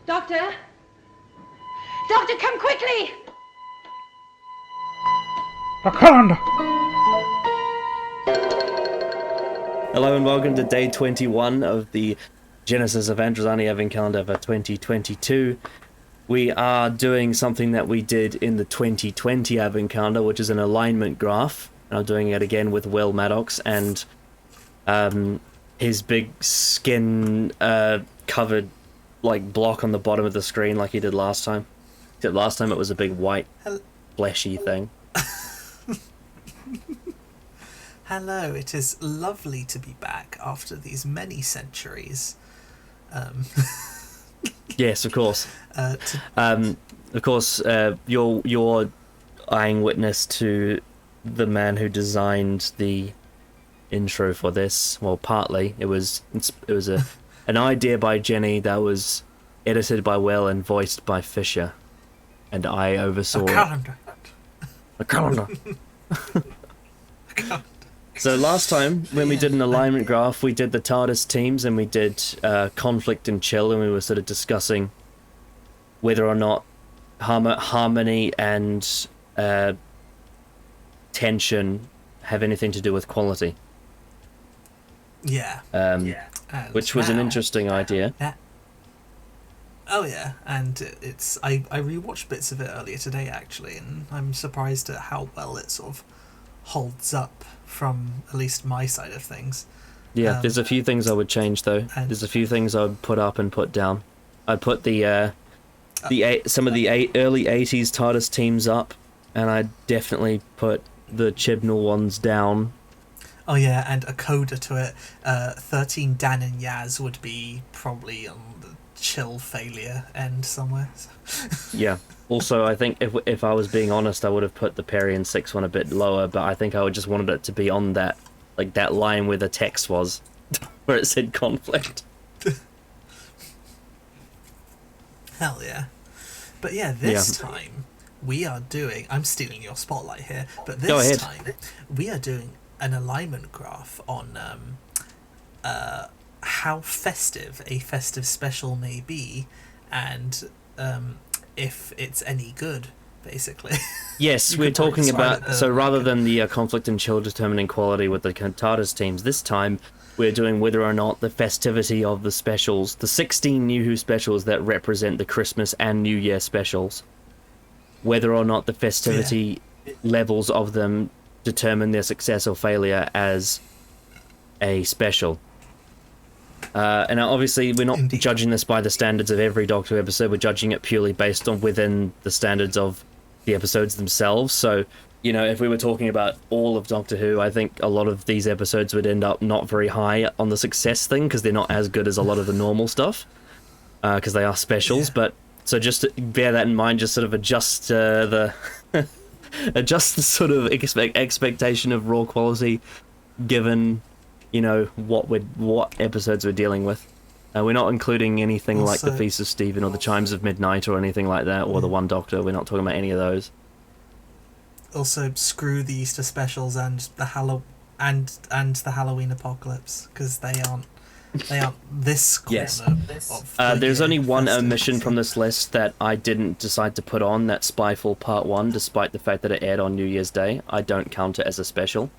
Doctor? Doctor, come quickly! The calendar! Hello and welcome to day 21 of the Genesis of Androzani Advent Calendar for 2022. We are doing something that we did in the 2020 Advent Calendar, which is an alignment graph. And I'm doing it again with Will Maddox and his big skin covered like block on the bottom of the screen like he did last time. Except last time it was a big white fleshy thing. Hello, it is lovely to be back after these many centuries. Yes, of course. You're eyeing witness to the man who designed the intro for this. Well, partly it was an idea by Jenny that was edited by Will and voiced by Fisher, and I oversaw a calendar. So last time when we did an alignment graph, we did the TARDIS teams and we did conflict and chill, and we were sort of discussing whether or not harmony and tension have anything to do with quality. Yeah. Which was an interesting idea. Oh yeah, and I rewatched bits of it earlier today actually, and I'm surprised at how well it sort of holds up from at least my side of things. Yeah, there's a few things I would change though. There's a few things I would put up and put down. I'd put some of the early 80s TARDIS teams up, and I'd definitely put the Chibnall ones down. Oh yeah, and a coda to it. 13 Dan and Yaz would be probably on the chill failure end somewhere. Yeah. Also, I think if I was being honest, I would have put the Perry and 6 one a bit lower, but I think I would just wanted it to be on that, like that line where the text was, where it said conflict. Hell yeah. But yeah, this time we are doing... I'm stealing your spotlight here, but this time we are doing an alignment graph on how festive a festive special may be, and if it's any good, basically. Yes, we're talking about... So rather than the conflict and chill determining quality with the TARDIS teams, this time we're doing whether or not the festivity of the specials, the 16 New Who specials that represent the Christmas and New Year specials, whether or not the festivity levels of them determine their success or failure as a special. And obviously we're not judging this by the standards of every Doctor Who episode, we're judging it purely based on within the standards of the episodes themselves. So, you know, if we were talking about all of Doctor Who, I think a lot of these episodes would end up not very high on the success thing, because they're not as good as a lot of the normal stuff, because they are specials. But so just bear that in mind, just sort of adjust adjust the sort of expectation of raw quality given, you know, what episodes we're dealing with. We're not including anything like the Feast of Stephen or the Chimes of Midnight or anything like that, or the One Doctor. We're not talking about any of those. Also, screw the Easter specials and the Halloween Apocalypse, because they aren't this corner of there's only one omission from this list that I didn't decide to put on. That's Spyfall Part 1, despite the fact that it aired on New Year's Day. I don't count it as a special.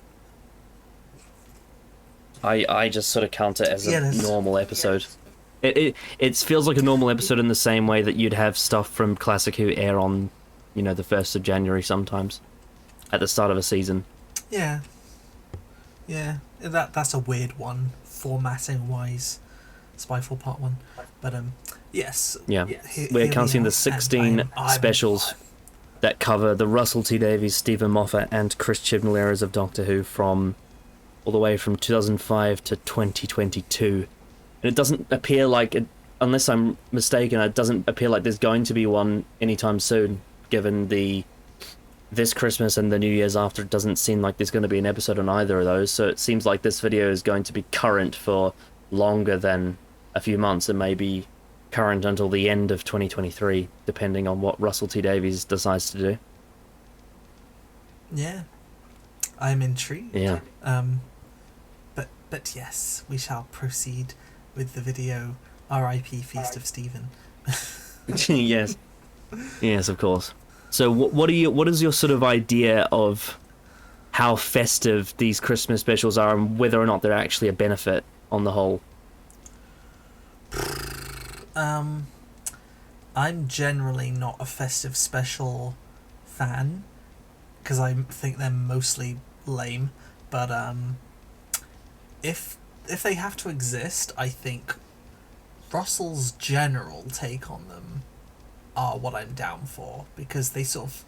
I just sort of count it as a normal episode. It feels like a normal episode in the same way that you'd have stuff from Classic Who air on, you know, the 1st of January sometimes, at the start of a season. Yeah. That's a weird one, formatting wise, Spyfall Part 1. But yes. Yeah. We're counting the 16 specials that cover the Russell T Davies, Stephen Moffat, and Chris Chibnall eras of Doctor Who from all the way from 2005 to 2022. And it doesn't appear like, unless I'm mistaken, it doesn't appear like there's going to be one anytime soon, given this Christmas and the New Year's after. It doesn't seem like there's going to be an episode on either of those, so it seems like this video is going to be current for longer than a few months. It may be current until the end of 2023, depending on what Russell T Davies decides to do. Yeah. I'm intrigued. Yeah. But yes, we shall proceed with the video. R.I.P. Feast of Stephen. Yes, yes, of course. So what is your sort of idea of how festive these Christmas specials are, and whether or not they're actually a benefit on the whole? I'm generally not a festive special fan because I think they're mostly lame. But if they have to exist, I think Russell's general take on them are what I'm down for, because they sort of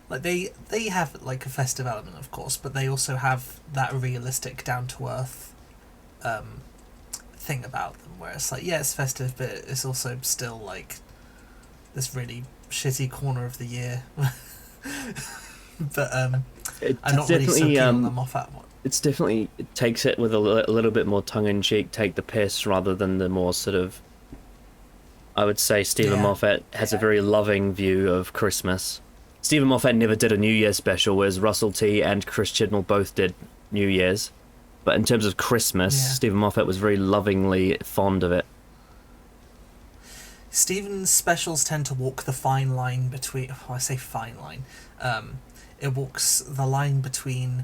like they have like a festive element, of course, but they also have that realistic, down to earth thing about them, where it's like, yeah, it's festive, but it's also still like this really shitty corner of the year. But I'm not really so keen on them off that one. It's definitely, it takes it with a little bit more tongue-in-cheek, take the piss, rather than the more sort of, I would say Stephen Moffat has a very loving view of Christmas. Stephen Moffat never did a New Year's special, whereas Russell T and Chris Chibnall both did New Year's. But in terms of Christmas, Stephen Moffat was very lovingly fond of it. Stephen's specials tend to walk the fine line between... Oh, I say fine line. It walks the line between,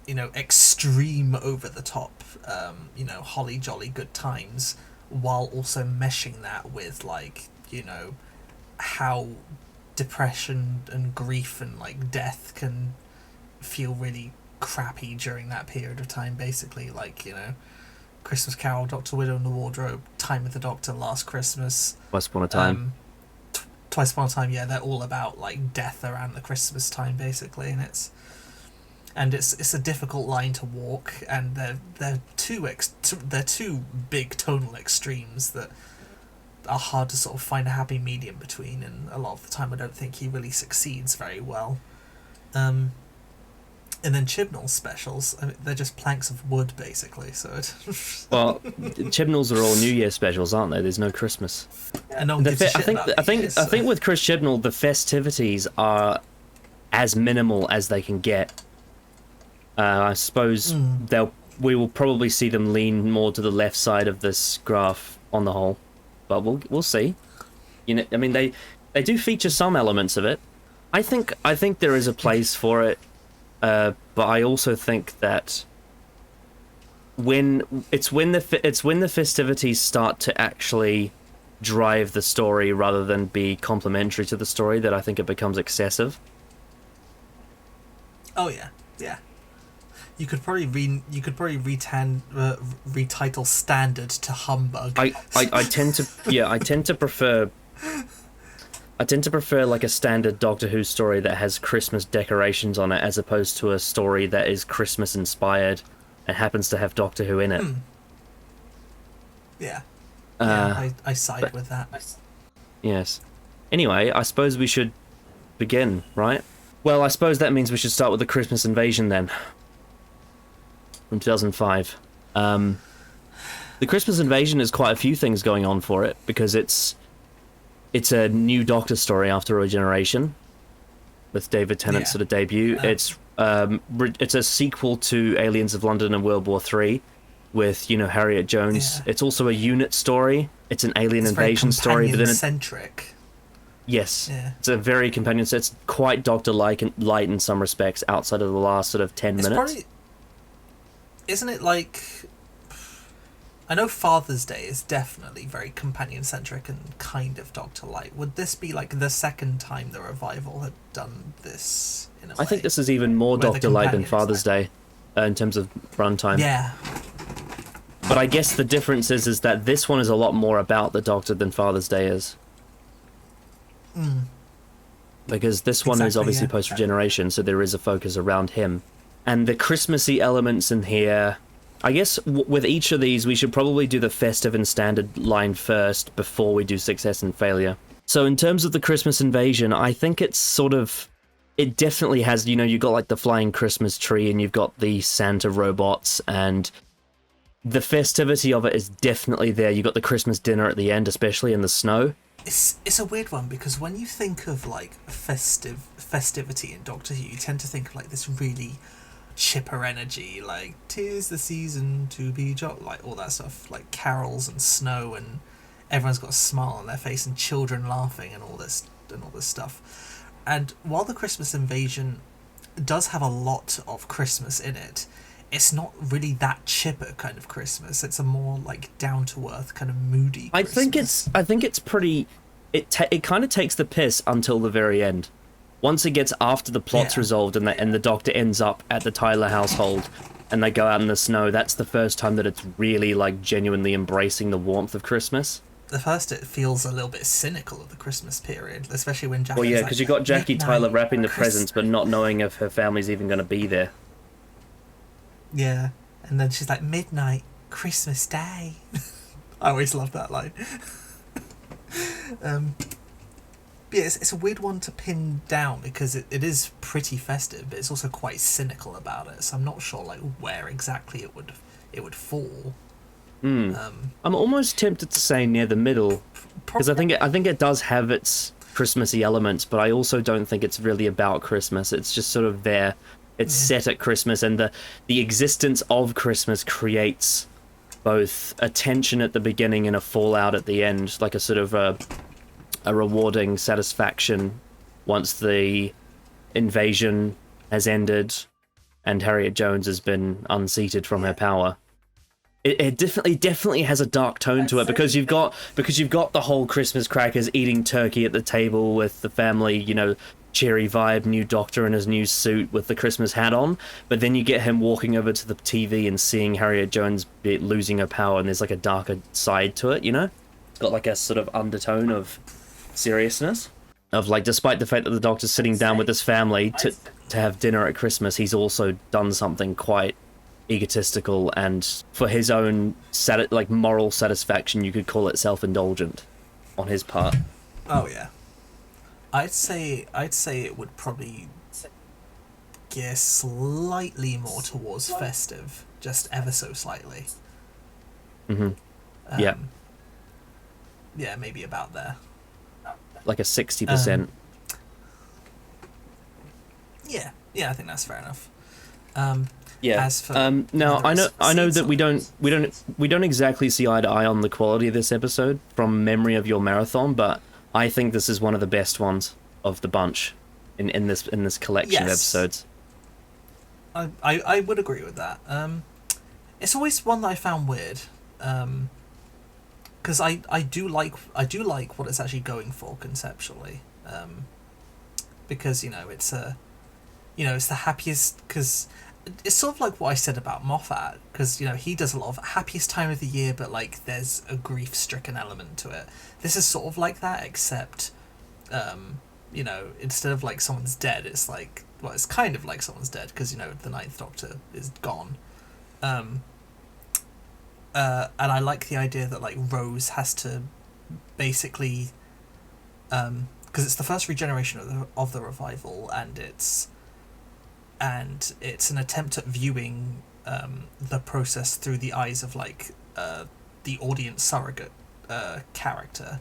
extreme over-the-top, holly jolly good times, while also meshing that with, how depression and grief and, death can feel really crappy during that period of time, basically. Christmas Carol, Dr. Widow and the Wardrobe, Time with the Doctor, Last Christmas. Twice Upon a Time. Twice Upon a Time, yeah, they're all about, death around the Christmas time, basically, and it's a difficult line to walk, and they're two big tonal extremes that are hard to sort of find a happy medium between, and a lot of the time I don't think he really succeeds very well. And then Chibnall's specials, they're just planks of wood, basically. So well, Chibnall's are all New Year specials, aren't they? There's no Christmas. And no one gives a shit about I think with Chris Chibnall, the festivities are as minimal as they can get. I suppose we will probably see them lean more to the left side of this graph on the whole, but we'll see. They do feature some elements of it. I think there is a place for it. But I also think that when the festivities start to actually drive the story rather than be complementary to the story, that I think it becomes excessive. Oh yeah. You could probably retitle Standard to Humbug. I tend to prefer like a standard Doctor Who story that has Christmas decorations on it, as opposed to a story that is Christmas inspired and happens to have Doctor Who in it. Yeah. I side with that. Yes. Anyway, I suppose we should begin, right? Well, I suppose that means we should start with the Christmas Invasion then. From 2005. The Christmas Invasion has quite a few things going on for it, because it's a new Doctor story after Regeneration, with David Tennant's sort of debut. It's a sequel to Aliens of London and World War III, with Harriet Jones. It's also a unit story. It's an alien invasion story, but then centric. Yes, it's a very companion. So it's quite Doctor-like and light in some respects, outside of the last sort of 10 minutes. Isn't it like? I know Father's Day is definitely very companion-centric and kind of Doctor-like. Would this be the second time the revival had done this in a way? I think this is even more Doctor-like than Father's Day in terms of runtime. Yeah. But I guess the difference is that this one is a lot more about the Doctor than Father's Day is. Because this one is obviously post-regeneration, so there is a focus around him. And the Christmassy elements in here... I guess with each of these, we should probably do the festive and standard line first before we do success and failure. So in terms of the Christmas Invasion, I think it's sort of... It definitely has, you've got the flying Christmas tree, and you've got the Santa robots, and the festivity of it is definitely there. You've got the Christmas dinner at the end, especially in the snow. It's a weird one, because when you think of festivity in Doctor Who, you tend to think of this really chipper energy, 'tis the season to be all that stuff, carols and snow, and everyone's got a smile on their face and children laughing and all this stuff. And while the Christmas Invasion does have a lot of Christmas in it, it's not really that chipper kind of Christmas. It's a more like down to earth kind of moody Christmas. I think it's pretty. It kind of takes the piss until the very end. Once it gets after the plot's resolved and the Doctor ends up at the Tyler household and they go out in the snow, that's the first time that it's really like genuinely embracing the warmth of Christmas. The first, it feels a little bit cynical of the Christmas period, especially when Jackie's well, yeah, because you got Jackie Tyler wrapping the presents, but not knowing if her family's even going to be there. Yeah, and then she's like, midnight, Christmas Day. I always love that line. Yeah, it's a weird one to pin down because it is pretty festive, but it's also quite cynical about it. So I'm not sure like where exactly it would fall. I'm almost tempted to say near the middle because I think it does have its Christmassy elements, but I also don't think it's really about Christmas. It's just sort of there. It's set at Christmas, and the existence of Christmas creates both a tension at the beginning and a fallout at the end, like a sort of a rewarding satisfaction once the invasion has ended and Harriet Jones has been unseated from her power. It definitely has a dark tone to it because you've got the whole Christmas crackers eating turkey at the table with the family, you know, cheery vibe, new Doctor in his new suit with the Christmas hat on, but then you get him walking over to the TV and seeing Harriet Jones losing her power, and there's like a darker side to it, you know? It's got like a sort of undertone of seriousness, of like, despite the fact that the Doctor's sitting down with his family to have dinner at Christmas, he's also done something quite egotistical, and for his own moral satisfaction, you could call it self-indulgent on his part. Oh yeah, I'd say it would probably gear slightly more towards festive, just ever so slightly. Yeah, maybe about there, like a 60%. Yeah, I think that's fair enough. Yeah. As for now, I know that we don't exactly see eye to eye on the quality of this episode from memory of your marathon, but I think this is one of the best ones of the bunch in this collection of episodes. I would agree with that. It's always one that I found weird, because I do like what it's actually going for conceptually, because it's the happiest, because it's sort of like what I said about Moffat, because he does a lot of happiest time of the year, but like there's a grief-stricken element to it. This is sort of like that, except instead of like someone's dead, it's like, well, it's kind of like someone's dead because the Ninth Doctor is gone, and I like the idea that like Rose has to basically, because it's the first regeneration of the revival, and it's an attempt at viewing the process through the eyes of like the audience surrogate character,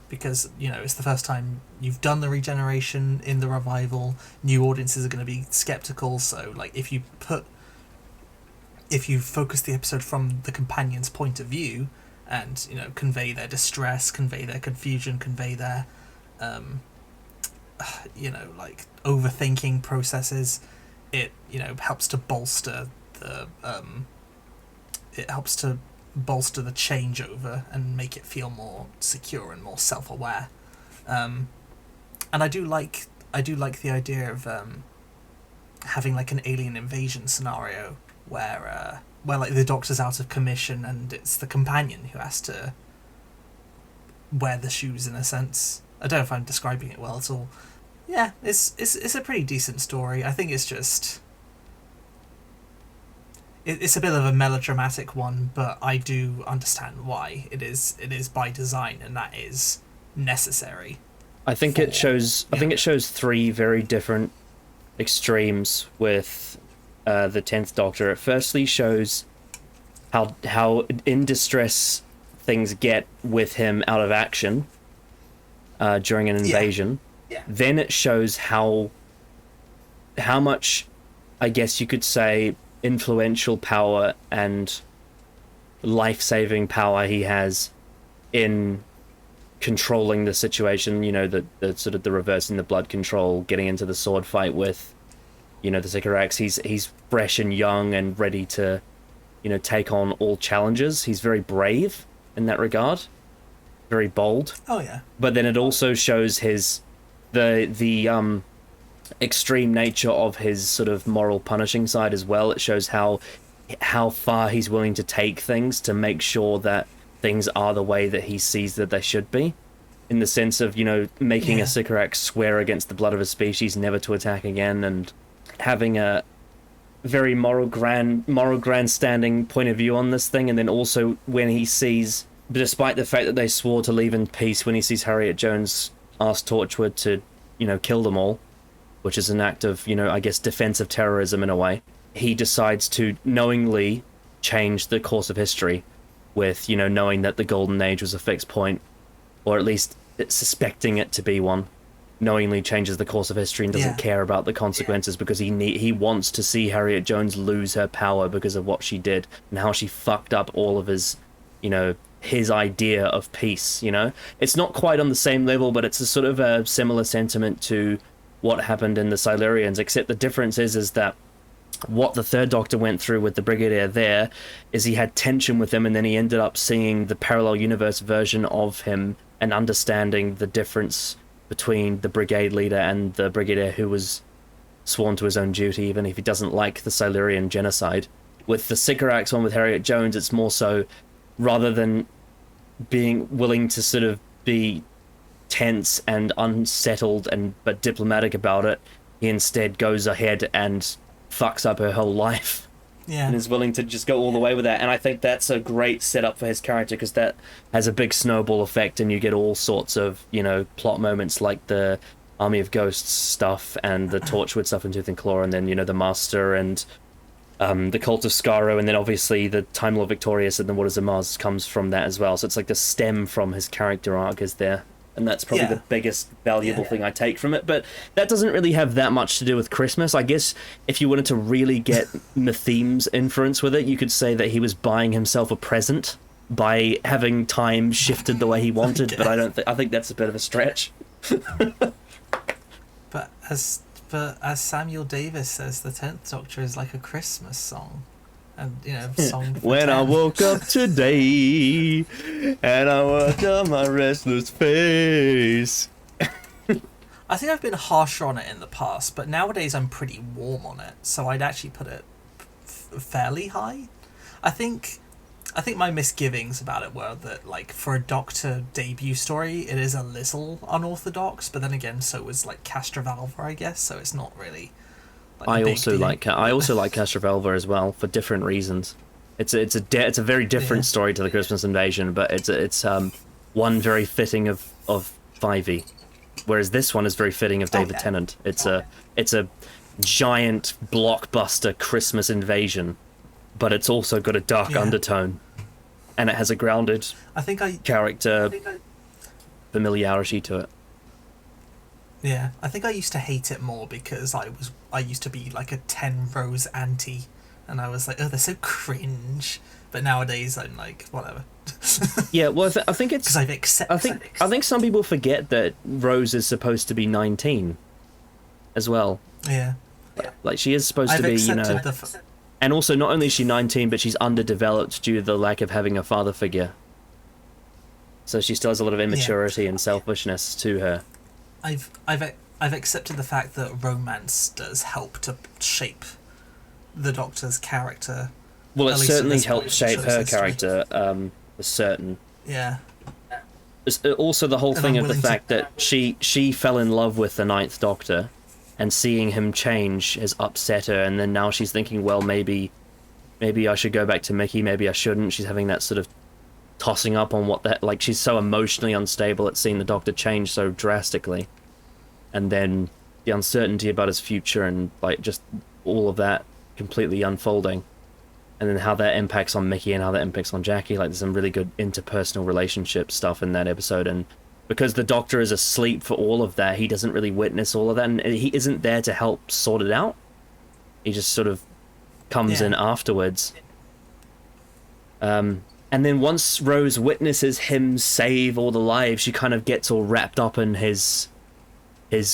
because it's the first time you've done the regeneration in the revival. New audiences are going to be skeptical, so like if you focus the episode from the companion's point of view and convey their distress, convey their confusion, convey their like overthinking processes, it helps to bolster the changeover and make it feel more secure and more self-aware, and I do like the idea of having like an alien invasion scenario where like the Doctor's out of commission and it's the companion who has to wear the shoes in a sense. I don't know if I'm describing it well at all. Yeah, it's a pretty decent story. I think it's just it's a bit of a melodramatic one, but I do understand why it is by design, and that is necessary. I think it shows three very different extremes with the 10th Doctor. It firstly shows how in distress things get with him out of action during an invasion. Yeah. Then it shows how much, I guess you could say, influential power and life-saving power he has in controlling the situation, you know, the sort of the reversing the blood control, getting into the sword fight with, you know, the Sycorax. He's fresh and young and ready to, you know, take on all challenges. He's very brave in that regard, very bold. Oh yeah. But then it also shows the extreme nature of his sort of moral punishing side as well. It shows how far he's willing to take things to make sure that things are the way that he sees that they should be, in the sense of, you know, making a Sycorax swear against the blood of his species never to attack again, and having a very moral grandstanding point of view on this thing. And then also when he sees, despite the fact that they swore to leave in peace, when he sees Harriet Jones ask Torchwood to, you know, kill them all, which is an act of, you know, I guess defensive terrorism in a way, he decides to knowingly change the course of history with, you know, knowing that the Golden Age was a fixed point, or at least suspecting it to be one, knowingly changes the course of history and doesn't care about the consequences, because he wants to see Harriet Jones lose her power because of what she did and how she fucked up all of his, you know, his idea of peace, you know? It's not quite on the same level, but it's a sort of a similar sentiment to what happened in the Silurians, except the difference is that what the Third Doctor went through with the Brigadier there is he had tension with him, and then he ended up seeing the parallel universe version of him and understanding the difference between the brigade leader and the Brigadier who was sworn to his own duty, even if he doesn't like the Silurian genocide. With the Sycorax one with Harriet Jones, it's more so, rather than being willing to sort of be tense and unsettled but diplomatic about it, he instead goes ahead and fucks up her whole life, and is willing to just go all the way with that. And I think that's a great setup for his character, because that has a big snowball effect, and you get all sorts of, you know, plot moments like the Army of Ghosts stuff and the Torchwood stuff in Tooth and Claw, and then, you know, the Master and the Cult of Skaro, and then obviously the Time Lord Victorious and the Waters of Mars comes from that as well. So it's like the stem from his character arc is there. And that's probably the biggest valuable thing I take from it. But that doesn't really have that much to do with Christmas. I guess if you wanted to really get the theme's inference with it, you could say that he was buying himself a present by having time shifted the way he wanted. But I think that's a bit of a stretch. But as Samuel Davis says, the 10th Doctor is like a Christmas song. And, you know, song for when 10. I woke up today and I worked on my restless face. I think I've been harsher on it in the past, but nowadays I'm pretty warm on it, so I'd actually put it fairly high. I think my misgivings about it were that, like, for a Doctor debut story, it is a little unorthodox, but then again, so was, like, Castrovalva, I guess, so it's not really... I also like Castrovalva as well, for different reasons. It's a very different story to the Christmas Invasion, but it's one very fitting of Fivey, whereas this one is very fitting of David Tennant. It's a giant blockbuster Christmas invasion, but it's also got a dark undertone, and it has a grounded character familiarity to it. Yeah, I think I used to hate it more because I used to be like a 10 Rose anti, and I was like, oh, they're so cringe. But nowadays I'm like, whatever. Yeah, well, I think it's because I've accepted. I think some people forget that Rose is supposed to be 19 as well. Yeah. Like, she is supposed to be, you know, and also not only is she 19, but she's underdeveloped due to the lack of having a father figure. So she still has a lot of immaturity and selfishness to her. I've accepted the fact that romance does help to shape the Doctor's character. Well, it certainly helps shape her character, for certain. Yeah. Also, the whole thing of the fact that she fell in love with the Ninth Doctor, and seeing him change has upset her, and then now she's thinking, well, maybe I should go back to Mickey, maybe I shouldn't. She's having that sort of tossing up on what that, like, she's so emotionally unstable at seeing the Doctor change so drastically, and then the uncertainty about his future and, like, just all of that completely unfolding, and then how that impacts on Mickey and how that impacts on Jackie. Like, there's some really good interpersonal relationship stuff in that episode, and because the Doctor is asleep for all of that, he doesn't really witness all of that, and he isn't there to help sort it out. He just sort of comes in afterwards. And then once Rose witnesses him save all the lives, she kind of gets all wrapped up in his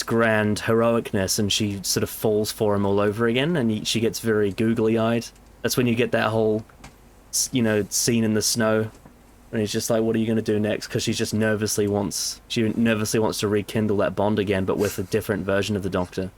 grand heroicness, and she sort of falls for him all over again, and she gets very googly-eyed. That's when you get that whole, scene in the snow, and he's just like, what are you going to do next? Because she nervously wants to rekindle that bond again, but with a different version of the Doctor.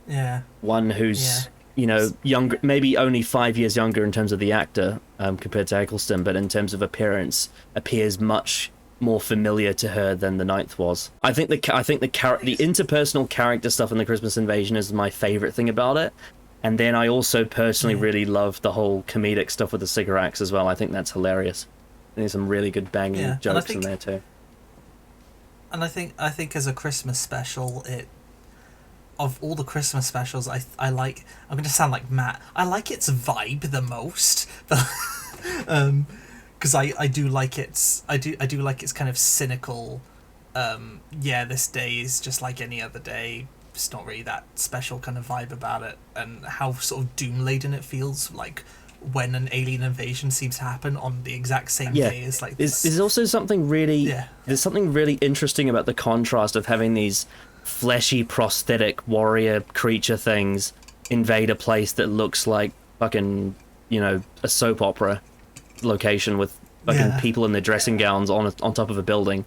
Yeah. One who's, younger, maybe only 5 years younger in terms of the actor, compared to Eccleston, but in terms of appearance, appears much more familiar to her than the Ninth was. I think the interpersonal character stuff in the Christmas Invasion is my favorite thing about it. And then I also personally really love the whole comedic stuff with the cigarettes as well. I think that's hilarious. There's some really good banging jokes in there too. And I think as a Christmas special, of all the Christmas specials, I like. I'm going to sound like Matt. I like its vibe the most, because I do like its kind of cynical. This day is just like any other day. It's not really that special kind of vibe about it, and how sort of doom-laden it feels like when an alien invasion seems to happen on the exact same day as like this. There's also something really there's something really interesting about the contrast of having these fleshy prosthetic warrior creature things invade a place that looks like fucking a soap opera location with fucking people in their dressing gowns on top of a building,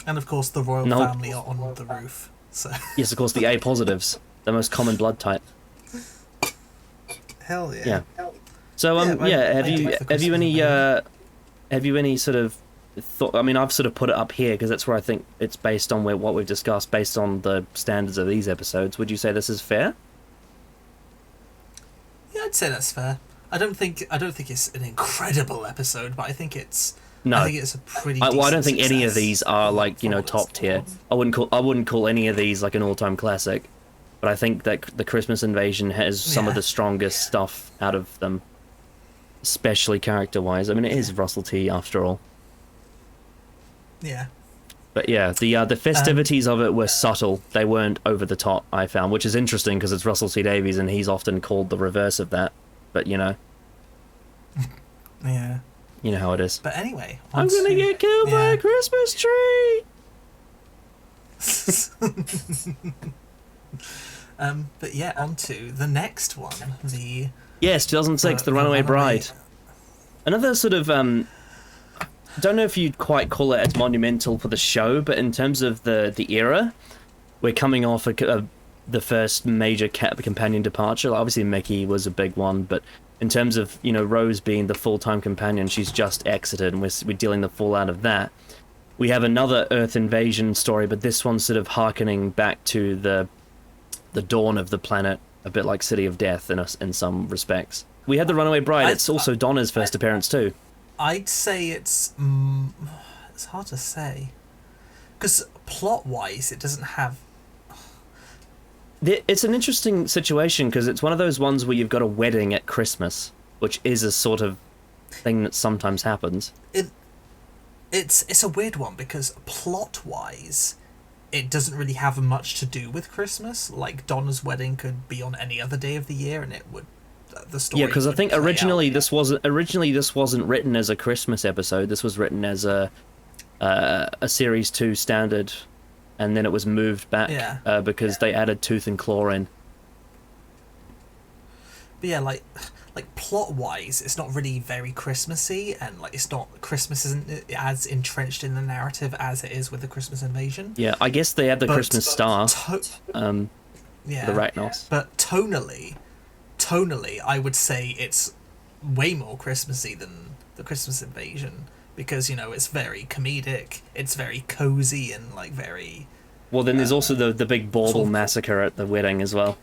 and of course the royal family are on the roof. So. Yes, of course, the A positives, the most common blood type. Hell yeah. So have you any sort of thought? I mean, I've sort of put it up here because that's where I think it's based on what we've discussed, based on the standards of these episodes. Would you say this is fair? Yeah, I'd say that's fair. I don't think it's an incredible episode, but I think it's. No, I think it's a pretty. I don't think any of these are like top tier. I wouldn't call any of these like an all-time classic, but I think that the Christmas Invasion has some of the strongest stuff out of them, especially character-wise. I mean, it is Russell T after all. Yeah. But yeah, the festivities of it were subtle. They weren't over the top, I found, which is interesting because it's Russell T Davies and he's often called the reverse of that. But Yeah. You know how it is. But anyway, I'm gonna get killed by a Christmas tree. But yeah, on to the next one. 2006, The Runaway Bride. Another sort of don't know if you'd quite call it as monumental for the show, but in terms of the era, we're coming off the first major companion departure. Obviously, Mickey was a big one, but in terms of, Rose being the full-time companion, she's just exited, and we're dealing the fallout of that. We have another Earth invasion story, but this one's sort of harkening back to the dawn of the planet, a bit like City of Death in some respects. We had The Runaway Bride. It's also Donna's first appearance too. I'd say it's hard to say, because plot-wise, it doesn't have. It's an interesting situation because it's one of those ones where you've got a wedding at Christmas, which is a sort of thing that sometimes happens. It's a weird one because plot-wise, it doesn't really have much to do with Christmas. Like Donna's wedding could be on any other day of the year, and it would the story. Yeah, because I think originally this wasn't written as a Christmas episode. This was written as a Series 2 standard. And then it was moved back because they added Tooth and Claw in. But yeah, like plot-wise, it's not really very Christmassy, and like Christmas isn't as entrenched in the narrative as it is with the Christmas Invasion. Yeah, I guess they had the Christmas star, the Rachnos. But tonally, I would say it's way more Christmassy than the Christmas Invasion. Because, it's very comedic, it's very cozy, and, like, very... Well, then there's also the big bauble massacre at the wedding as well.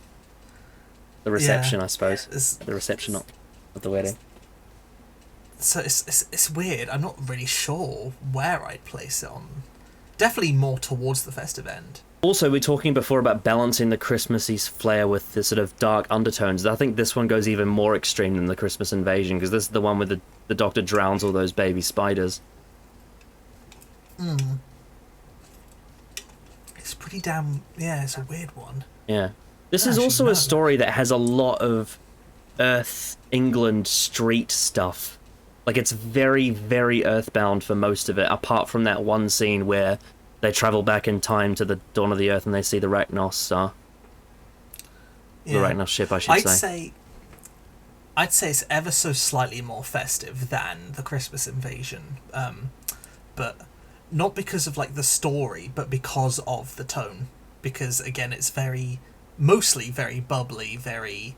The reception, I suppose. The reception of the wedding. So it's weird. I'm not really sure where I'd place it on. Definitely more towards the festive end. Also, we were talking before about balancing the Christmassy flair with the sort of dark undertones. I think this one goes even more extreme than the Christmas Invasion, because this is the one where the Doctor drowns all those baby spiders. It's pretty damn... Yeah, it's a weird one. Yeah. This is also a story that has a lot of Earth, England street stuff. Like, it's very, very Earthbound for most of it, apart from that one scene where they travel back in time to the dawn of the Earth and they see the Ragnos star. The Ragnos ship, I should say. I'd say it's ever so slightly more festive than the Christmas Invasion, but not because of like the story, but because of the tone. Because again, it's mostly very bubbly, very,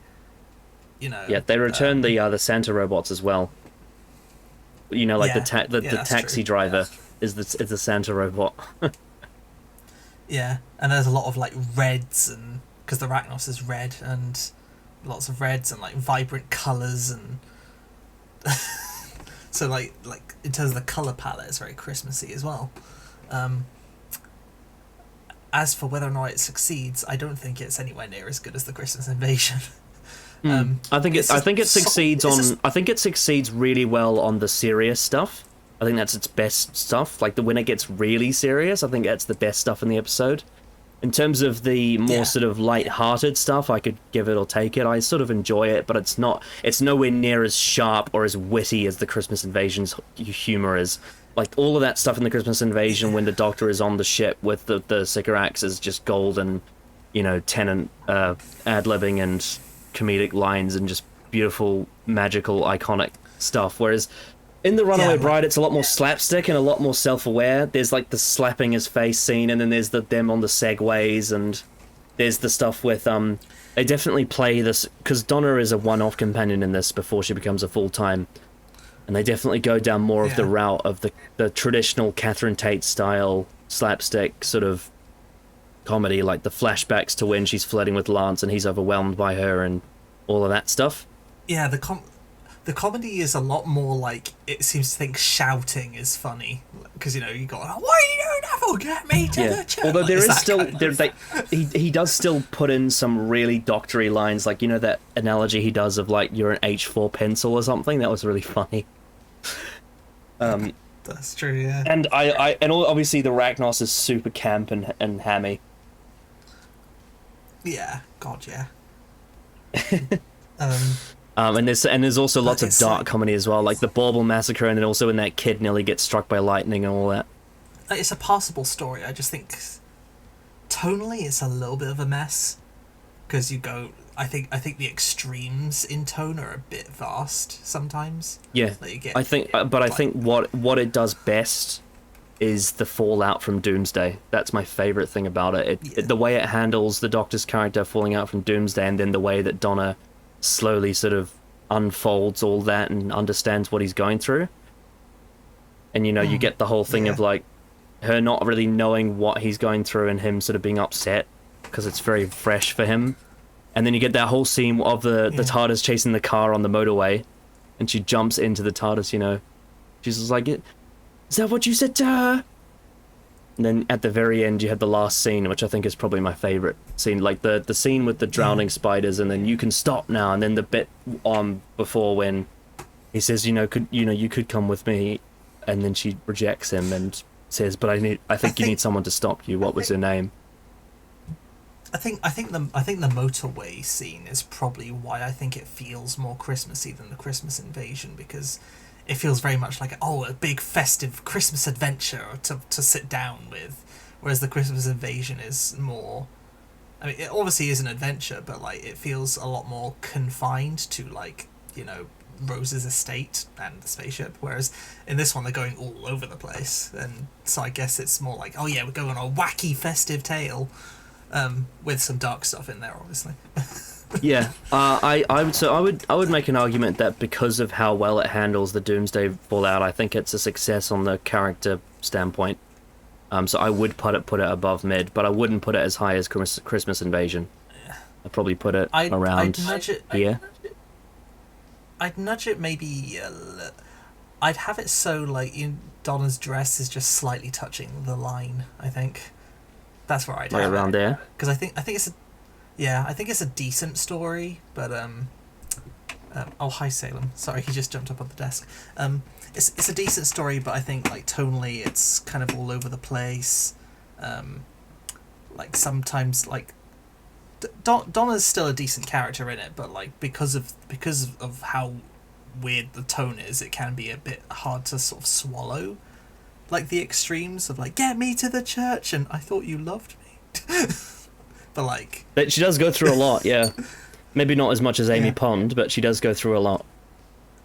you know. Yeah, they return the Santa robots as well. You know, like the taxi driver is the Santa robot. Yeah, and there's a lot of like reds, and because the Ragnos is red, and lots of reds and like vibrant colours, and so like in terms of the colour palette, it's very Christmassy as well. As for whether or not it succeeds, I don't think it's anywhere near as good as the Christmas Invasion. I think it succeeds really well on the serious stuff. I think that's its best stuff. Like when it gets really serious, I think that's the best stuff in the episode. In terms of the more sort of light-hearted stuff, I could give it or take it. I sort of enjoy it, but it's nowhere near as sharp or as witty as the Christmas Invasion's humor is. Like all of that stuff in the Christmas Invasion when the Doctor is on the ship with the Sycorax is just gold and, you know, Tennant ad-libbing and comedic lines and just beautiful, magical, iconic stuff. Whereas in The Runaway Bride, it's a lot more slapstick and a lot more self-aware. There's like the slapping his face scene, and then there's them on the segways, and there's the stuff with they definitely play this because Donna is a one-off companion in this before she becomes a full-time, and they definitely go down more of the route of the traditional Catherine Tate style slapstick sort of comedy, like the flashbacks to when she's flirting with Lance and he's overwhelmed by her and all of that stuff. Yeah, the comedy is a lot more like, it seems to think shouting is funny because, you know, you go, "What are you doing, Neville? Get me to the church." Although there is still he does still put in some really doctory lines, like, you know, that analogy he does of like you're an H4 pencil or something. That was really funny. That's true, yeah. And obviously the Ragnos is super camp and hammy. Yeah, God, yeah. And there's also lots of dark comedy as well, like the Bauble Massacre, and then also when that kid nearly gets struck by lightning and all that. It's a passable story. I just think tonally it's a little bit of a mess because I think the extremes in tone are a bit vast sometimes. Yeah, like I think what it does best is the fallout from Doomsday. That's my favourite thing about it. The way it handles the Doctor's character falling out from Doomsday, and then the way that Donna slowly sort of unfolds all that and understands what he's going through. And, you know, you get the whole thing of, like, her not really knowing what he's going through and him sort of being upset because it's very fresh for him. And then you get that whole scene of the TARDIS chasing the car on the motorway, and she jumps into the TARDIS, you know. She's just like, "Is that what you said to her?" And then at the very end, you had the last scene, which I think is probably my favourite scene, like the scene with the drowning spiders, and then "You can stop now," and then the bit before when he says, you could come with me, and then she rejects him and says, "But I think you need someone to stop you. What was her name?" I think the motorway scene is probably why I think it feels more Christmassy than the Christmas Invasion, because it feels very much like a big festive Christmas adventure to sit down with, whereas the Christmas Invasion is more, I mean, it obviously is an adventure, but like it feels a lot more confined to, like, you know, Rose's estate and the spaceship, whereas in this one they're going all over the place, and so I guess it's more like, oh yeah, we're going on a wacky festive tale, with some dark stuff in there, obviously. Yeah, I would make an argument that because of how well it handles the Doomsday fallout, I think it's a success on the character standpoint. So I would put it above mid, but I wouldn't put it as high as Christmas Invasion. I'd probably put it around here. I'd nudge it maybe. I'd have it so like Donna's dress is just slightly touching the line. I think that's where I'd have around it. there. Because I think it's a. Yeah, I think it's a decent story, but oh, hi Salem. Sorry, he just jumped up on the desk. It's a decent story, but I think like tonally it's kind of all over the place. Like sometimes like Donna's still a decent character in it, but like because of how weird the tone is, it can be a bit hard to sort of swallow. Like the extremes of like, get me to the church and I thought you loved me. But like... But she does go through a lot, yeah. Maybe not as much as Amy Pond, but she does go through a lot.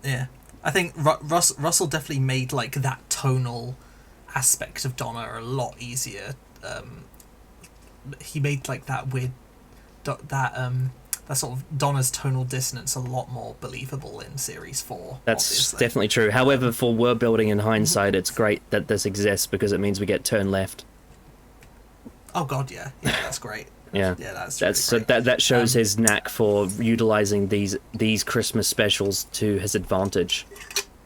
Yeah. I think Russell definitely made like that tonal aspect of Donna a lot easier. He made like that weird... that sort of Donna's tonal dissonance a lot more believable in Series 4. That's obviously. definitely true. However, for world building in hindsight, it's great that this exists because it means we get turn left. Oh god, yeah. Yeah, that's great. Yeah, that's really so that shows his knack for utilizing these Christmas specials to his advantage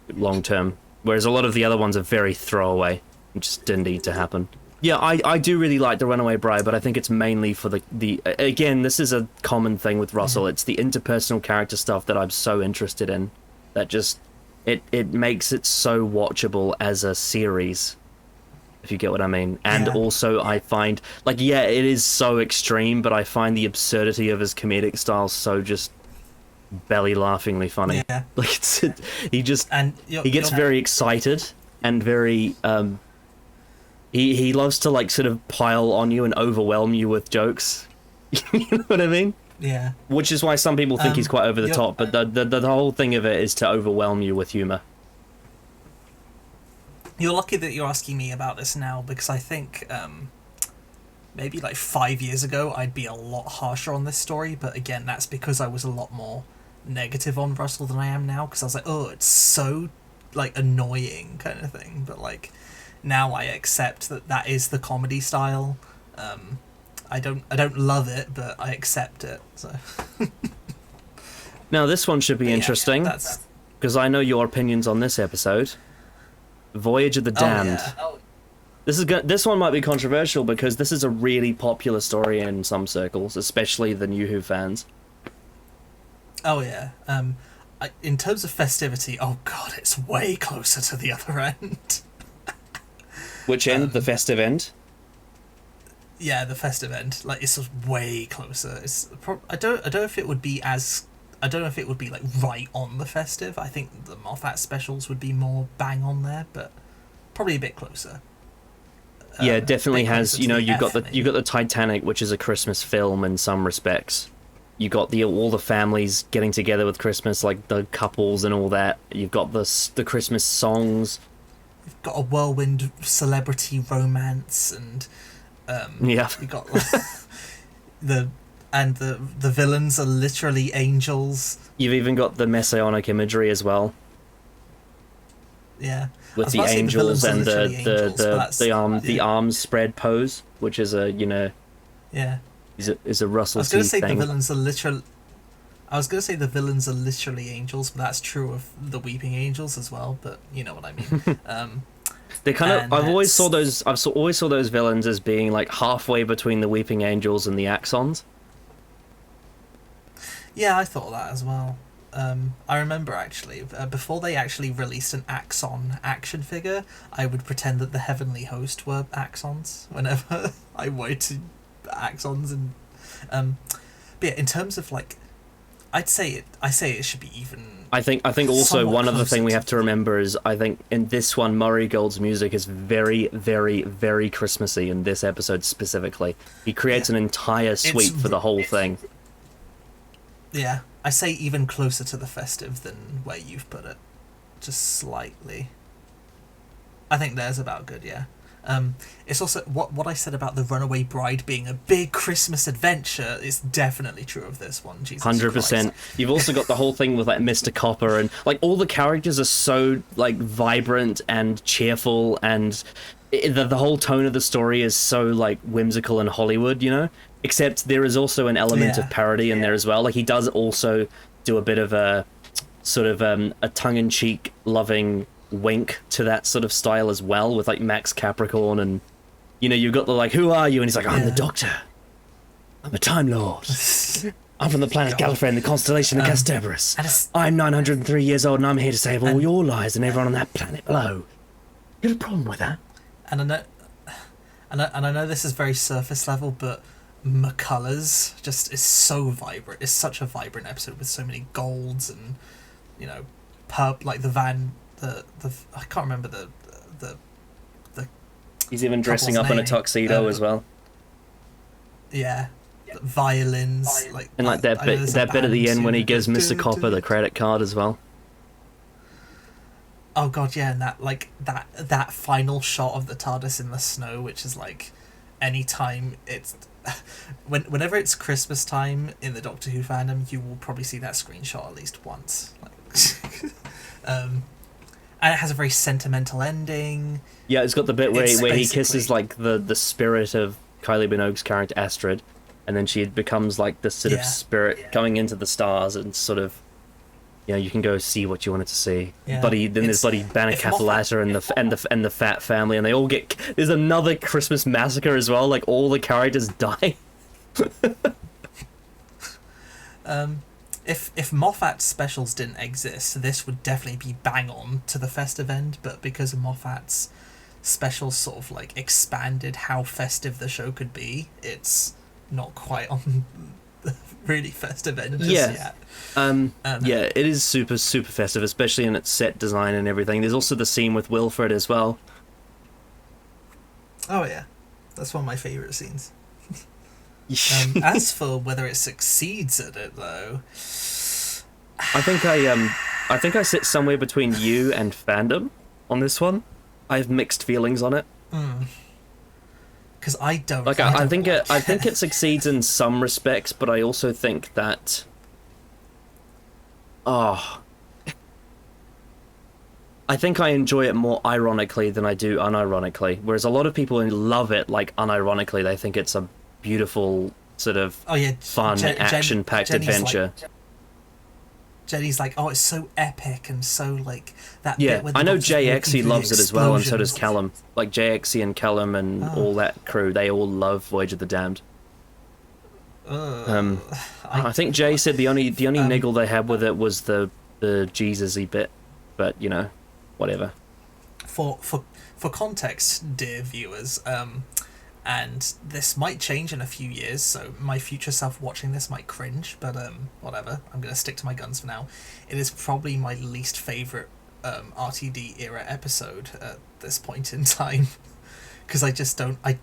long term. Whereas a lot of the other ones are very throwaway, and just didn't need to happen. Yeah, I do really like The Runaway Bride, but I think it's mainly for the again, this is a common thing with Russell. It's the interpersonal character stuff that I'm so interested in. That just it makes it so watchable as a series, if you get what I mean. And also I find, like, yeah, it is so extreme, but I find the absurdity of his comedic style so just belly laughingly funny. Yeah. Like he gets you're very excited and very he loves to like sort of pile on you and overwhelm you with jokes. You know what I mean? Yeah. Which is why some people think he's quite over the top, but the whole thing of it is to overwhelm you with humor. You're lucky that you're asking me about this now, because I think maybe like 5 years ago I'd be a lot harsher on this story, but again, that's because I was a lot more negative on Russell than I am now, because I was like, oh, it's so like annoying kind of thing. But like now I accept that is the comedy style. I don't love it, but I accept it. So now this one should be interesting, because I know your opinions on this episode. Voyage of the Damned. This one might be controversial because this is a really popular story in some circles, especially the New Who fans. Oh yeah. In terms of festivity, oh god, it's way closer to the other end. Which end? The festive end? Yeah, the festive end. Like, it's just way closer. I don't know if it would be like right on the festive. I think the Moffat specials would be more bang on there, but probably a bit closer. Yeah, it definitely has. You know, you've got the Titanic, which is a Christmas film in some respects. You got all the families getting together with Christmas, like the couples and all that. You've got the Christmas songs. You've got a whirlwind celebrity romance, and you got the villains are literally angels. You've even got the messianic imagery as well. Yeah, with the angels and the arms spread pose, which is a is a Russell T thing. I was gonna say the villains are literally angels, but that's true of the Weeping Angels as well. But you know what I mean. They kind of. I've always saw those villains as being like halfway between the Weeping Angels and the Axons. Yeah, I thought that as well. I remember actually, before they actually released an Axon action figure, I would pretend that the Heavenly Host were Axons whenever I wanted to Axons, and but yeah, in terms of like, I say it should be even. I think also one other thing we have to remember is I think in this one Murray Gold's music is very, very, very Christmassy in this episode specifically. He creates an entire suite for the whole thing. Yeah, I say even closer to the festive than where you've put it. Just slightly. I think there's about good, yeah. It's also what I said about the Runaway Bride being a big Christmas adventure is definitely true of this one. 100%. You've also got the whole thing with like Mr. Copper, and like all the characters are so like vibrant and cheerful, and the whole tone of the story is so like whimsical and Hollywood, you know. Except there is also an element of parody in there as well. Like he does also do a bit of a sort of a tongue-in-cheek loving wink to that sort of style as well, with like Max Capricorn, and you know, you've got the like, who are you? And he's like, I'm the Doctor. I'm a Time Lord. I'm from the planet Gallifrey, the constellation of Castabris. I'm 903 years old and I'm here to save all your lives and everyone on that planet below. You got a problem with that? And I know this is very surface level, but McCullers just is so vibrant. It's such a vibrant episode with so many golds and, you know, pub, like the van, the I can't remember the He's even dressing couple's up in a name. tuxedo as well. Yeah, violins, like, And like that I know there's a bit at the band end when he tune. gives Mr. Copper the credit card as well. Oh god, yeah, and that final shot of the TARDIS in the snow, which is like, anytime it's whenever it's Christmas time in the Doctor Who fandom, you will probably see that screenshot at least once. Like, and it has a very sentimental ending. Yeah, it's got the bit where he basically kisses like the spirit of Kylie Minogue's character Astrid, and then she becomes like this sort of spirit coming into the stars, and sort of, you know, you can go see what you wanted to see. Yeah. Then there's bloody Banner Capolata and the Fat Family, and they all get. There's another Christmas massacre as well. Like all the characters die. If Moffat's specials didn't exist, this would definitely be bang on to the festive end, but because Moffat's specials sort of like expanded how festive the show could be, it's not quite on the really festive end just yet. Yeah, it is super festive, especially in its set design and everything. There's also the scene with Wilfred as well. Oh yeah, that's one of my favourite scenes. As for whether it succeeds at it, though, I think I sit somewhere between you and fandom on this one. I have mixed feelings on it. Because I don't. Like I think it succeeds in some respects, but I also think that. I think I enjoy it more ironically than I do unironically. Whereas a lot of people love it like unironically. They think it's a beautiful sort of fun, action-packed adventure. Jenny's like, oh, it's so epic and so like that. Yeah, bit where I know Doctor's walking JXE through loves the it as well, and so does explosions. Callum. Like JXE and Callum and all that crew, they all love Voyage of the Damned. I think Jay said the only niggle they had with it was the Jesus-y bit, but you know, whatever. For context, dear viewers, and this might change in a few years, so my future self watching this might cringe, but whatever, I'm going to stick to my guns for now. It is probably my least favourite RTD era episode at this point in time, because I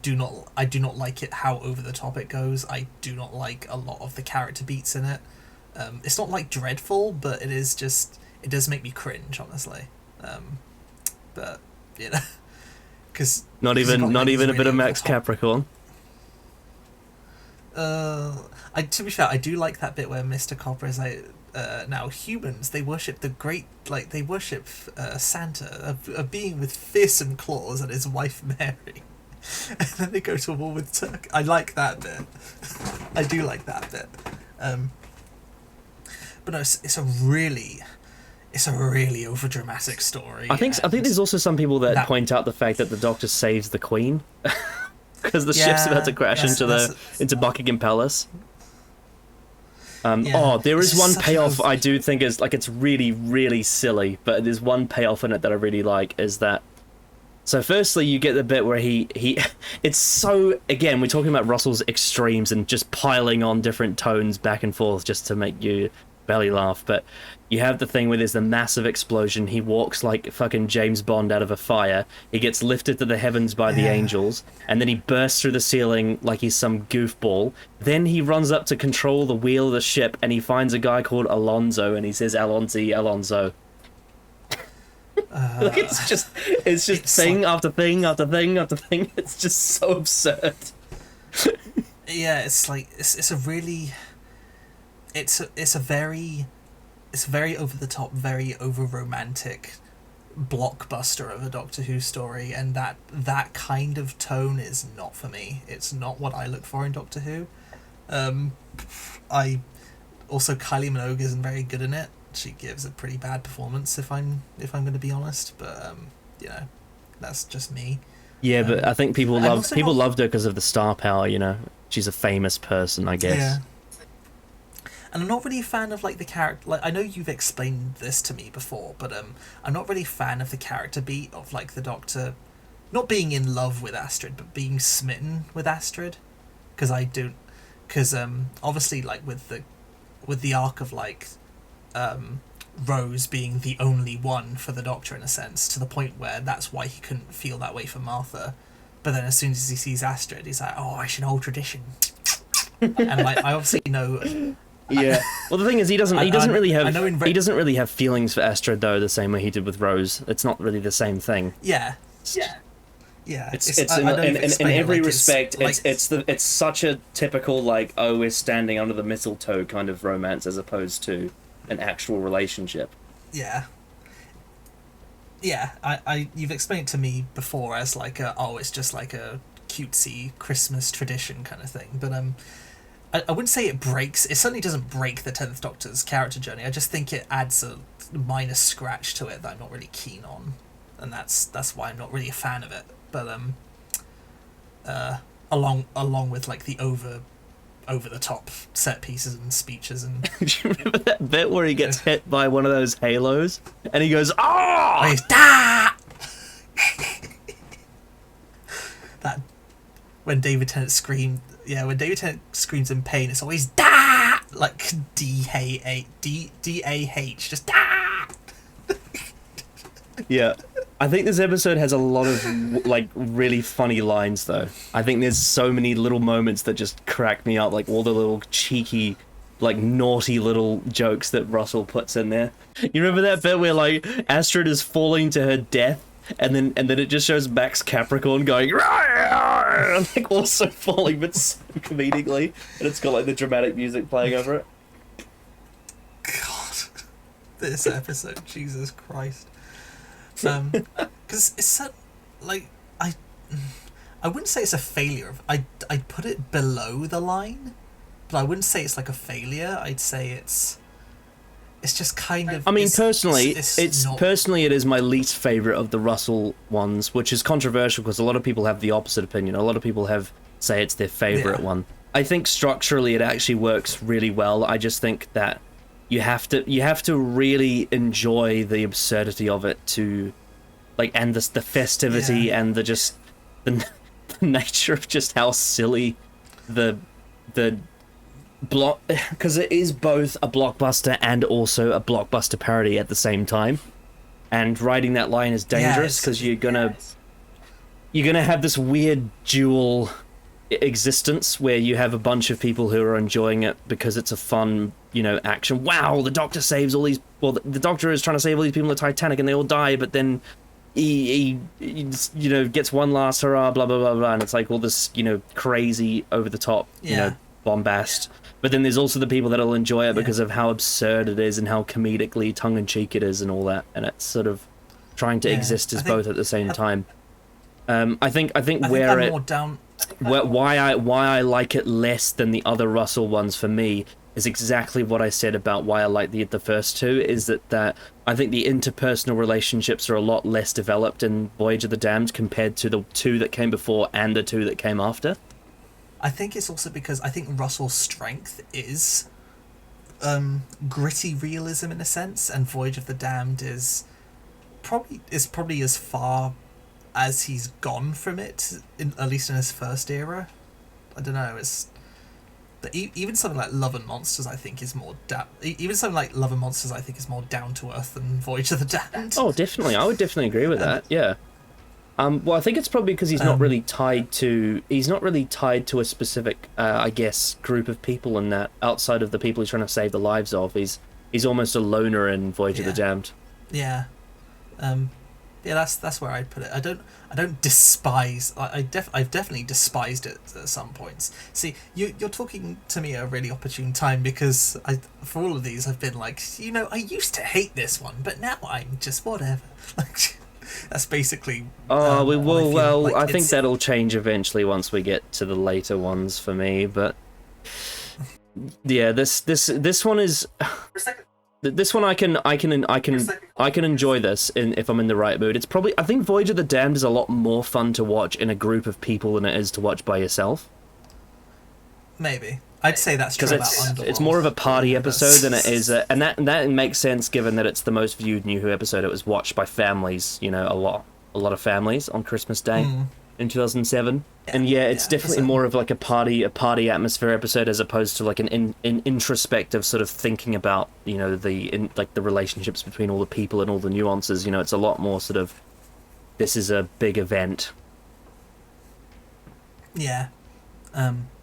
do not like it how over the top it goes. I do not like a lot of the character beats in it. It's not like dreadful, but it does make me cringe, honestly. But you know, because Not even a bit of Max Capricorn. To be fair, I do like that bit where Mr. Copper is like, now humans, they worship Santa, a being with fearsome claws, and his wife Mary. And then they go to war with Turk. I like that bit. I do like that bit. But no, it's a really overdramatic story. I think there's also some people that point out the fact that the Doctor saves the Queen because the ship's about to crash into Buckingham Palace. There is one payoff I do think is like, it's really, really silly, but there's one payoff in it that I really like, is that. So firstly, you get the bit where he it's so, again, we're talking about Russell's extremes and just piling on different tones back and forth just to make you belly laugh, but you have the thing where there's the massive explosion. He walks like fucking James Bond out of a fire. He gets lifted to the heavens by the angels, and then he bursts through the ceiling like he's some goofball. Then he runs up to control the wheel of the ship, and he finds a guy called Alonso, and he says, Alonso. Like, it's just thing after thing after thing after thing. It's just so absurd. Yeah, it's like it's a very over the top, very over romantic blockbuster of a Doctor Who story, and that kind of tone is not for me. It's not what I look for in Doctor Who. I also, Kylie Minogue isn't very good in it. She gives a pretty bad performance, if I'm going to be honest. But you know, that's just me. Yeah, but I think people loved her because of the star power. You know, she's a famous person, I guess. Yeah. And I'm not really a fan of like the character. Like, I know you've explained this to me before, but I'm not really a fan of the character beat of like the Doctor, not being in love with Astrid, but being smitten with Astrid, because obviously like with the arc of like Rose being the only one for the Doctor in a sense, to the point where that's why he couldn't feel that way for Martha. But then as soon as he sees Astrid, he's like, oh, I should hold tradition. And like, I obviously know. Yeah. Well, the thing is, he doesn't really have feelings for Astrid though, the same way he did with Rose. It's not really the same thing. Yeah. It's in every respect, it's such a typical like, oh, we're standing under the mistletoe kind of romance as opposed to an actual relationship. Yeah. You've explained it to me before as like it's just like a cutesy Christmas tradition kind of thing, but I wouldn't say it certainly doesn't break the 10th Doctor's character journey. I just think it adds a minor scratch to it that I'm not really keen on, and that's why I'm not really a fan of it. But along with like the over the top set pieces and speeches and Do you remember that bit where he gets hit by one of those halos and he goes, oh, "Oh!" he's, da! That when David Tennant screams in pain, it's always da, like D-A-H, just da. Yeah. I think this episode has a lot of like really funny lines though. I think there's so many little moments that just crack me up, like all the little cheeky, like naughty little jokes that Russell puts in there. You remember that bit where like Astrid is falling to her death and then it just shows Max Capricorn going like also falling but so comedically, and it's got like the dramatic music playing over it. God, this episode, Jesus Christ. Because it's so, like, I wouldn't say it's a failure. I'd put it below the line, but I wouldn't say it's like a failure. I'd say it's just kind of. I mean, personally, it's it is my least favorite of the Russell ones, which is controversial because a lot of people have the opposite opinion. A lot of people say it's their favorite one. I think structurally it actually works really well. I just think that you have to really enjoy the absurdity of it to, like, and the festivity and the nature of just how silly the block, because it is both a blockbuster and also a blockbuster parody at the same time, and writing that line is dangerous because you're gonna have this weird dual existence where you have a bunch of people who are enjoying it because it's a fun, action. Wow, the Doctor saves all these. Well, the Doctor is trying to save all these people in the Titanic, and they all die. But then he gets one last hurrah, blah blah blah blah, and it's like all this, crazy over the top, bombast. But then there's also the people that'll enjoy it because of how absurd it is and how comedically tongue in cheek it is and all that. And it's sort of trying to exist as both at the same time. I think why I like it less than the other Russell ones for me is exactly what I said about why I like the first two, is that I think the interpersonal relationships are a lot less developed in Voyage of the Damned compared to the two that came before and the two that came after. I think it's also because I think Russell's strength is gritty realism in a sense, and Voyage of the Damned is probably as far as he's gone from it, at least in his first era. I don't know. Even something like Love and Monsters, I think, is more down to earth than Voyage of the Damned. Oh, definitely. I would definitely agree with that. Yeah. Well, I think it's probably because he's not really tied to a specific, I guess, group of people in that, outside of the people he's trying to save the lives of. He's almost a loner in Voyage of the Damned. Yeah. That's where I'd put it. I don't despise. I've definitely despised it at some points. See, you're talking to me at a really opportune time, because for all of these I've been like, I used to hate this one, but now I'm just whatever. Like, that's basically. Oh, we will. Well, I think that'll change eventually once we get to the later ones for me. But yeah, this one is. This one I can enjoy this if I'm in the right mood. It's probably, I think Voyage of the Damned is a lot more fun to watch in a group of people than it is to watch by yourself. Maybe. I'd say that's true about Underworld. It's more of a party episode than it is, and that makes sense given that it's the most viewed New Who episode. It was watched by families, a lot of families on Christmas Day. in 2007. And yeah, it's definitely more of like a party atmosphere episode as opposed to like an introspective sort of thinking about, you know, the relationships between all the people and all the nuances. You know, it's a lot more sort of, this is a big event. Yeah.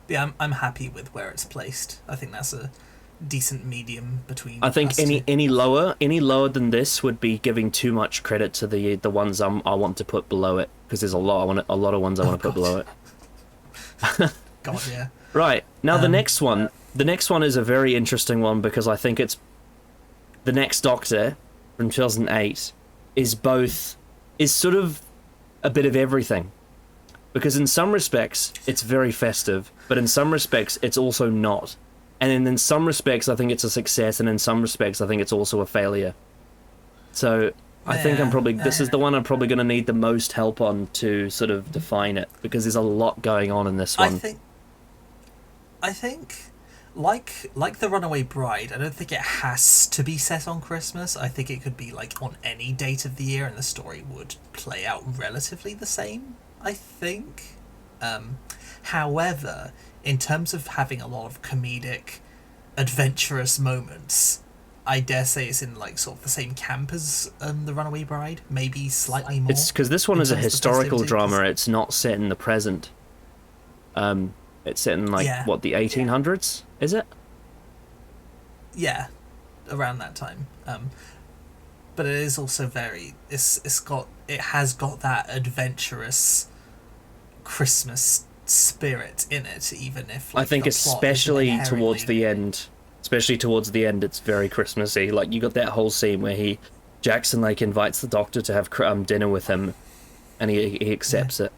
Yeah, I'm happy with where it's placed. I think that's a decent medium between. I think any lower than this would be giving too much credit to the ones I want to put below it, because there's a lot of ones I want to put below it. God, yeah. Right. Now the next one is a very interesting one, because I think it's the next Doctor from 2008 is sort of a bit of everything. Because in some respects, it's very festive, but in some respects, it's also not. And in some respects, I think it's a success, and in some respects, I think it's also a failure. So I think this is the one I'm probably going to need the most help on to sort of define it, because there's a lot going on in this one. I think like The Runaway Bride, I don't think it has to be set on Christmas. I think it could be like on any date of the year, and the story would play out relatively the same, I think. However, in terms of having a lot of comedic, adventurous moments, I dare say it's in like sort of the same camp as The Runaway Bride, maybe slightly more. It's because this one is a historical drama. It's not set in the present. It's set in like the 1800s, is it? Yeah, around that time. But it is also very. It has got that adventurous Christmas spirit in it, even if I think especially towards the end, it's very Christmassy. Like, you got that whole scene where Jackson Lake invites the Doctor to have dinner with him, and he accepts it.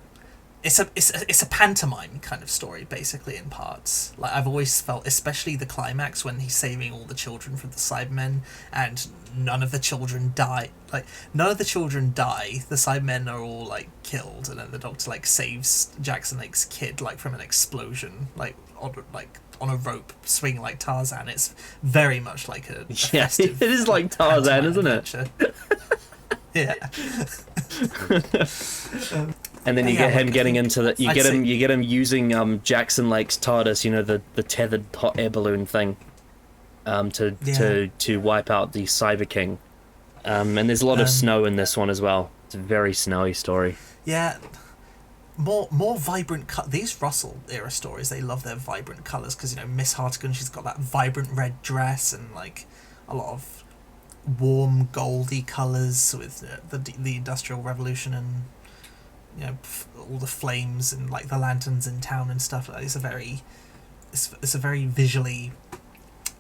It's a pantomime kind of story, basically, in parts. Like, I've always felt, especially the climax when he's saving all the children from the Cybermen, and none of the children die. Like, none of the children die. The Cybermen are all like killed, and then the Doctor like saves Jackson Lake's kid like from an explosion, like on a rope, swinging like Tarzan. It's very much like a festive. It is like Tarzan, isn't adventure. Yeah. And then you get him getting into the you get him using Jackson Lake's TARDIS, you know, the tethered hot air balloon thing, to wipe out the Cyber King. And there's a lot of snow in this one as well. It's a very snowy story. Yeah. More vibrant these Russell era stories, they love their vibrant colours, because, you know, Miss Hartigan, she's got that vibrant red dress and like a lot of warm goldy colours with the Industrial Revolution and, you know, all the flames and like the lanterns in town and stuff. It's a very visually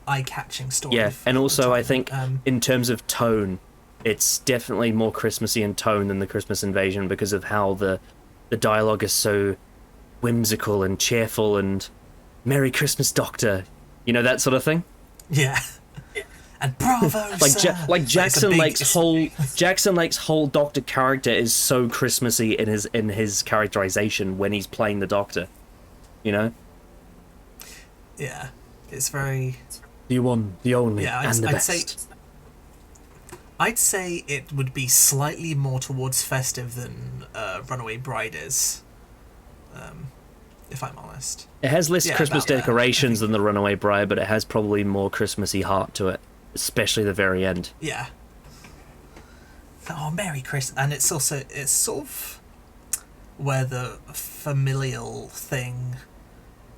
eye-catching story. Yeah, and also I think in terms of tone, it's definitely more Christmassy in tone than the Christmas Invasion, because of how the dialogue is so whimsical and cheerful and Merry Christmas, Doctor, you know, that sort of thing. Yeah. And bravo, like Jackson Lake's whole Doctor character is so Christmassy in his characterization when he's playing the Doctor, you know. Yeah, it's very the one, the only, and the best. I'd say it would be slightly more towards festive than Runaway Bride is, if I'm honest. It has less Christmas decorations than the Runaway Bride, but it has probably more Christmassy heart to it, especially the very end. Yeah. Oh, Merry Christmas. And it's sort of where the familial thing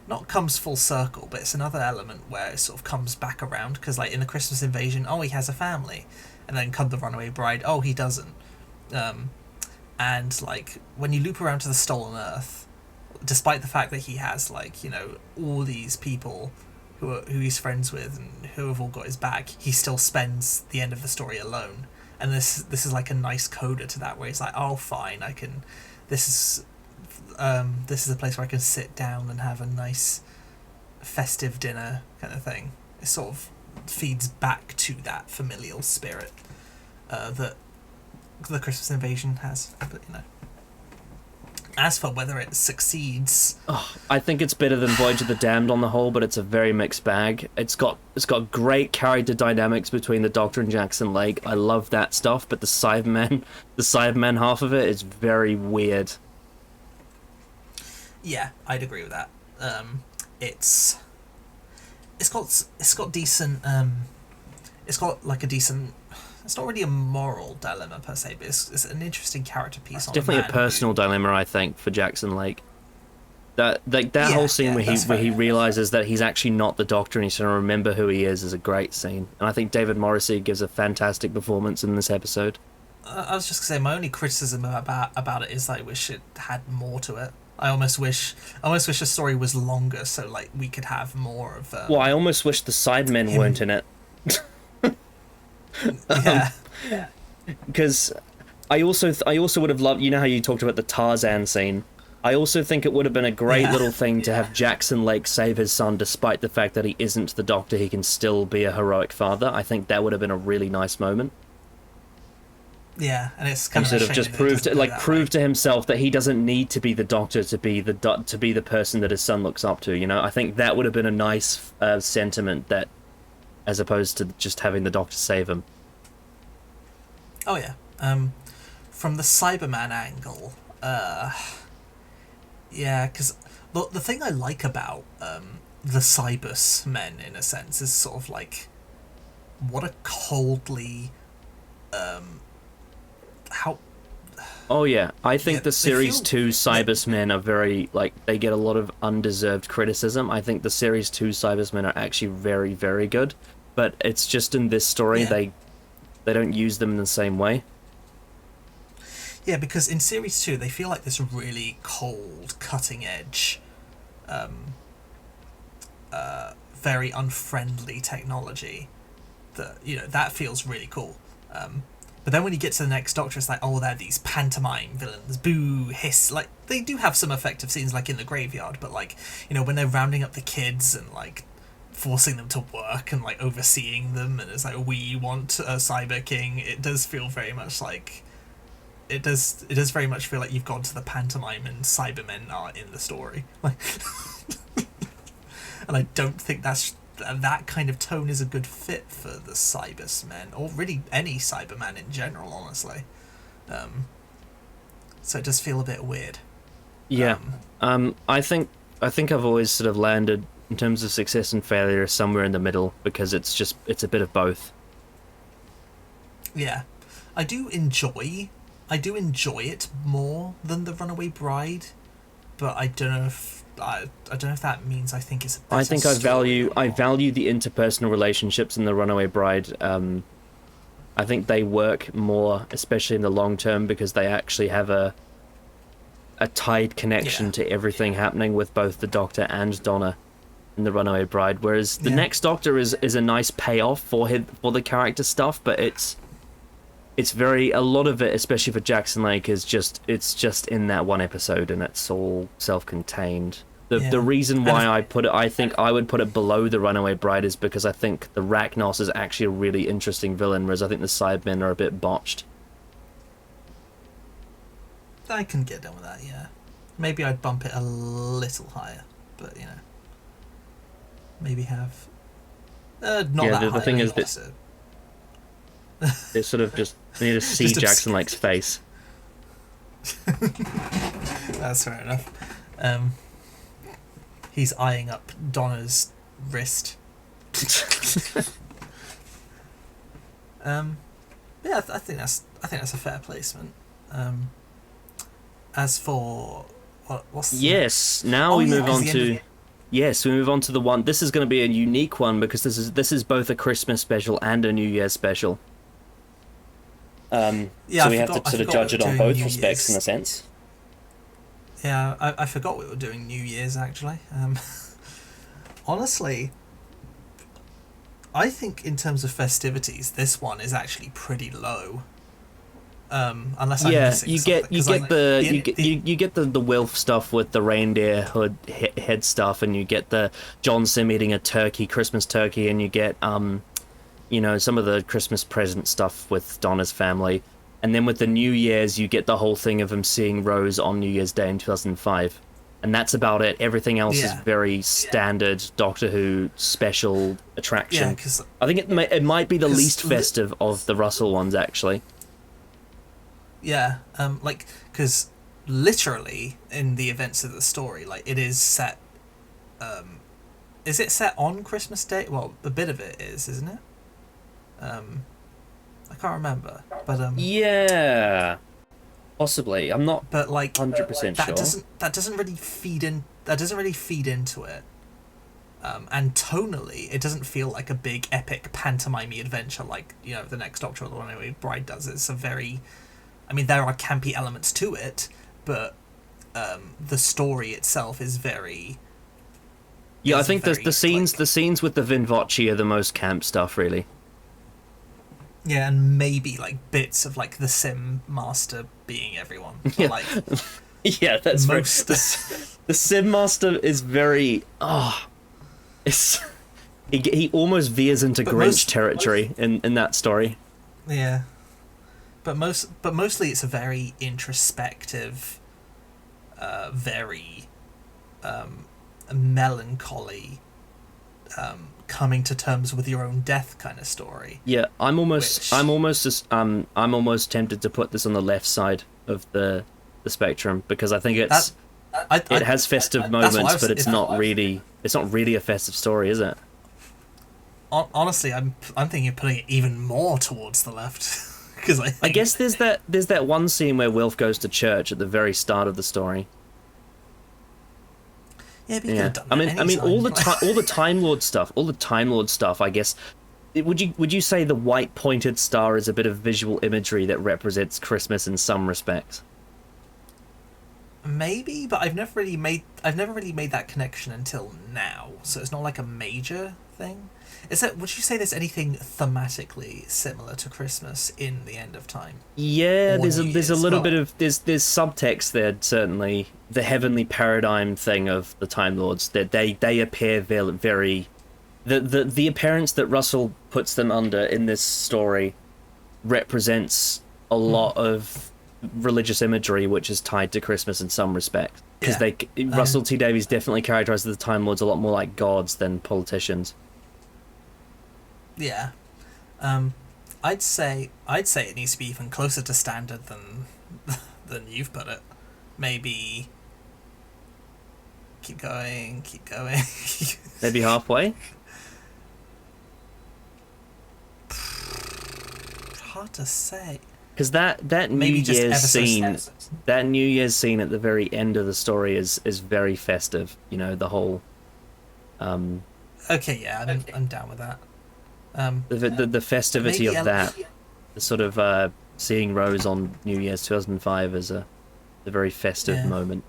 not comes full circle, but it's another element where it sort of comes back around, because like in the Christmas Invasion, he has a family, and then come the Runaway Bride, he doesn't. And like when you loop around to the Stolen Earth, despite the fact that he has like, you know, all these people who he's friends with and who have all got his back, he still spends the end of the story alone. And this is like a nice coda to that, where he's like, fine, I can. This is a place where I can sit down and have a nice festive dinner kind of thing. It sort of feeds back to that familial spirit that the Christmas Invasion has. But, you know, as for whether it succeeds, I think it's better than Voyage of the Damned on the whole, but it's a very mixed bag. It's got great character dynamics between the Doctor and Jackson Lake. I love that stuff, but the Cyberman half of it is very weird. Yeah, I'd agree with that. It's got decent. It's got like a decent. It's not really a moral dilemma per se, but it's an interesting character piece. It's on definitely a personal dilemma, I think, for Jackson Lake. That whole scene where he realizes that he's actually not the Doctor and he's trying to remember who he is a great scene. And I think David Morrissey gives a fantastic performance in this episode. I was just gonna say my only criticism about it is that I wish it had more to it. I almost wish the story was longer, so like we could have more of. Well, I almost wish the Sidemen weren't in it. Yeah. Because I also would have loved. You know how you talked about the Tarzan scene. I also think it would have been a great little thing to have Jackson Lake save his son, despite the fact that he isn't the Doctor. He can still be a heroic father. I think that would have been a really nice moment. Yeah, and it's kind of sort of just prove to himself that he doesn't need to be the Doctor to be the person that his son looks up to. You know, I think that would have been a nice sentiment, that as opposed to just having the Doctor save him. Oh yeah, from the Cyberman angle, yeah, because the thing I like about the Cybus men, in a sense, is sort of like what a coldly how. Oh yeah, I think the Series 2 Cybermen are very, like, they get a lot of undeserved criticism. I think the Series 2 Cybermen are actually very, very good, but it's just in this story they don't use them in the same way. Yeah, because in Series 2 they feel like this really cold, cutting edge, very unfriendly technology that, you know, that feels really cool. But then when you get to the next Doctor, it's like, oh, they're these pantomime villains, boo, hiss. Like, they do have some effective scenes, like in the graveyard, but, like, you know, when they're rounding up the kids and, like, forcing them to work and, like, overseeing them, and it's like, we want a Cyber King, it does feel very much like... It does very much feel like you've gone to the pantomime and Cybermen are in the story. Like, and I don't think that kind of tone is a good fit for the Cybermen, or really any Cyberman in general, honestly. So it does feel a bit weird. Yeah, I think I've always sort of landed in terms of success and failure somewhere in the middle, because it's a bit of both. Yeah, I do enjoy it more than the Runaway Bride, but I don't know if that means I think it's a better I think I value the interpersonal relationships in the Runaway Bride. I think they work more, especially in the long term, because they actually have a tied connection to everything happening with both the Doctor and Donna in the Runaway Bride. Whereas the next Doctor is a nice payoff for the character stuff, but it's very, a lot of it, especially for Jackson Lake, is just in that one episode, and it's all self-contained. The reason why I think I would put it below the Runaway Bride is because I think the Rachnos is actually a really interesting villain, whereas I think the Cybermen are a bit botched. I can get down with that, yeah. Maybe I'd bump it a little higher, but, you know, maybe have not that high. The thing is that they sort of just need to see Jackson Lake's face. That's fair enough. He's eyeing up Donna's wrist. Yeah, I think that's a fair placement. As for what's now we move on to the one. This is going to be a unique one, because this is both a Christmas special and a New Year's special. So we have to sort of judge it on both respects, in a sense. Yeah, I forgot we were doing New Year's, actually. Honestly, I think in terms of festivities, this one is actually pretty low. Unless I'm missing something. You get the Wilf stuff with the reindeer head stuff, and you get the John Sim eating a Christmas turkey, and you get you know, some of the Christmas present stuff with Donna's family. And then with the New Year's, you get the whole thing of him seeing Rose on New Year's Day in 2005. And that's about it. Everything else is very standard Doctor Who special attraction. Yeah, I think it might be the least festive of the Russell ones, actually. Yeah, because literally in the events of the story, like it is set. Is it set on Christmas Day? Well, a bit of it is, isn't it? I can't remember, but yeah, possibly. I'm not. But like 100% sure. That doesn't really feed in. That doesn't really feed into it. And tonally, it doesn't feel like a big epic pantomime adventure like, you know, the Next Doctor or the One Away Bride does. It's a very, I mean, there are campy elements to it, but the story itself is very. Yeah, I think very, the scenes with the Vinvoci are the most camp stuff, really. Yeah, and maybe like bits of like the Sim Master being everyone. But, Yeah. like, Yeah, that's most. The Sim Master is very. It's he almost veers into Grinch territory in that story. Yeah, but mostly it's a very introspective, very melancholy, coming to terms with your own death kind of story. Yeah, I'm almost tempted to put this on the left side of the spectrum, because I think it has festive moments, but it's not really a festive story, is it? Honestly, I'm thinking of putting it even more towards the left, because I guess there's that one scene where Wilf goes to church at the very start of the story. Yeah, but you could have done that I mean, all the Time Lord stuff. I guess. Would you say the white pointed star is a bit of visual imagery that represents Christmas in some respects? Maybe, but I've never really made that connection until now. So it's not like a major thing. Would you say there's anything thematically similar to Christmas in The End of Time? Yeah, there's a little bit of there's subtext there, certainly. The heavenly paradigm thing of the Time Lords, that they appear very the appearance that Russell puts them under in this story represents a lot of religious imagery which is tied to Christmas in some respect, because Russell T Davies definitely characterizes the Time Lords a lot more like gods than politicians. Yeah, I'd say it needs to be even closer to standard than you've put it. Maybe keep going. Maybe halfway. Hard to say. Because that New Year's scene at the very end of the story is very festive. You know, the whole. Okay, yeah, I'm down with that. The festivity of that, the sort of seeing Rose on New Year's 2005 as a very festive moment.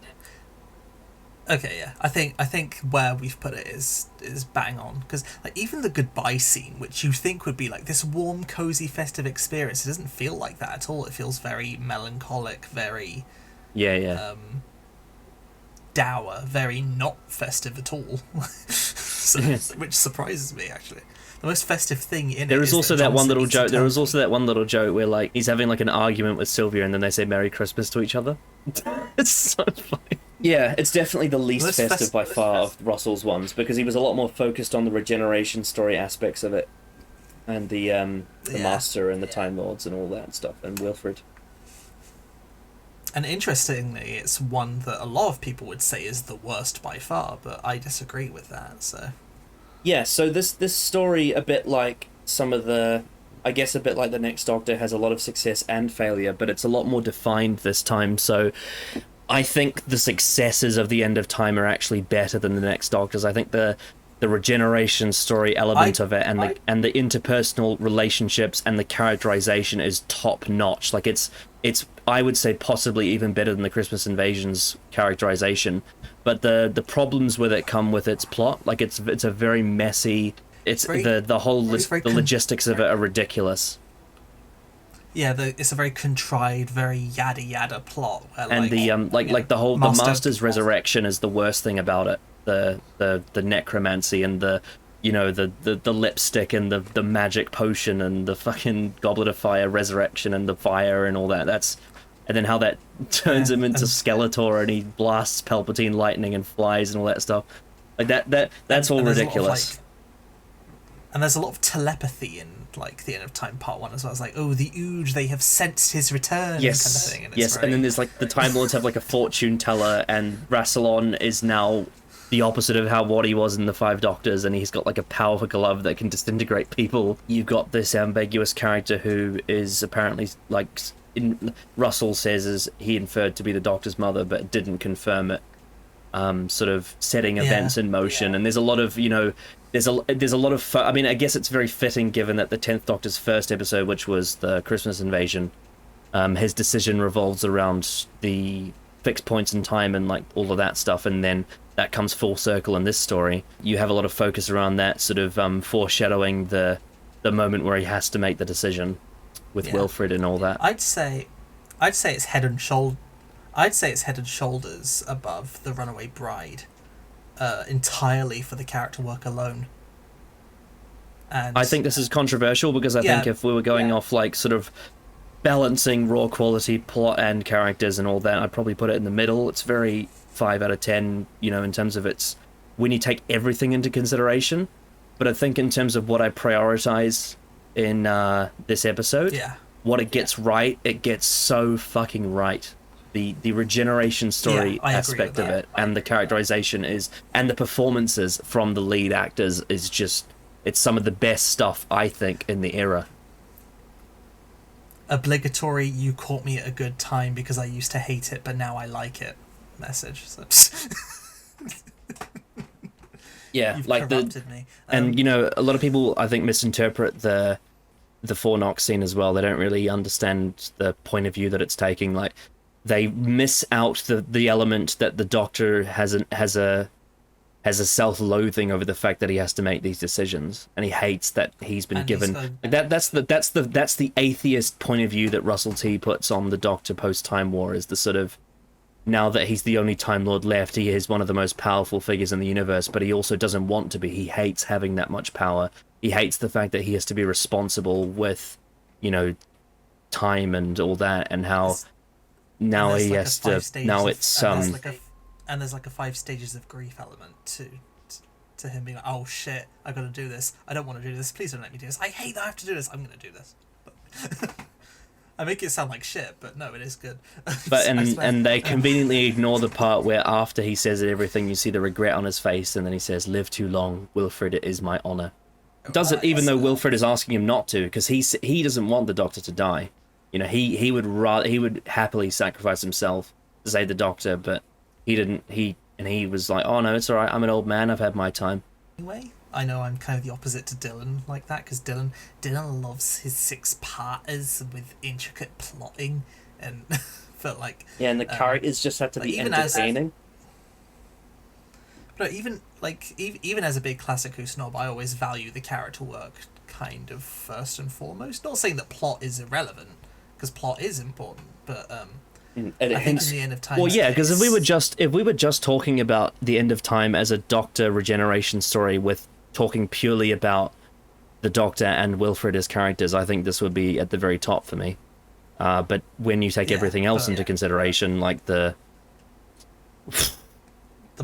Okay, yeah, I think where we've put it is bang on, because like even the goodbye scene, which you think would be like this warm, cozy, festive experience, it doesn't feel like that at all. It feels very melancholic, very dour, very not festive at all. Which surprises me, actually. The most festive thing in there it is also that one little joke. There was also that one little joke where like he's having like an argument with Sylvia, and then they say Merry Christmas to each other. It's so funny. Yeah, it's definitely the least festive by far of Russell's ones, because he was a lot more focused on the regeneration story aspects of it, and the Master and the Time Lords and all that stuff, and Wilfred. And interestingly, it's one that a lot of people would say is the worst by far, but I disagree with that. So. Yeah, so this story, a bit like some of the, I guess a bit like the Next Doctor, has a lot of success and failure, but it's a lot more defined this time. So I think the successes of The End of Time are actually better than the Next Doctor's. I think the regeneration story element of it and the interpersonal relationships and the characterization is top notch. Like it's I would say possibly even better than the Christmas Invasion's characterization. But the problems with it come with its plot. Like it's a very messy. The logistics of it are ridiculous. Yeah, it's a very contrived, very yada yada plot. Where, and the Master's resurrection is the worst thing about it. The necromancy and the lipstick and the magic potion and the fucking goblet of fire resurrection and the fire and all that. And then how that turns him into Skeletor and he blasts Palpatine lightning and flies and all that stuff. Like that's all ridiculous. And there's a lot of telepathy in like the End of Time Part 1 as well. It's like, oh, the Ood, they have sensed his return, Yes, kind of thing. And yes, and then there's like the Time Lords have like a fortune teller, and Rassilon is now the opposite of what he was in the Five Doctors, and he's got like a powerful glove that can disintegrate people. You've got this ambiguous character who is apparently like Russell says is he inferred to be the Doctor's mother, but didn't confirm it. Sort of setting events in motion, and there's a lot of there's a lot of I mean, I guess it's very fitting given that the 10th Doctor's first episode, which was the Christmas invasion, his decision revolves around the fixed points in time and like all of that stuff, and then that comes full circle in this story. You have a lot of focus around that sort of foreshadowing the moment where he has to make the decision with Wilfred and all that. I'd say it's head and shoulders above The Runaway Bride, entirely for the character work alone. And I think this is controversial because I think if we were going off like sort of balancing raw quality plot and characters and all that, I'd probably put it in the middle. It's very 5 out of 10, in terms of its when you take everything into consideration. But I think in terms of what I prioritize in this episode, what it gets right, it gets so fucking right. The regeneration story aspect of it, and the characterization and the performances from the lead actors is just, it's some of the best stuff, I think, in the era. Obligatory, you caught me at a good time because I used to hate it, but now I like it message. So yeah, you've like corrupted me. And a lot of people I think misinterpret the Fornox scene as well. They don't really understand the point of view that it's taking. Like, they miss out the element that the Doctor has a self-loathing over the fact that he has to make these decisions, and he hates that he's been given that's the atheist point of view that Russell T puts on the Doctor post Time War, is the sort of, now that he's the only Time Lord left, he is one of the most powerful figures in the universe, but he also doesn't want to be. He hates having that much power. He hates the fact that he has to be responsible with time and all that, and how now he has to. Now it's and there's like a 5 stages of grief element to him being like, oh shit, I gotta do this. I don't want to do this. Please don't let me do this. I hate that I have to do this. I'm gonna do this. I make it sound like shit, but no, it is good. But and they conveniently ignore the part where after he says everything, you see the regret on his face, and then he says, "Live too long, Wilfred. It is my honor." Does it even though Wilfred is asking him not to, because he doesn't want the Doctor to die. He would happily sacrifice himself to save the Doctor, but he didn't. He was like, "Oh no, it's all right. I'm an old man. I've had my time." Anyway, I know I'm kind of the opposite to Dylan like that, because Dylan loves his 6-parters with intricate plotting, and felt like and the characters just have to be entertaining. But even as a big Classic Who snob, I always value the character work kind of first and foremost. Not saying that plot is irrelevant, because plot is important, but I think in the End of Time. Well, yeah, because if we were just talking about the End of Time as a Doctor regeneration story, with talking purely about the Doctor and Wilfred as characters, I think this would be at the very top for me. But when you take everything else into consideration, like the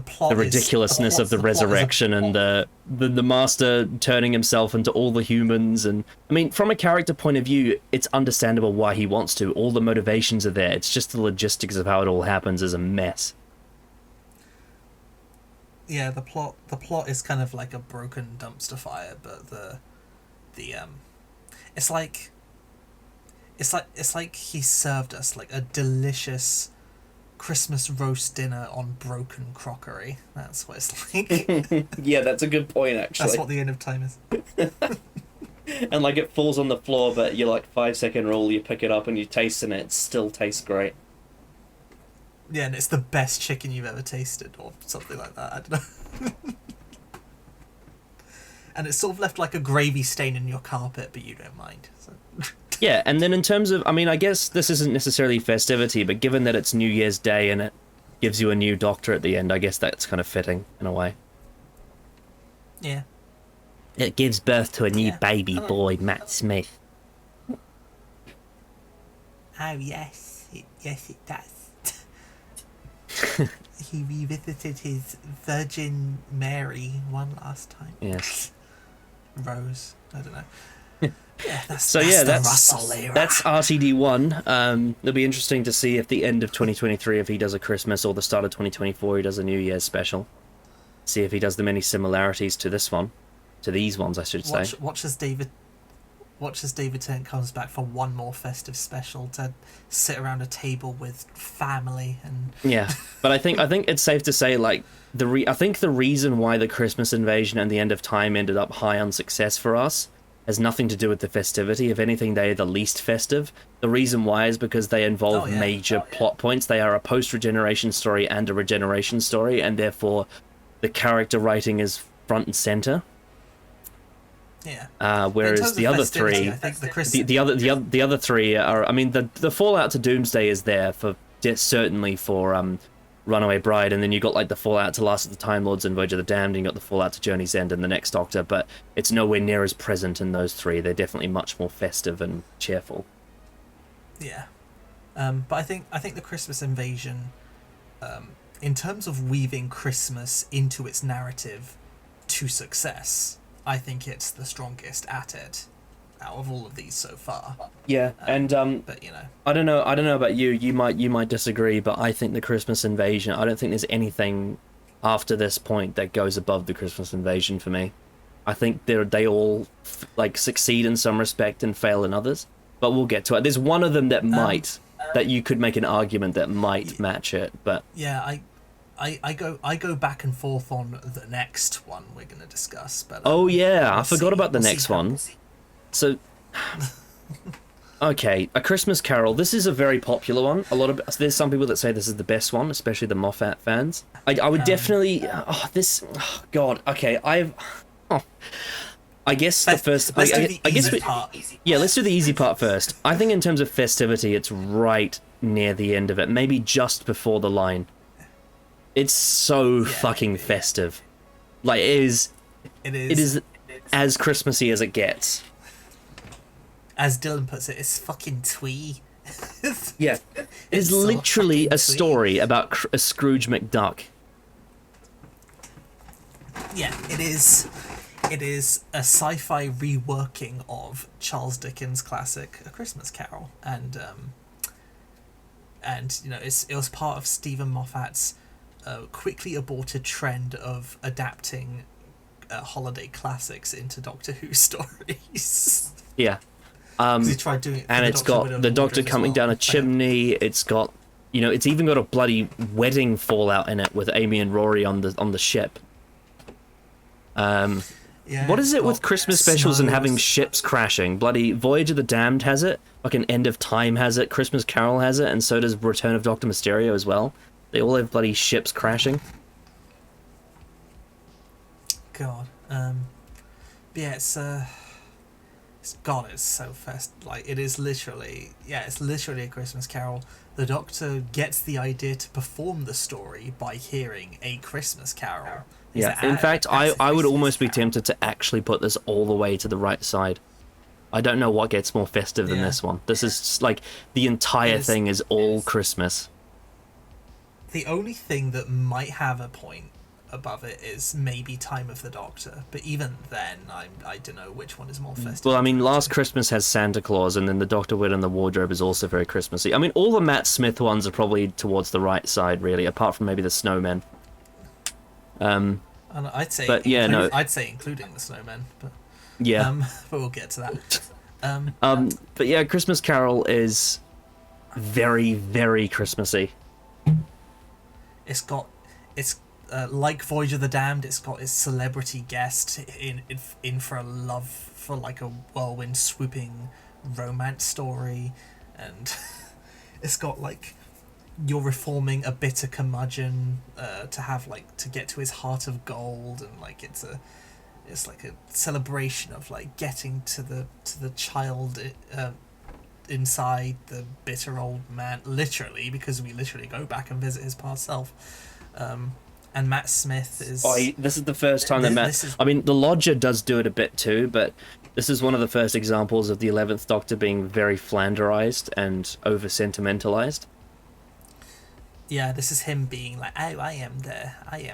plot, the ridiculousness of the resurrection and the Master turning himself into all the humans, and I mean, from a character point of view, it's understandable why he wants to. All the motivations are there. It's just the logistics of how it all happens is a mess. Yeah, the plot is kind of like a broken dumpster fire, but it's like he served us like a delicious Christmas roast dinner on broken crockery. That's what it's like. Yeah, that's a good point, actually. That's what the End of Time is. And like, it falls on the floor, but you're like 5-second rule, you pick it up and you taste it, and it still tastes great. Yeah, and it's the best chicken you've ever tasted, or something like that. I don't know. And it's sort of left like a gravy stain in your carpet, but you don't mind. So. Yeah, and then in terms of, I mean, I guess this isn't necessarily festivity, but given that it's New Year's Day and it gives you a new Doctor at the end, I guess that's kind of fitting in a way. Yeah. It gives birth to a new baby boy, Matt Smith. Oh, yes. Yes, it does. He revisited his Virgin Mary one last time. Yes. Rose. I don't know. Yeah, that's Russell era. That's RTD1. It'll be interesting to see if the end of 2023, if he does a Christmas, or the start of 2024, he does a New Year's special. See if he does them any similarities to this one, to these ones, I should say. Watch as David Tennant comes back for one more festive special to sit around a table with family and. Yeah, but I think it's safe to say, like, I think the reason why the Christmas Invasion and the End of Time ended up high on success for us has nothing to do with the festivity. If anything, they are the least festive. The reason why is because they involve major plot points. They are a post-regeneration story and a regeneration story, and therefore the character writing is front and center. Yeah. Whereas the other three, the other three are. I mean, the fallout to Doomsday is there for certainly for Runaway Bride, and then you got like the fallout to Last of the Time Lords and Voyage of the Damned, and you got the fallout to Journey's End and the Next Doctor, but it's nowhere near as present in those three. They're definitely much more festive and cheerful. Yeah, but I think the Christmas Invasion, in terms of weaving Christmas into its narrative to success, I think it's the strongest at it out of all of these so far. Yeah, and but you know, I don't know about you. You might disagree, but I think the Christmas Invasion. I don't think there's anything after this point that goes above the Christmas Invasion for me. I think they all like succeed in some respect and fail in others. But we'll get to it. There's one of them that that you could make an argument that might match it. But yeah, I go back and forth on the next one we're going to discuss. But I forgot about the next one. So, okay, A Christmas Carol. This is a very popular one. There's some people that say this is the best one, especially the Moffat fans. I would definitely. God. Okay, I guess the first. Let's do the easy part. Yeah, let's do the easy part first. I think in terms of festivity, it's right near the end of it, maybe just before the line. It's so fucking festive. Like it is. It is as Christmassy as it gets. As Dylan puts it, it's fucking twee. Yeah, it's literally a story about a Scrooge McDuck. Yeah, it is. It is a sci-fi reworking of Charles Dickens' classic A Christmas Carol, and you know it was part of Stephen Moffat's quickly aborted trend of adapting holiday classics into Doctor Who stories. Yeah. He tried doing it, and it's got the Doctor coming down a chimney. It's got, it's even got a bloody wedding fallout in it with Amy and Rory on the ship. What is it with Christmas specials and having ships crashing? Bloody Voyage of the Damned has it. Fucking End of Time has it. Christmas Carol has it, and so does Return of Doctor Mysterio as well. They all have bloody ships crashing. God. Yeah, it's so fast. Like it is literally, it's literally A Christmas Carol. The Doctor gets the idea to perform the story by hearing A Christmas Carol. In fact, I would almost be tempted to actually put this all the way to the right side. I don't know what gets more festive than this one. This is just like the entire thing is all Christmas. The only thing that might have a point above it is maybe Time of the Doctor, but even then I don't know which one is more festive. Well, I mean, Last Christmas has Santa Claus, and then The Doctor Wit in the Wardrobe is also very Christmassy. I mean, all the Matt Smith ones are probably towards the right side, really, apart from maybe the Snowmen. And I'd say, I'd say including the Snowmen, but but we'll get to that. But yeah, Christmas Carol is very, very Christmassy. It's like Voyage of the Damned. It's got its celebrity guest in for a love for like a whirlwind swooping romance story, and it's got like you're reforming a bitter curmudgeon to get to his heart of gold, and like it's like a celebration of like getting to the child inside the bitter old man, literally, because we literally go back and visit his past self. And Matt Smith is... this is the first time that I mean, The Lodger does do it a bit too, but this is one of the first examples of the 11th Doctor being very Flanderized and over-sentimentalized. Yeah, this is him being like, oh, I am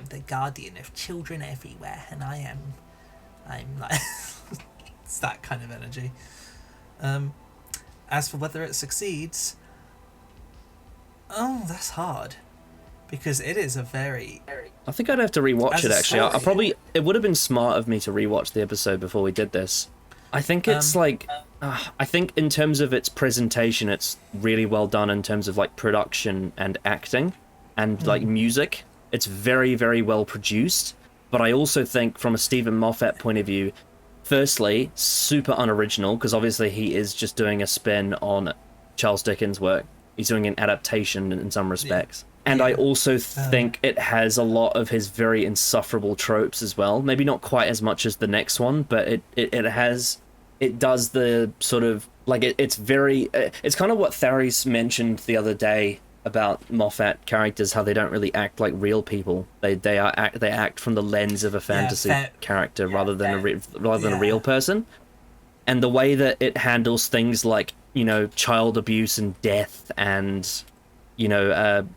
the guardian of children everywhere, and I'm like... It's that kind of energy. As for whether it succeeds, oh, that's hard. Because it is a very... I think I'd have to rewatch it, actually. I probably... It would have been smart of me to rewatch the episode before we did this. I think it's like... I think in terms of its presentation, it's really well done in terms of like production and acting and like music. It's very, very well produced. But I also think from a Stephen Moffat point of view, firstly, super unoriginal, because obviously he is just doing a spin on Charles Dickens' work. He's doing an adaptation in some respects. And I also think it has a lot of his very insufferable tropes as well. Maybe not quite as much as the next one, but it does the sort of, like, it's very... It's kind of what Tharis mentioned the other day about Moffat characters, how they don't really act like real people. They act from the lens of a fantasy character rather than a real person. And the way that it handles things like, you know, child abuse and death and, you know,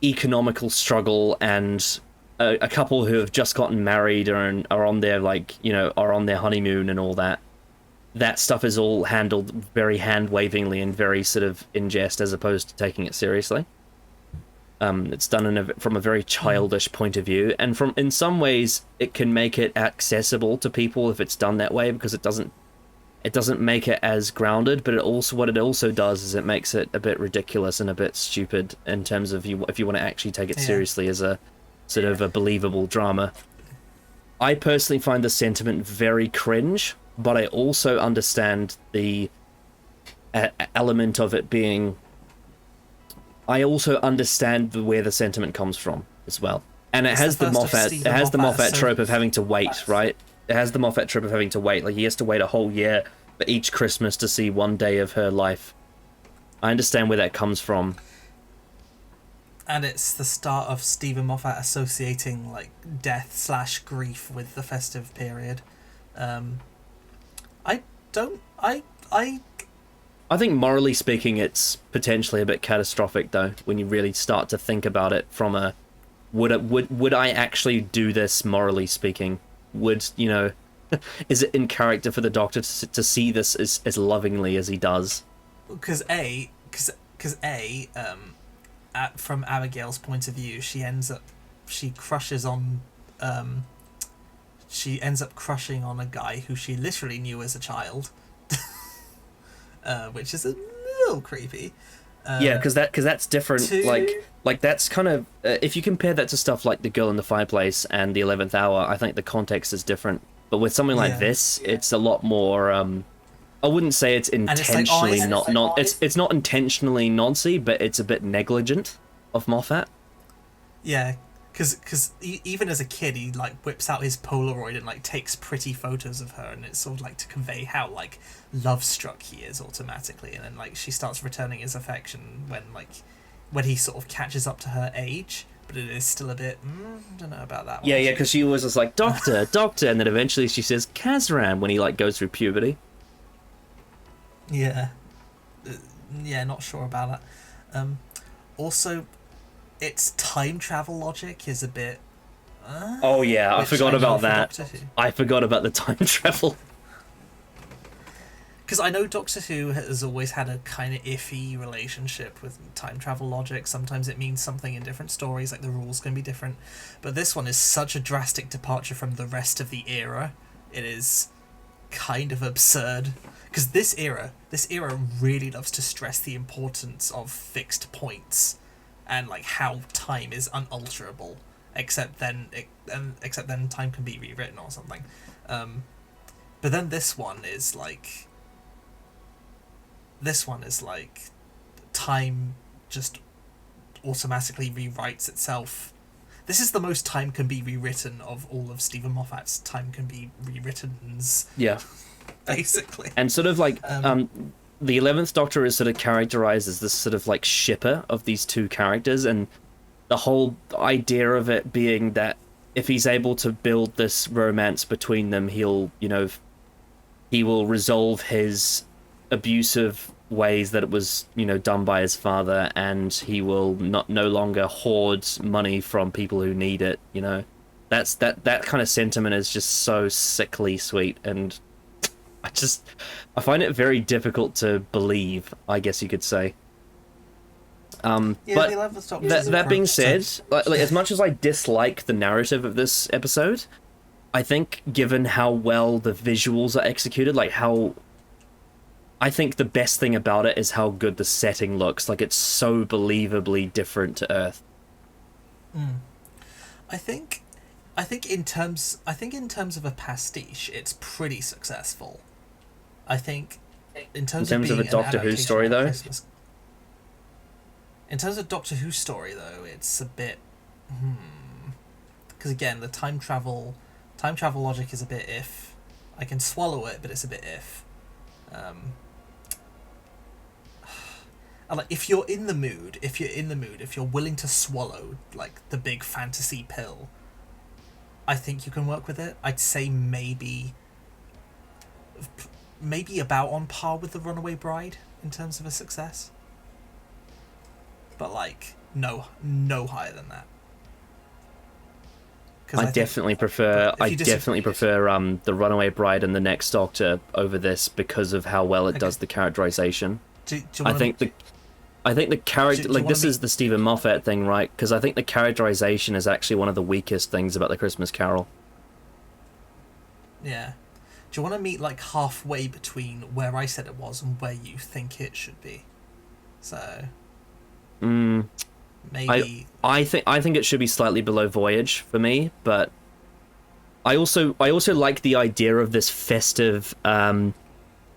economical struggle and a couple who have just gotten married or are on their, like, you know, are on their honeymoon and all that. That stuff is all handled very hand-wavingly and very sort of in jest as opposed to taking it seriously. It's done from a very childish point of view, and in some ways it can make it accessible to people if it's done that way, because it doesn't make it as grounded, but what it also does is it makes it a bit ridiculous and a bit stupid in terms of if you want to actually take it seriously as a sort of a believable drama. I personally find the sentiment very cringe, but I also understand the element of it being... I also understand where the sentiment comes from as well. And it has the Moffat trope of having to wait, right? It has the Moffat trope of having to wait. Like, he has to wait a whole year for each Christmas to see one day of her life. I understand where that comes from. And it's the start of Stephen Moffat associating, like, death/grief with the festive period. I think morally speaking, it's potentially a bit catastrophic, though, when you really start to think about it from a would I actually do this morally speaking? Would, you know, is it in character for the Doctor to see this as lovingly as he does? Because from Abigail's point of view, she ends up crushing on a guy who she literally knew as a child, which is a little creepy. Yeah, because that's different. Like that's kind of if you compare that to stuff like The Girl in the Fireplace and The 11th Hour, I think the context is different. But with something like this, it's a lot more. I wouldn't say it's intentionally it's not intentionally noncy, but it's a bit negligent of Moffat. Yeah. Because even as a kid, he like whips out his Polaroid and like takes pretty photos of her, and it's sort of like to convey how like love struck he is automatically, and then like she starts returning his affection when he sort of catches up to her age, but it is still a bit don't know about that one. Yeah, because she was just like doctor, and then eventually she says Kazran when he like goes through puberty. Yeah, not sure about that. Also, its time travel logic is a bit... oh yeah, I forgot about that. I forgot about the time travel. Because I know Doctor Who has always had a kind of iffy relationship with time travel logic. Sometimes it means something in different stories, like the rules can be different. But this one is such a drastic departure from the rest of the era. It is kind of absurd. Because this era really loves to stress the importance of fixed points. And like how time is unalterable, except then time can be rewritten or something. But then this one is like time just automatically rewrites itself. This is the most time can be rewritten of all of Stephen Moffat's time can be rewrittens. Yeah, basically. And sort of like the 11th Doctor is sort of characterized as this sort of like shipper of these two characters, and the whole idea of it being that if he's able to build this romance between them, he will resolve his abusive ways that it was, done by his father, and he will no longer hoard money from people who need it. That kind of sentiment is just so sickly sweet, and I find it very difficult to believe, I guess you could say. Yeah, but the 11th Doctor that being said, like, as much as I dislike the narrative of this episode, I think given how well the visuals are executed, I think the best thing about it is how good the setting looks. Like, it's so believably different to Earth. I think in terms of a pastiche, it's pretty successful. I think in terms of a Doctor Who story, though. In terms of Doctor Who story, though, it's a bit because again, the time travel logic is a bit if. I can swallow it, but it's a bit if. And like, if you're in the mood, if you're willing to swallow like the big fantasy pill, I think you can work with it. I'd say maybe about on par with The Runaway Bride in terms of a success, but like no higher than that. I definitely prefer The Runaway Bride and The Next Doctor over this because of how well it does the characterization. I think the character, this is the Stephen Moffat thing, right? Because I think the characterization is actually one of the weakest things about The Christmas Carol. Yeah. Do you want to meet like halfway between where I said it was and where you think it should be? So. Maybe. I think it should be slightly below Voyage for me, but I also like the idea of this festive. You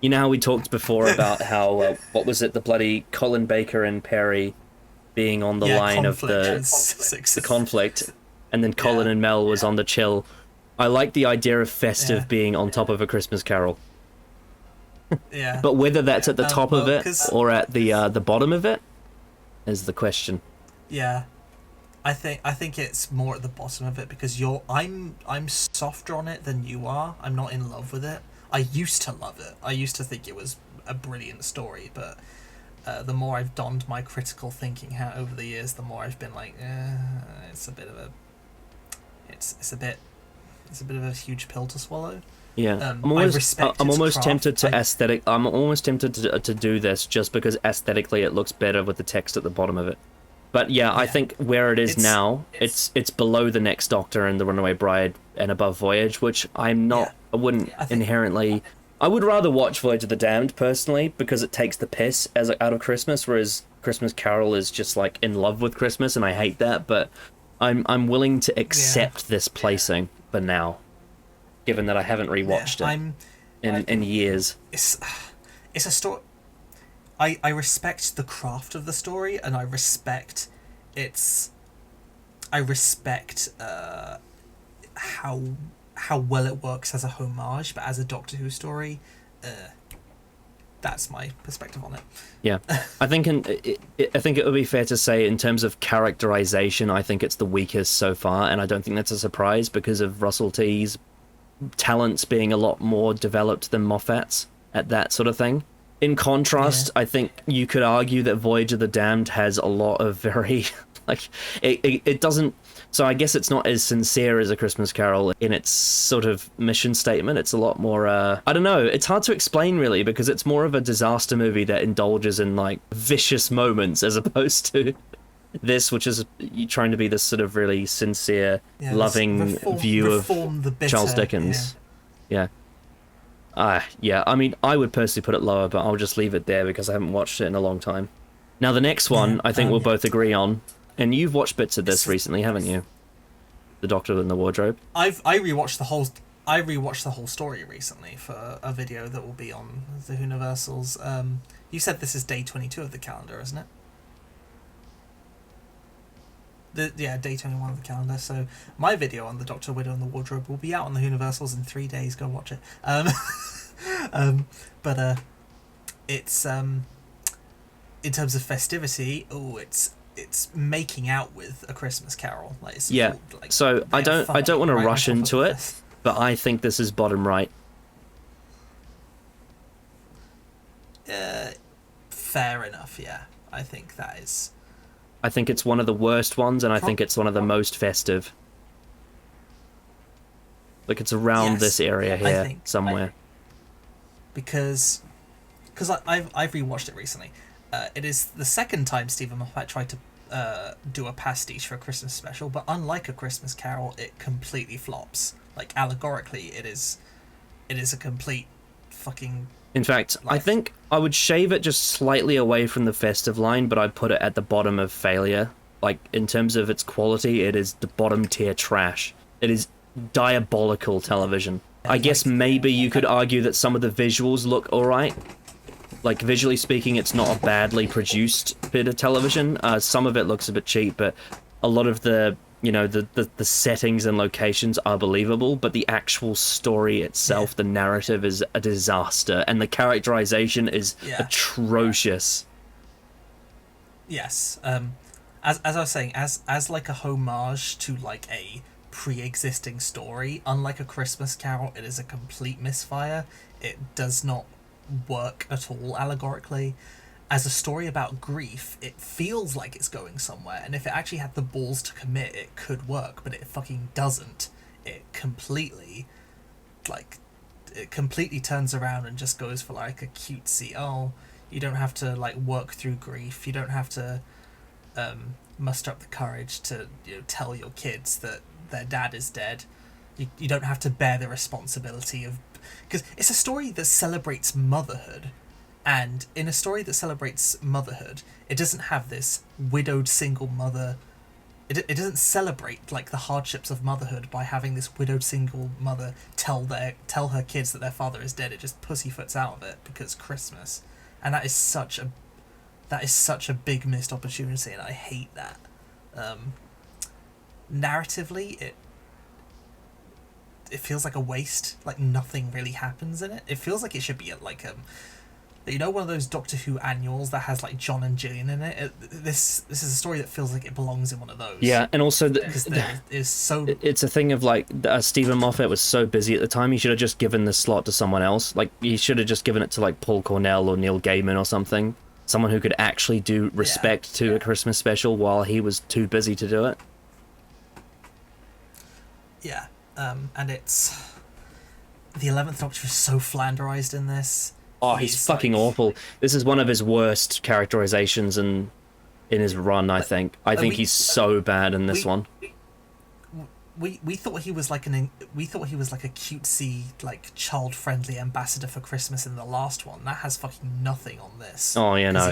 know how we talked before about how what was it, the bloody Colin Baker and Perry being on the line of the conflict, and then Colin and Mel was on the chill. I like the idea of Festive being on top of A Christmas Carol. Yeah. But whether that's at the top of it or at the bottom of it is the question. Yeah. I think it's more at the bottom of it because I'm softer on it than you are. I'm not in love with it. I used to love it. I used to think it was a brilliant story, but the more I've donned my critical thinking hat over the years, the more I've been like, it's a bit of a huge pill to swallow. Yeah, I'm almost tempted to do this just because aesthetically it looks better with the text at the bottom of it. But yeah, I think where it is now, it's below The Next Doctor and The Runaway Bride and above Voyage, which I'm not. Yeah. I wouldn't inherently. I would rather watch Voyage of the Damned personally because it takes the piss out of Christmas, whereas Christmas Carol is just like in love with Christmas, and I hate that. But I'm willing to accept this placing for now, given that I haven't rewatched it in years. It's a story. I respect the craft of the story, and I respect how well it works as a homage, but as a Doctor Who story, that's my perspective on it. Yeah, I think it would be fair to say in terms of characterization, I think it's the weakest so far, and I don't think that's a surprise because of Russell T's talents being a lot more developed than Moffat's at that sort of thing. In contrast, I think you could argue that Voyage of the Damned has a lot of very, like, it doesn't, so I guess it's not as sincere as A Christmas Carol in its sort of mission statement. It's a lot more, I don't know, it's hard to explain really because it's more of a disaster movie that indulges in, like, vicious moments as opposed to this, which is you trying to be this sort of really sincere, loving view of Charles Dickens. Yeah. Yeah, I mean, I would personally put it lower, but I'll just leave it there because I haven't watched it in a long time. Now, the next one, I think we'll both agree on, and you've watched bits of this recently, haven't you? The Doctor in the Wardrobe. I rewatched the whole story recently for a video that will be on the Universals. You said this is day 22 of the calendar, isn't it? Day 21 of the calendar. So my video on the Doctor, Widow and the Wardrobe will be out on the Universals in 3 days. Go watch it. But it's in terms of festivity. It's making out with A Christmas Carol. Like, it's yeah. Cool, like, so I don't want to rush into it, but I think this is bottom right. Fair enough. Yeah, I think that is. I think it's one of the worst ones, and I think it's one of the most festive. Like, it's around this area here, somewhere. because I've rewatched it recently. It is the second time Stephen Moffat tried to do a pastiche for a Christmas special, but unlike A Christmas Carol, it completely flops. Like, allegorically, it is a complete fucking... In fact, I think I would shave it just slightly away from the festive line, but I'd put it at the bottom of failure. Like, in terms of its quality, it is the bottom tier trash. It is diabolical television. I guess maybe you could argue that some of the visuals look alright. Like, visually speaking, it's not a badly produced bit of television. Some of it looks a bit cheap, but a lot of the, you know, the settings and locations are believable, but the actual story itself, the narrative, is a disaster, and the characterization is atrocious. Yes. As I was saying, as like a homage to, like, a pre-existing story, unlike A Christmas Carol, it is a complete misfire. It does not work at all allegorically. As a story about grief, it feels like it's going somewhere, and if it actually had the balls to commit, it could work, but it fucking doesn't. It completely turns around and just goes for, like, a cutesy, oh, you don't have to, like, work through grief, you don't have to muster up the courage to, you know, tell your kids that their dad is dead. You don't have to bear the responsibility of... Because it's a story that celebrates motherhood, and in a story that celebrates motherhood, it doesn't have this widowed single mother... It doesn't celebrate, like, the hardships of motherhood by having this widowed single mother tell her kids that their father is dead. It just pussyfoots out of it because Christmas. And that is such a big missed opportunity, and I hate that. Narratively, it feels like a waste. Like, nothing really happens in it. It feels like it should be like you know, one of those Doctor Who annuals that has, like, John and Gillian in it. This is a story that feels like it belongs in one of those. Yeah, and also because there is so... It's a thing of, like, Stephen Moffat was so busy at the time, he should have just given the slot to someone else. Like, he should have just given it to, like, Paul Cornell or Neil Gaiman or something. Someone who could actually do respect to a Christmas special while he was too busy to do it. Yeah, and it's... The 11th Doctor is so flanderized in this. Oh, he's fucking awful. This is one of his worst characterizations in his run, I think. I think he's so bad in this one. We thought he was like a cutesy, like, child-friendly ambassador for Christmas in the last one. That has fucking nothing on this. Oh, yeah, no.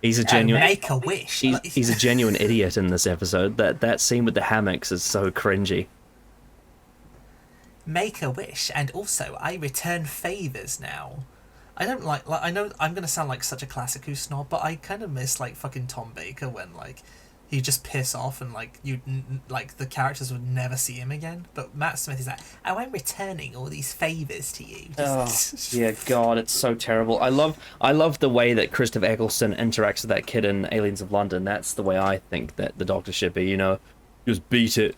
He's a genuine... Make a wish. He's a genuine idiot in this episode. That scene with the hammocks is so cringy. Make a wish, and also I return favors now. I don't like I know I'm gonna sound like such a classic Who snob, but I kind of miss, like, fucking Tom Baker when, like, he'd just piss off and, like, the characters would never see him again. But Matt Smith is like, oh, I'm returning all these favors to you. Yeah, God, it's so terrible. I love the way that Christopher Eccleston interacts with that kid in Aliens of London. That's the way I think that the Doctor should be, you know, just beat it.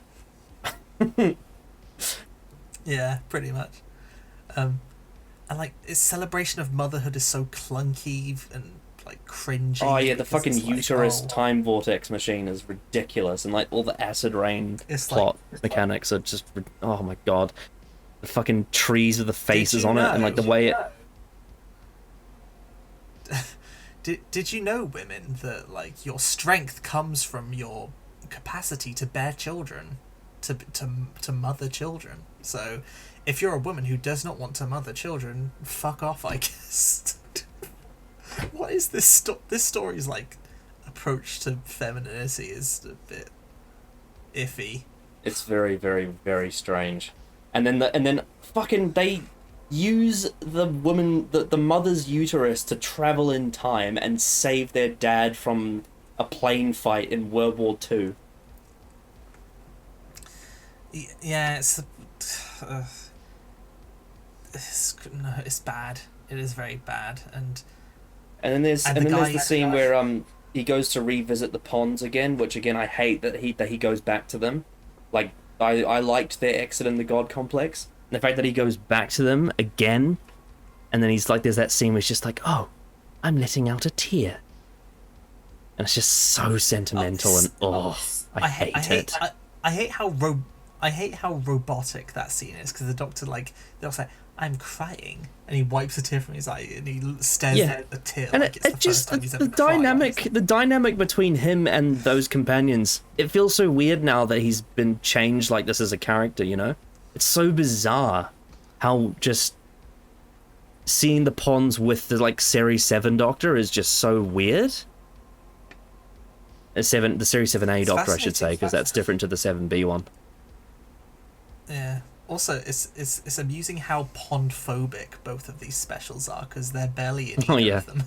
Yeah, pretty much. And, like, its celebration of motherhood is so clunky and, like, cringy. Oh yeah, the fucking uterus time vortex machine is ridiculous, and, like, all the acid rain plot mechanics are just, oh my God. The fucking trees with the faces on it, and, like, the way it... Did you know, women, that, like, your strength comes from your capacity to bear children, to mother children? So, if you're a woman who does not want to mother children, fuck off, I guess. What is this this story's, like, approach to femininity is a bit iffy. It's very, very, very strange. And then fucking they use the mother's uterus to travel in time and save their dad from a plane fight in World War II. Yeah, it's bad. It is very bad, and then there's the scene where he goes to revisit the ponds again, which again I hate that he goes back to them. Like, I liked their exit in the God complex. And the fact that he goes back to them again, and then he's like, there's that scene where he's just like, oh, I'm letting out a tear, and it's just so sentimental, and I hate it. I hate how I hate how robotic that scene is, because the Doctor, like, they'll say, "I'm crying," and he wipes a tear from his eye and he stares at the tear and like it's the first time he's ever the dynamic between him and those companions, it feels so weird now that he's been changed like this as a character, you know? It's so bizarre how just seeing the Ponds with the like Series 7 Doctor is just so weird. The Series 7A Doctor, I should say, because that's different to the 7B one. Yeah. Also, it's amusing how pond-phobic both of these specials are, because they're barely in either of them.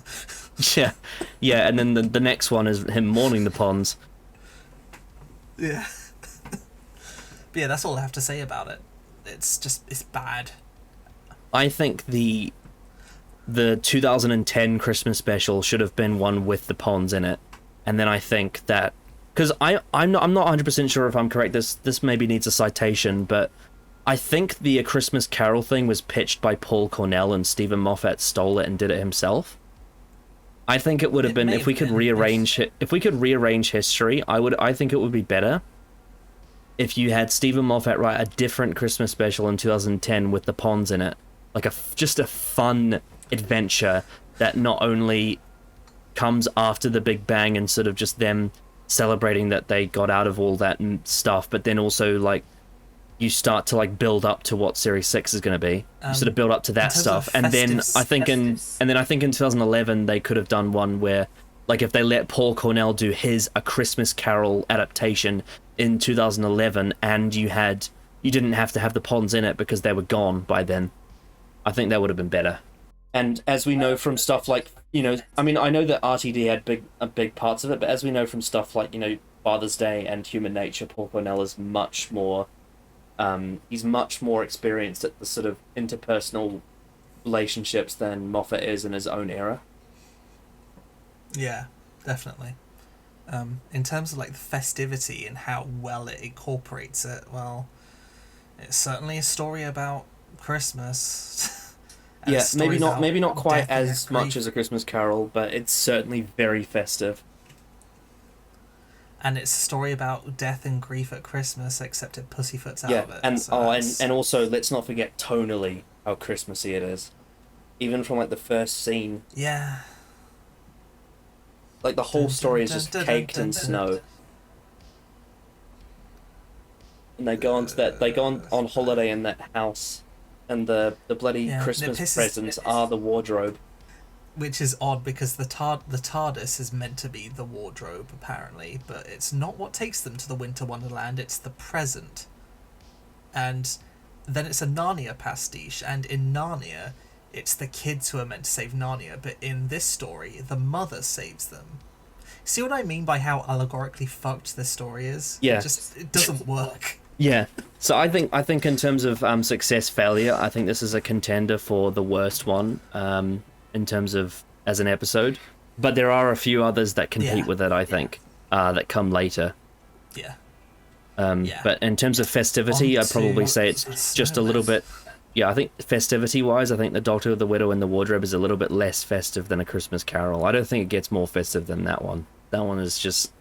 yeah, and then the next one is him mourning the Ponds. Yeah. But yeah, that's all I have to say about it. It's bad. I think the 2010 Christmas special should have been one with the Ponds in it, and then I think that, because I'm not 100% sure if I'm correct. This maybe needs a citation, but I think the A Christmas Carol thing was pitched by Paul Cornell and Stephen Moffat stole it and did it himself. I think it would have been, if we could rearrange history, I think it would be better if you had Stephen Moffat write a different Christmas special in 2010 with the Ponds in it, like just a fun adventure that not only comes after the Big Bang and sort of just them celebrating that they got out of all that and stuff, but then also like you start to like build up to what Series 6 is going to be, sort of build up to that stuff, and then I think in 2011 they could have done one where, like, if they let Paul Cornell do his A Christmas Carol adaptation in 2011, and you didn't have to have the Ponds in it because they were gone by then, I think that would have been better. And as we know from stuff like, you know, I mean, I know that RTD had big parts of it, but as we know from stuff like, you know, Father's Day and Human Nature, Paul Cornell is much more. He's much more experienced at the sort of interpersonal relationships than Moffat is in his own era. Yeah, definitely. In terms of like the festivity and how well it incorporates it, well, it's certainly a story about Christmas. Yeah, maybe not quite as much as A Christmas Carol, but it's certainly very festive. And it's a story about death and grief at Christmas, except it pussyfoots out of it. And also, let's not forget tonally how Christmassy it is. Even from, like, the first scene. Yeah. Like, the whole story is just caked in snow. And they go on holiday in that house, and the bloody Christmas presents are the wardrobe. Which is odd, because the TARDIS is meant to be the wardrobe, apparently, but it's not what takes them to the Winter Wonderland, it's the present. And then it's a Narnia pastiche, and in Narnia, it's the kids who are meant to save Narnia, but in this story, the mother saves them. See what I mean by how allegorically fucked this story is? Yeah. It doesn't work. Yeah. So I think in terms of success failure, I think this is a contender for the worst one. In terms of as an episode, but there are a few others that compete with it, I think, that come later. Yeah. But in terms of festivity, I'd probably say it's just a little bit. Yeah, I think festivity-wise, I think The Doctor, the Widow, and the Wardrobe is a little bit less festive than A Christmas Carol. I don't think it gets more festive than that one. That one is just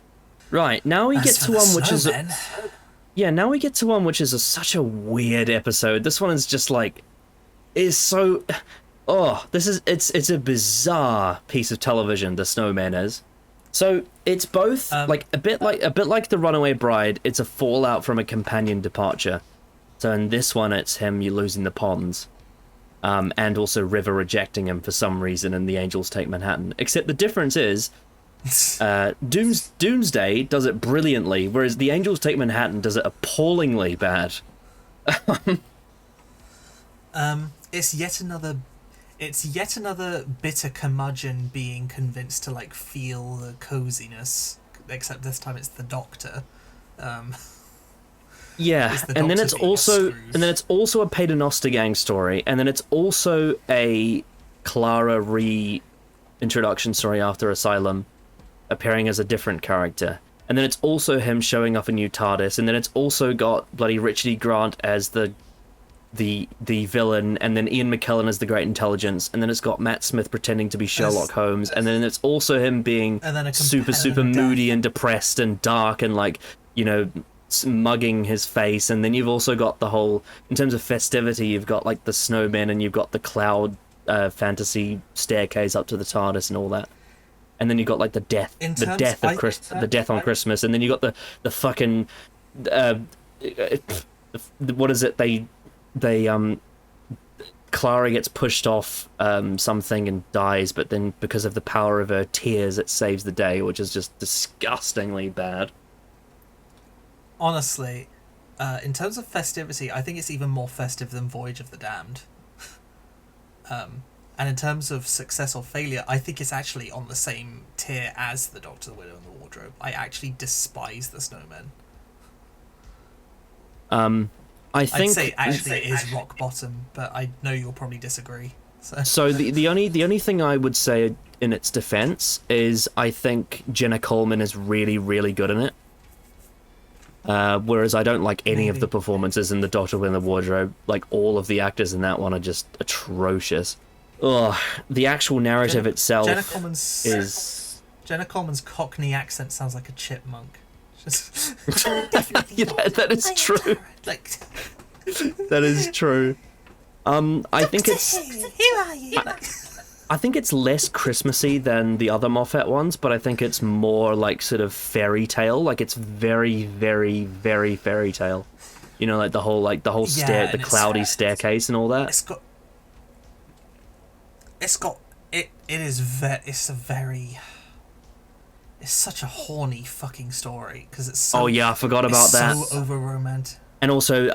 right. Now we get to one which is now we get to one which is such a weird episode. This one is just like is so. Oh, it's a bizarre piece of television. The Snowman is. So it's both like a bit like The Runaway Bride. It's a fallout from a companion departure. So in this one, it's him losing the Ponds, and also River rejecting him for some reason in The Angels Take Manhattan. Except the difference is, Doomsday does it brilliantly, whereas The Angels Take Manhattan does it appallingly bad. It's yet another bitter curmudgeon being convinced to like feel the coziness, except this time it's the Doctor. Yeah, and then it's also a Paternoster Gang story, and then it's also a Clara reintroduction story after Asylum, appearing as a different character, and then it's also him showing off a new TARDIS, and then it's also got bloody Richard E. Grant as the villain, and then Ian McKellen as the Great Intelligence, and then it's got Matt Smith pretending to be Sherlock Holmes, and then it's also him being super moody and depressed and depressed and like, you know, mugging his face, and then you've also got the whole, in terms of festivity, you've got like the snowmen, and you've got the cloud fantasy staircase up to the TARDIS and all that, and then you've got like the death on Christmas, and then you got the fucking what is it? They Clara gets pushed off something and dies, but then because of the power of her tears, it saves the day, which is just disgustingly bad. Honestly, in terms of festivity, I think it's even more festive than Voyage of the Damned. And in terms of success or failure, I think it's actually on the same tier as the Doctor, the Widow, and the Wardrobe. I actually despise the Snowmen. I'd say it is rock bottom, but I know you'll probably disagree. So the only thing I would say in its defense is I think Jenna Coleman is really, really good in it. Whereas I don't like any of the performances in the Doctor in the Wardrobe. Like, all of the actors in that one are just atrocious. Ugh, the actual narrative itself is... Jenna Coleman's Cockney accent sounds like a chipmunk. Just... yeah, that is true. That is true. I think it's... Who are you? I think it's less Christmassy than the other Moffat ones, but I think it's more like sort of fairy tale. Like, it's very, very, very fairy tale. You know, like the whole the cloudy staircase and all that. It's such a horny fucking story because it's so. Oh yeah, I forgot about that. So over romantic. And also,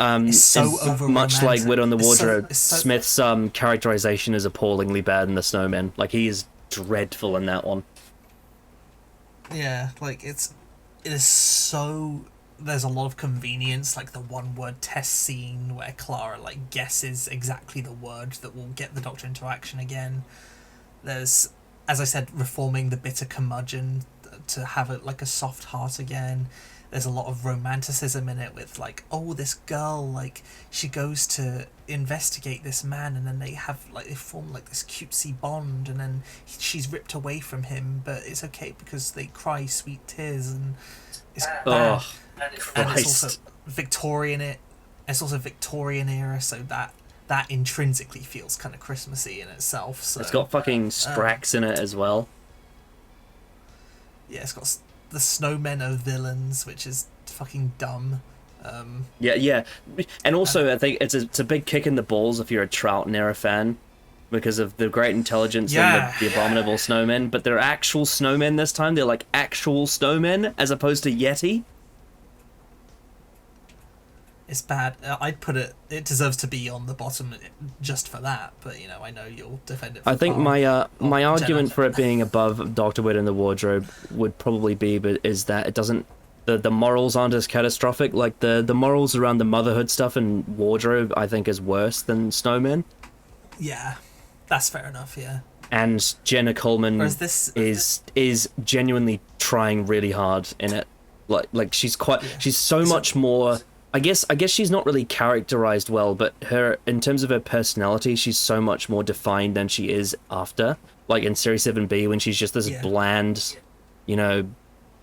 much like Widow and the Wardrobe, so... Smith's characterization is appallingly bad in The Snowman. Like, he is dreadful in that one. Yeah, like, it is so... There's a lot of convenience, like the one-word test scene where Clara, like, guesses exactly the word that will get the Doctor into action again. There's, as I said, reforming the bitter curmudgeon to have it like a soft heart again. There's a lot of romanticism in it with, like, oh, this girl, like, she goes to investigate this man, and then they form, like, this cutesy bond, and then she's ripped away from him, but it's okay because they cry sweet tears, and it's bad. And it's also Victorian. It's also Victorian era, so that intrinsically feels kind of Christmassy in itself. So it's got fucking Sprax in it as well. Yeah, it's got the snowmen are villains, which is fucking dumb. Yeah, and also I think it's a big kick in the balls if you're a Troughton era fan, because of the great intelligence and the abominable snowmen. But they're actual snowmen this time. They're like actual snowmen as opposed to Yeti. It's bad. I'd put it deserves to be on the bottom just for that, but you know, I know you'll defend it. I think my argument for it being above Doctor Widow in the Wardrobe would probably be, is that it doesn't, the morals aren't as catastrophic. Like the morals around the motherhood stuff in Wardrobe, I think, is worse than Snowmen. Yeah, that's fair enough. Yeah. And Jenna Coleman is genuinely trying really hard in it. Like she's so much more. I guess she's not really characterized well, but in terms of her personality, she's so much more defined than she is after. Like in Series 7B, when she's just this bland, you know,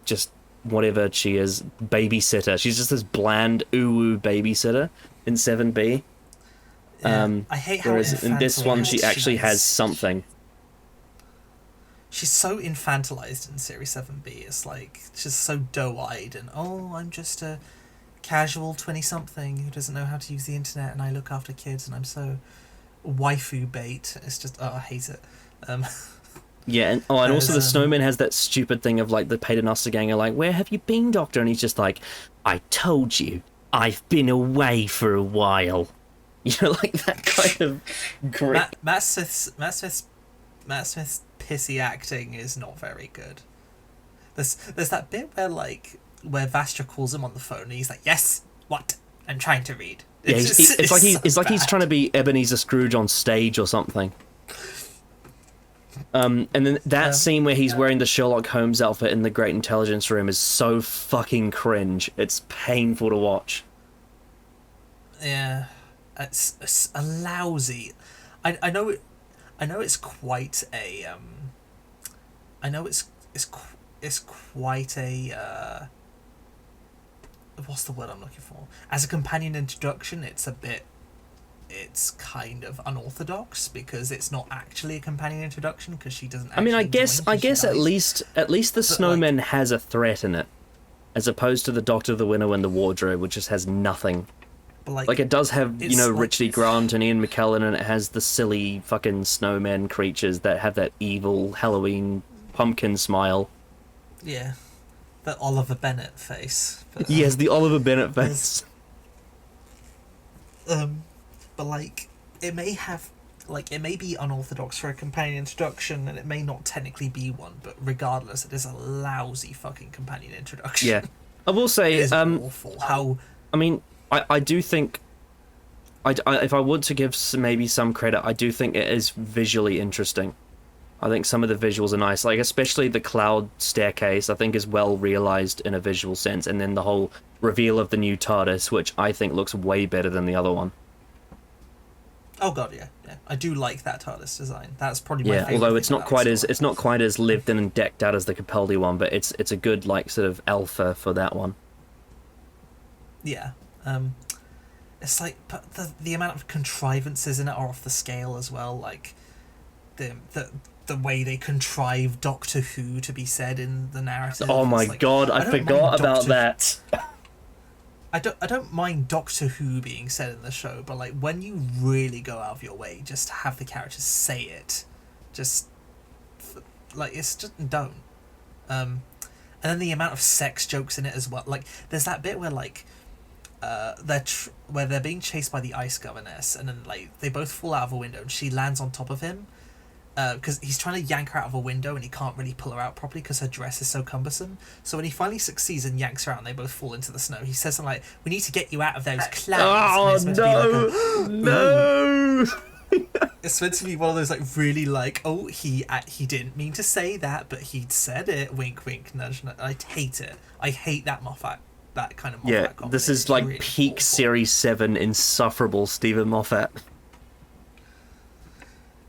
just whatever she is, babysitter. She's just this bland, ooh babysitter in 7B. I hate how whereas in this one, she actually has something. She's so infantilized in Series 7B. It's like, she's so doe-eyed and, oh, I'm just a casual 20-something who doesn't know how to use the internet, and I look after kids, and I'm so waifu bait. It's just, I hate it. Yeah, and also the Snowman has that stupid thing of, like, the Paternoster gang are like, where have you been, Doctor? And he's just like, I told you, I've been away for a while. You know, like that kind of grit. Matt Smith's pissy acting is not very good. There's that bit where Vastra calls him on the phone and he's like, yes, what? I'm trying to read. It's like he's trying to be Ebenezer Scrooge on stage or something. And then that scene where he's wearing the Sherlock Holmes outfit in the Great Intelligence Room is so fucking cringe. It's painful to watch. Yeah, it's a lousy. I know it's quite a what's the word I'm looking for? As a companion introduction, it's kind of unorthodox because it's not actually a companion introduction because she doesn't. I mean, I actually guess join 'cause guess at least the snowman has a threat in it, as opposed to the Doctor, the Winnow, and the Wardrobe, which just has nothing. But Like, it does have, you know, Richie Grant and Ian McKellen, and it has the silly fucking snowman creatures that have that evil Halloween pumpkin smile. Yeah, the Oliver Bennett face. But, Yes, the Oliver Bennett face. But like, it may be unorthodox for a companion introduction, and it may not technically be one. But regardless, it is a lousy fucking companion introduction. Yeah, I will say, it is awful. How? I mean, I do think, if I would to give maybe some credit, I do think it is visually interesting. I think some of the visuals are nice, like especially the cloud staircase, I think is well realized in a visual sense, and then the whole reveal of the new TARDIS, which I think looks way better than the other one. Oh god, yeah. I do like that TARDIS design. That's probably my favorite. Although it's not quite as lived in and decked out as the Capaldi one, but it's a good like sort of alpha for that one. Yeah. It's like, but the amount of contrivances in it are off the scale as well. Like the way they contrive Doctor Who to be said in the narrative. Oh my god, I forgot about that. I don't mind Doctor Who being said in the show, but like when you really go out of your way just to have the characters say it, just like it's just don't. And then the amount of sex jokes in it as well. Like there's that bit where like where they're being chased by the ice governess, and then like they both fall out of a window, and she lands on top of him. Because he's trying to yank her out of a window and he can't really pull her out properly because her dress is so cumbersome. So when he finally succeeds and yanks her out and they both fall into the snow, he says something like, "We need to get you out of those clouds." Oh no! No! It's meant to be one of those like really like, oh, he didn't mean to say that, but he'd said it. Wink, wink, nudge, nudge. I hate it. I hate that Moffat. That kind of Moffat comedy. This is like really peak awful. Series 7 insufferable Stephen Moffat.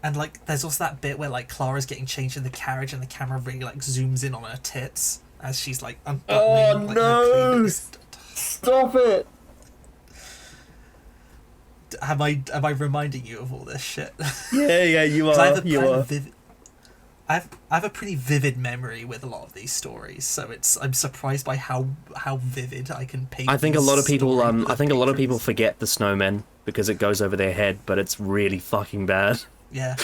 And like, there's also that bit where like Clara's getting changed in the carriage, and the camera really like zooms in on her tits as she's like unbuttoning. Oh no! Stop it! Am I reminding you of all this shit? Yeah, you are. I have a pretty vivid memory with a lot of these stories, so I'm surprised by how vivid I can paint. I think a lot of people forget the snowmen because it goes over their head, but it's really fucking bad. Yeah.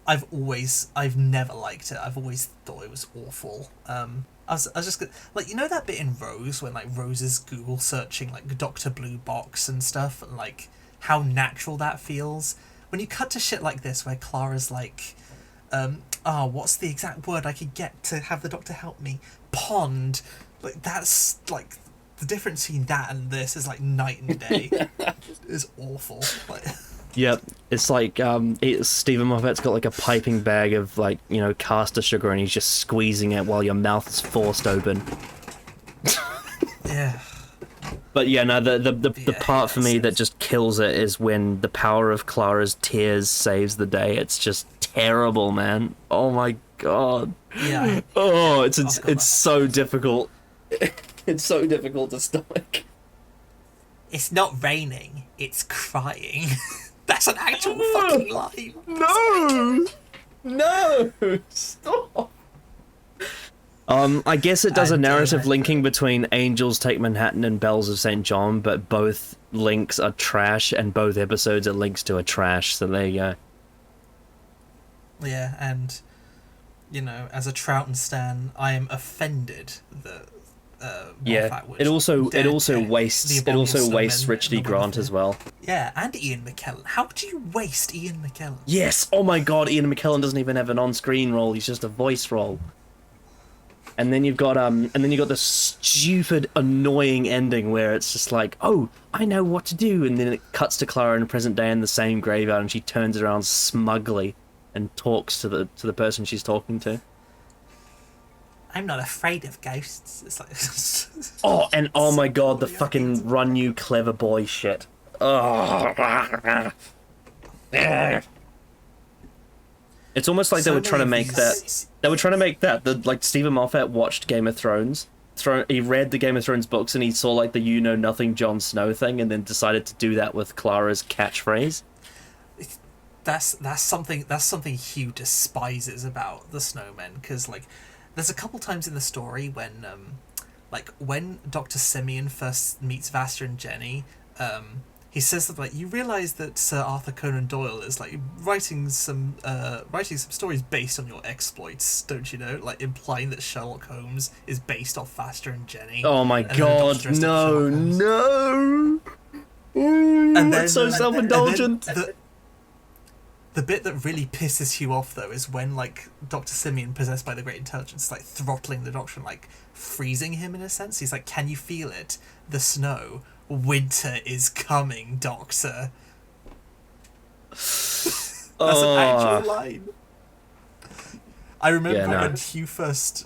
I've never liked it. I've always thought it was awful. I was just like, you know that bit in Rose when like Rose is Google searching like Dr. Blue Box and stuff, and like how natural that feels when you cut to shit like this where Clara's like, what's the exact word I could get to have the Doctor help me? Pond. Like that's like the difference between that and this is like night and day. It's awful. Like. Yep, it's like Stephen Moffat's got like a piping bag of like, you know, caster sugar, and he's just squeezing it while your mouth is forced open. Yeah. But yeah, no, the part for me that just kills it is when the power of Clara's tears saves the day. It's just terrible, man. Oh my god. Yeah. Oh, it's so difficult. It's so difficult to stomach. It's not raining, it's crying. That's an actual fucking line. No, stop. I guess it does a narrative linking between Angels Take Manhattan and Bells of St. John, but both links are trash, and both episodes are links to a trash. So there you go. Yeah, and you know, as a Troughton stan, I am offended that. It also wastes Richie Grant as well. Yeah, and Ian McKellen. How could you waste Ian McKellen? Yes. Oh my god, Ian McKellen doesn't even have an on-screen role. He's just a voice role. And then you've got the stupid, annoying ending where it's just like, oh, I know what to do, and then it cuts to Clara in the present day in the same graveyard, and she turns around smugly and talks to the person she's talking to. I'm not afraid of ghosts. It's like oh my god, the fucking run you clever boy shit. Oh. It's almost like they were trying to make that. They were trying to make that like Stephen Moffat watched Game of Thrones he read the Game of Thrones books and he saw like the "you know nothing Jon Snow" thing, and then decided to do that with Clara's catchphrase. That's something Hugh despises about the snowmen, because like there's a couple times in the story when when Dr. Simeon first meets Vaster and Jenny, he says that like, you realise that Sir Arthur Conan Doyle is like writing some stories based on your exploits, don't you know? Like implying that Sherlock Holmes is based off Vaster and Jenny. Oh my god, no. Ooh, and then, it's so self-indulgent. The bit that really pisses Hugh off, though, is when, like, Dr. Simeon, possessed by the Great Intelligence, like, throttling the Doctor and, like, freezing him, in a sense. He's like, can you feel it? The snow. Winter is coming, Doctor. That's an actual line. I remember when Hugh first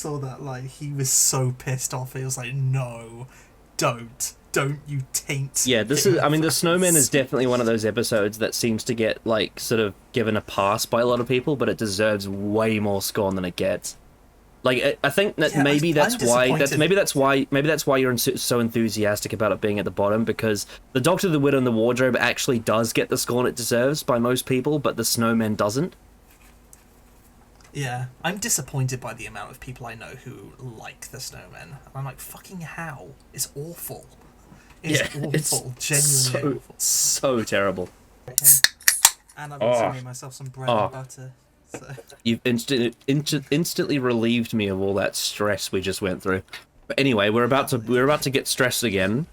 saw that line, he was so pissed off. He was like, no, don't you taint. Yeah, the Snowman is definitely one of those episodes that seems to get like sort of given a pass by a lot of people, but it deserves way more scorn than it gets. Like, I think that maybe that's why you're so enthusiastic about it being at the bottom, because the Doctor, the Widow, and the Wardrobe actually does get the scorn it deserves by most people, but the Snowman doesn't. Yeah, I'm disappointed by the amount of people I know who like the Snowmen. I'm like, fucking how? It's awful. It's awful. Genuinely awful. So terrible. And I've also made myself some bread and butter. So. You've instantly relieved me of all that stress we just went through. But anyway, we're about to get stressed again,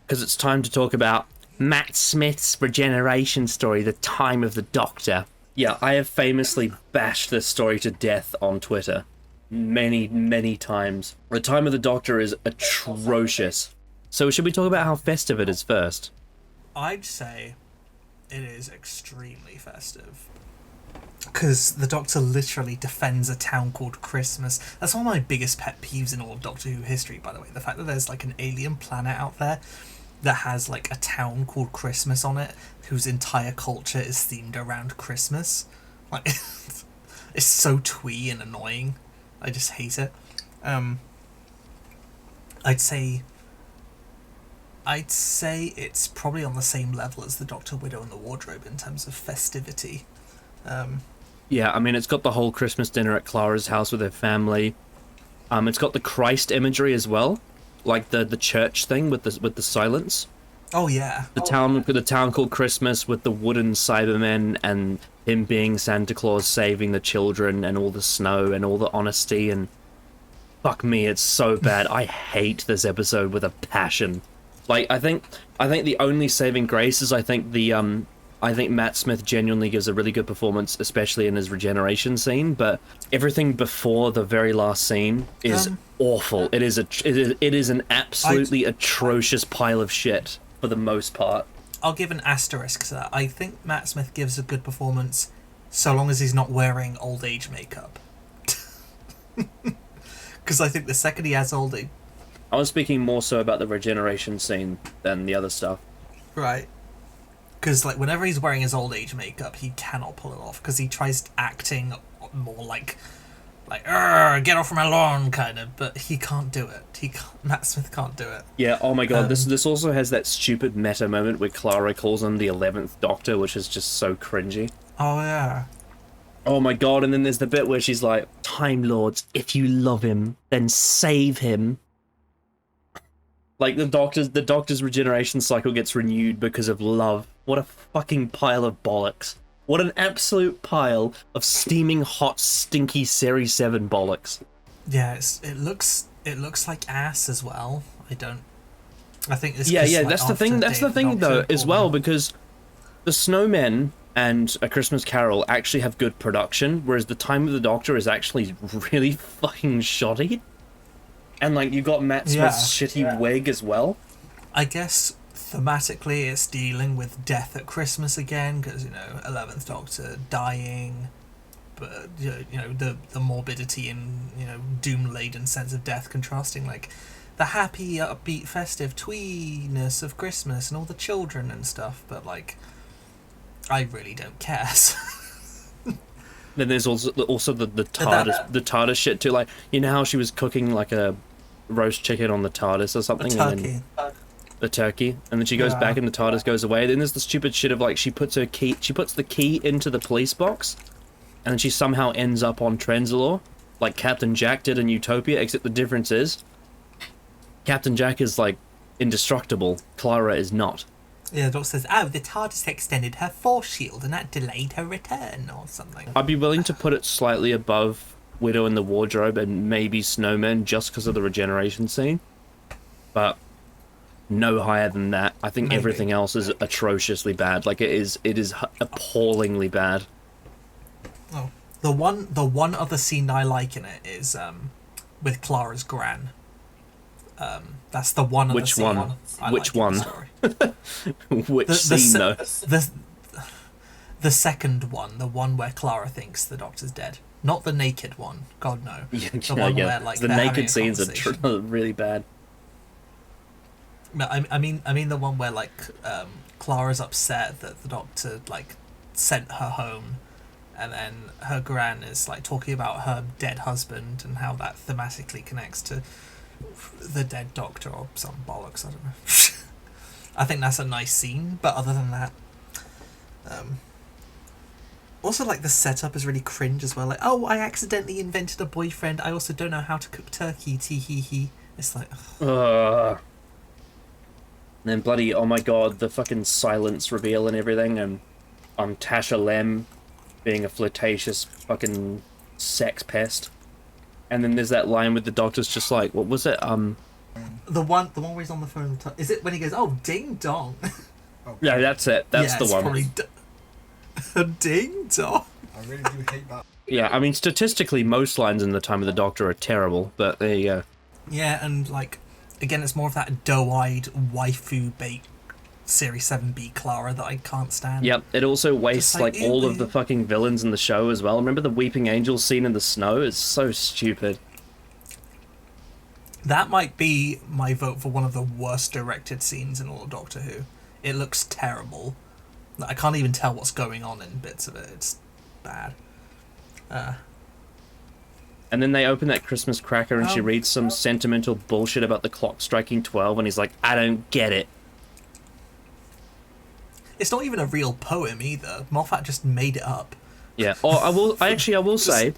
because it's time to talk about Matt Smith's regeneration story, The Time of the Doctor. Yeah, I have famously bashed this story to death on Twitter many, many times. The Time of the Doctor is atrocious. So should we talk about how festive it is first? I'd say it is extremely festive. Because the Doctor literally defends a town called Christmas. That's one of my biggest pet peeves in all of Doctor Who history, by the way. The fact that there's like an alien planet out there that has like a town called Christmas on it, whose entire culture is themed around Christmas. Like, it's so twee and annoying. I just hate it. I'd say it's probably on the same level as the Doctor, Widow, and the Wardrobe in terms of festivity. Yeah, I mean, it's got the whole Christmas dinner at Clara's house with her family. It's got the Christ imagery as well, like the church thing with the silence. Oh yeah. The town called Christmas with the wooden Cybermen and him being Santa Claus saving the children and all the snow and all the honesty, and fuck me, it's so bad. I hate this episode with a passion. Like, I think the only saving grace is I think Matt Smith genuinely gives a really good performance, especially in his regeneration scene, but everything before the very last scene is awful. It is an absolutely atrocious pile of shit for the most part. I'll give an asterisk to that. I think Matt Smith gives a good performance so long as he's not wearing old age makeup. Because I think the second he has old age... I was speaking more so about the regeneration scene than the other stuff. Right. Because like whenever he's wearing his old age makeup, he cannot pull it off, because he tries acting more like get off my lawn kind of, but he can't do it. Matt Smith can't do it. Yeah. Oh my god. This also has that stupid meta moment where Clara calls him the 11th Doctor, which is just so cringy. Oh yeah. Oh my god. And then there's the bit where she's like, "Time Lords, if you love him, then save him." Like, the Doctor's regeneration cycle gets renewed because of love. What a fucking pile of bollocks. What an absolute pile of steaming hot, stinky Series 7 bollocks. Yeah, it looks like ass as well. I think it's... Yeah, that's the thing. That's the thing, though, as well, because the Snowmen and A Christmas Carol actually have good production, whereas The Time of the Doctor is actually really fucking shoddy. And, like, you've got Matt Smith's shitty wig as well. I guess thematically it's dealing with death at Christmas again, because, 11th Doctor dying, but, the morbidity and, doom-laden sense of death contrasting, like, the happy, upbeat, festive twee-ness of Christmas and all the children and stuff, but, like, I really don't care. Then there's also the TARDIS shit too. Like, you know how she was cooking like a roast chicken on the TARDIS or something, the turkey, and then she goes back and the TARDIS goes away. Then there's the stupid shit of like she puts the key into the police box, and then she somehow ends up on Trenzalore, like Captain Jack did in Utopia. Except the difference is, Captain Jack is like indestructible. Clara is not. Yeah, the Doctor says, "Oh, the TARDIS extended her force shield, and that delayed her return," or something. I'd be willing to put it slightly above Widow in the Wardrobe and maybe Snowman just because of the regeneration scene, but no higher than that. I think everything else is atrociously bad. Like, it is appallingly bad. Oh, the one other scene I like in it is with Clara's gran. That's the one. Which one? Which one? Which the scene though? The second one, the one where Clara thinks the Doctor's dead. Not the naked one. God no. The one where like the naked scenes are really bad. No, I mean the one where like Clara's upset that the Doctor like sent her home, and then her gran is like talking about her dead husband and how that thematically connects to the dead Doctor or some bollocks. I don't know. I think that's a nice scene, but other than that, also like the setup is really cringe as well. Like, oh, I accidentally invented a boyfriend. I also don't know how to cook turkey. Tee hee hee. It's like, and then bloody, oh my god, the fucking silence reveal and everything, and Tasha Lem being a flirtatious fucking sex pest. And then there's that line with the Doctor's just like, what was it? The one where he's on the phone. Is it when he goes, "Oh, ding dong"? Oh, yeah, that's it. That's the one. Probably ding dong. I really do hate that. Yeah, I mean, statistically, most lines in The Time of the Doctor are terrible, but there you go. Yeah, and like, again, it's more of that doe-eyed waifu bait Series 7B Clara that I can't stand. Yep, it also wastes like all of the fucking villains in the show as well. Remember the Weeping Angel scene in the snow? It's so stupid. That might be my vote for one of the worst directed scenes in all of Doctor Who. It looks terrible. I can't even tell what's going on in bits of it. It's bad. And then they open that Christmas cracker and she reads some sentimental bullshit about the clock striking 12, and he's like, I don't get it. It's not even a real poem either. Moffat just made it up. Yeah. Or I will say,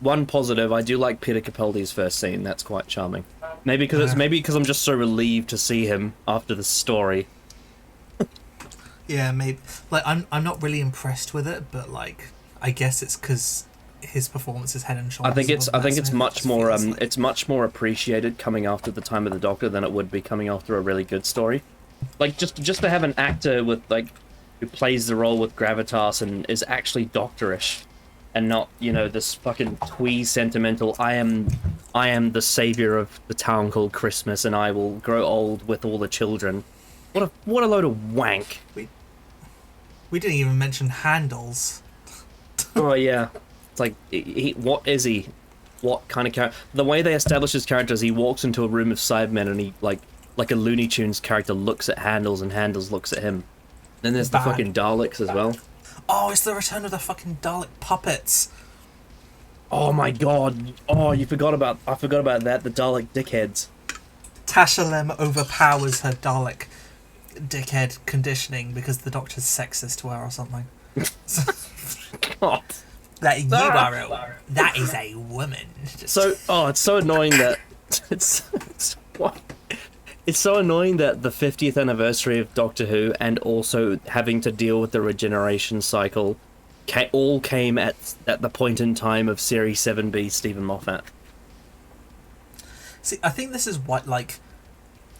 one positive, I do like Peter Capaldi's first scene. That's quite charming. Maybe because I'm just so relieved to see him after the story. Yeah, maybe. Like, I'm not really impressed with it, but like, I guess it's because his performance is head and shoulders. I think it's much more it's much more appreciated coming after The Time of the Doctor than it would be coming after a really good story. Like, just to have an actor with like who plays the role with gravitas and is actually doctorish, and not, you know, this fucking twee sentimental, I am the savior of the town called Christmas and I will grow old with all the children. What a load of wank. We didn't even mention Handels. Oh yeah. It's like, what is he? What kind of character? The way they establish his character is he walks into a room of Cybermen and he, like a Looney Tunes character, looks at Handels and Handels looks at him. Then there's the fucking Daleks as well. Oh, it's the return of the fucking Dalek puppets. Oh my god. Oh, I forgot about that, the Dalek dickheads. Tasha Lem overpowers her Dalek dickhead conditioning because the Doctor's sexist to her or something. God. That is a woman. It's so annoying that it's so annoying that the 50th anniversary of Doctor Who and also having to deal with the regeneration cycle all came at the point in time of Series 7B Stephen Moffat. See, I think this is what, like,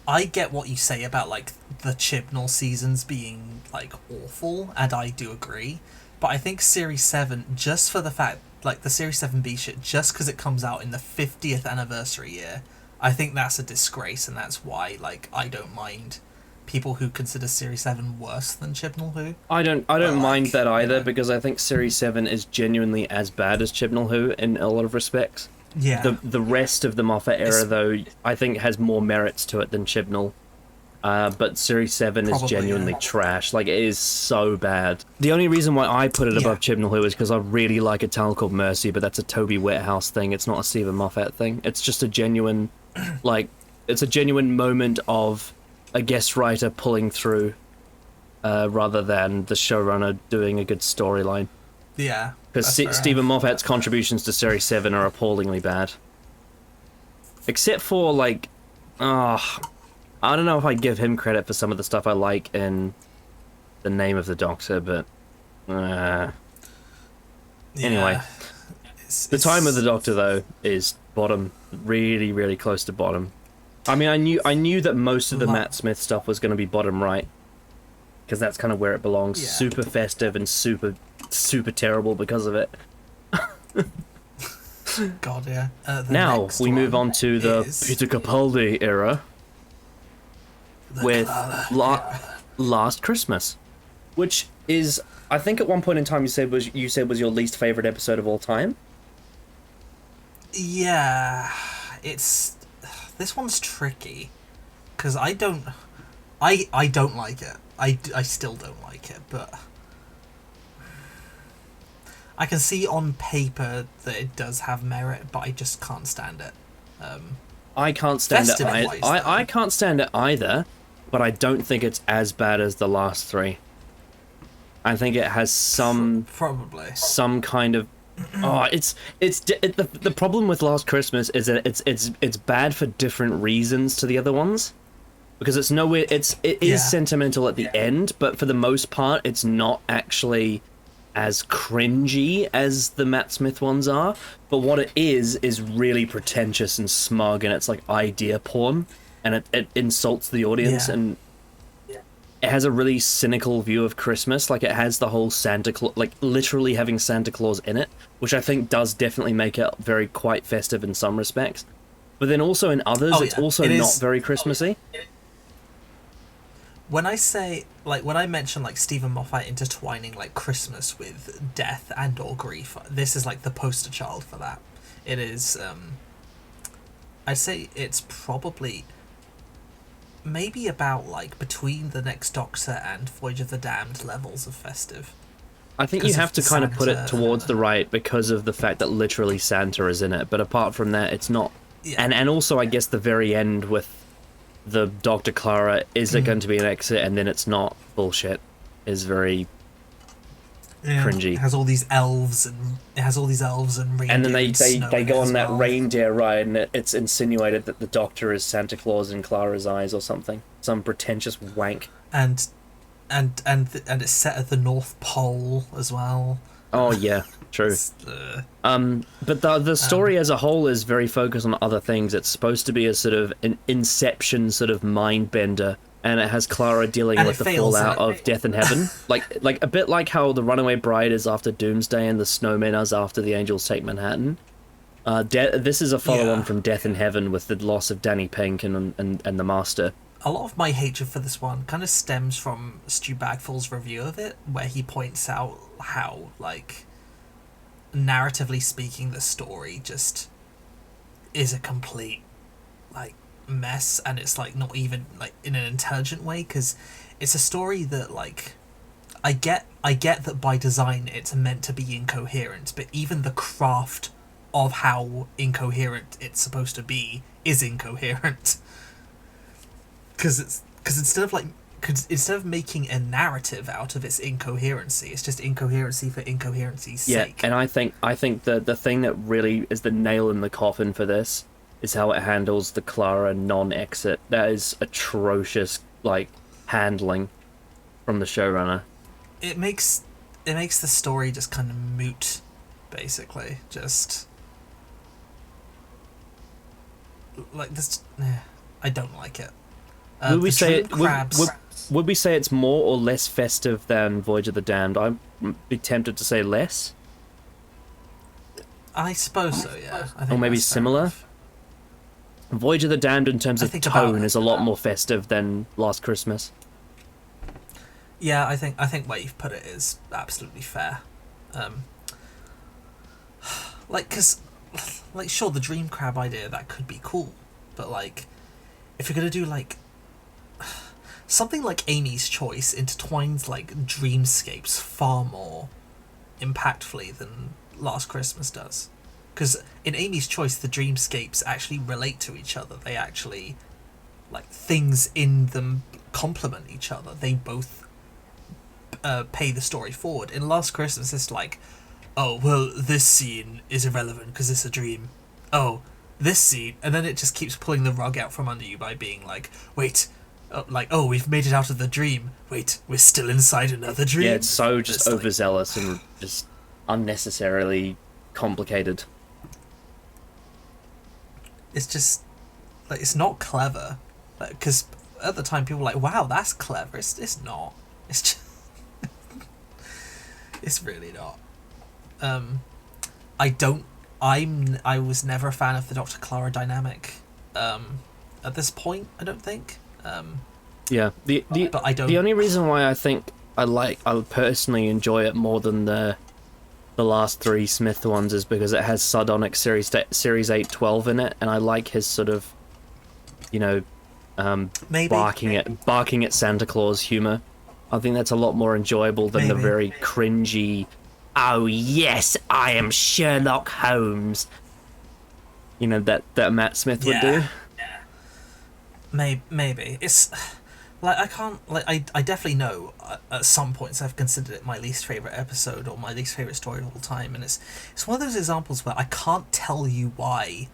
I get what you say about, like, the Chibnall seasons being, like, awful, and I do agree. But I think Series 7, just for the fact, like, the Series 7B shit, just because it comes out in the 50th anniversary year, I think that's a disgrace, and that's why, like, I don't mind people who consider Series 7 worse than Chibnall Who. I don't mind that either, because I think Series 7 is genuinely as bad as Chibnall Who in a lot of respects. Yeah. The rest of the Moffat era, though, I think has more merits to it than Chibnall. But Series 7 is Probably, genuinely yeah. trash. Like, it is so bad. The only reason why I put it above Chibnall Hill is because I really like A Town Called Mercy, but that's a Toby Whithouse thing. It's not a Stephen Moffat thing. It's just a genuine, like, it's a genuine moment of a guest writer pulling through, rather than the showrunner doing a good storyline. Yeah. Because Stephen Moffat's contributions to Series 7 are appallingly bad. Except for, like, I don't know if I give him credit for some of the stuff I like in The Name of the Doctor, but anyway. The Time of the Doctor, though, is bottom, really, really close to bottom. I mean, I knew that most of the Matt Smith stuff was going to be bottom right, because that's kind of where it belongs. Yeah. Super festive and super terrible because of it. God, yeah. Now we move on to the Peter Capaldi era with Last Christmas, which is, I think at one point in time you said was your least favorite episode of all time. Yeah, this one's tricky because I don't like it. I still don't like it, but I can see on paper that it does have merit, but I just can't stand it. I can't stand it. Festive-wise, I can't stand it either, but I don't think it's as bad as the last three. I think it has some kind of the problem with Last Christmas is that it's bad for different reasons to the other ones, because it is sentimental at the end, but for the most part it's not actually as cringy as the Matt Smith ones are. But what it is really pretentious and smug, and it's like idea porn, and it insults the audience, and it has a really cynical view of Christmas. Like, it has the whole Santa Claus, like literally having Santa Claus in it, which I think does definitely make it very quite festive in some respects. But then also in others, it's also not very Christmassy. When I mention like Stephen Moffat intertwining like Christmas with death and or grief, this is like the poster child for that. It is, I'd say it's probably maybe about like between The Next Doctor and Voyage of the Damned levels of festive. I think you have to kind of put it towards the right because of the fact that literally Santa is in it, but apart from that, it's not. Yeah. And also, I guess the very end with the Dr. Clara, is it going to be an exit and then it's not bullshit, is very cringy. It has all these elves and reindeer. And then they go on that reindeer ride, and it's insinuated that the Doctor is Santa Claus in Clara's eyes or something. Some pretentious wank. And it's set at the North Pole as well. Oh yeah, true. But the story as a whole is very focused on other things. It's supposed to be a sort of an Inception sort of mind bender, and it has Clara dealing with the fallout of death in heaven, like a bit like how the Runaway Bride is after Doomsday and the Snowmen is after the Angels Take Manhattan. This is a follow-on from Death in Heaven with the loss of Danny Pink and the Master. A lot of my hatred for this one kind of stems from Stu Bagfall's review of it, where he points out how, like, narratively speaking, the story just is a complete, like, mess, and it's, like, not even, like, in an intelligent way, because it's a story that, like, I get that by design it's meant to be incoherent, but even the craft of how incoherent it's supposed to be is incoherent. Because instead of making a narrative out of its incoherency, it's just incoherency for incoherency's sake. Yeah, and I think the thing that really is the nail in the coffin for this is how it handles the Clara non-exit. That is atrocious, like, handling from the showrunner. It makes the story just kind of moot, basically. Just like this. I don't like it. Would we say it's more or less festive than Voyage of the Damned? I'd be tempted to say less. I suppose so, yeah. I think or maybe similar. Voyage of the Damned in terms of tone is a lot more festive than Last Christmas. Yeah, I think where you've put it is absolutely fair. Sure, the dream crab idea, that could be cool, but, like, if you're gonna do, like, something like Amy's Choice intertwines like dreamscapes far more impactfully than Last Christmas does. Because in Amy's Choice, the dreamscapes actually relate to each other. They actually, like, things in them complement each other. They both pay the story forward. In Last Christmas, it's like, oh, well, this scene is irrelevant because it's a dream. Oh, this scene, and then it just keeps pulling the rug out from under you by being like, wait, oh, we've made it out of the dream. Wait, we're still inside another dream. Yeah, it's so just It's like- overzealous and just unnecessarily complicated. It's just, like, it's not clever. Because at the time, people were like, wow, that's clever. It's not. It's just... it's really not. I was never a fan of the Dr. Clara dynamic. At this point, I don't think. Yeah, But I don't... the only reason why I think I personally enjoy it more than the last three Smith ones is because it has sardonic Series 812 in it, and I like his sort of, you know, barking at Santa Claus humor. I think that's a lot more enjoyable than the very cringy, oh yes, I am Sherlock Holmes, you know, that Matt Smith would do. Maybe. It's like, I can't, like, I definitely know at some points I've considered it my least favourite episode or my least favourite story of all time, and it's one of those examples where I can't tell you why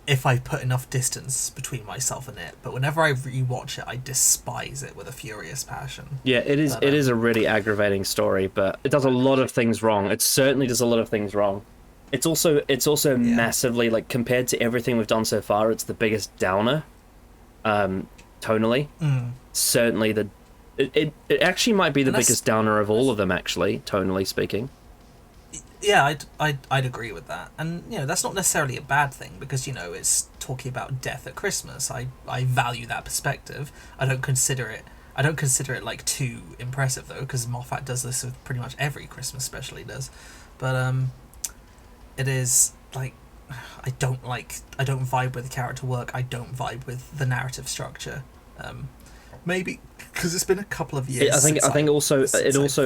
if I put enough distance between myself and it, but whenever I rewatch it, I despise it with a furious passion. Yeah, it is a really aggravating story, but it does a lot of things wrong. It certainly does a lot of things wrong. It's also massively, like, compared to everything we've done so far, it's the biggest downer, tonally. Certainly it actually might be the biggest downer of all of them, actually, tonally speaking. Yeah, I'd agree with that, and you know, that's not necessarily a bad thing, because, you know, it's talking about death at Christmas. I value that perspective. I don't consider it like too impressive though, because Moffat does this with pretty much every Christmas special he does. But it is like, I don't vibe with the character work. I don't vibe with the narrative structure. Maybe because it's been a couple of years. I think also,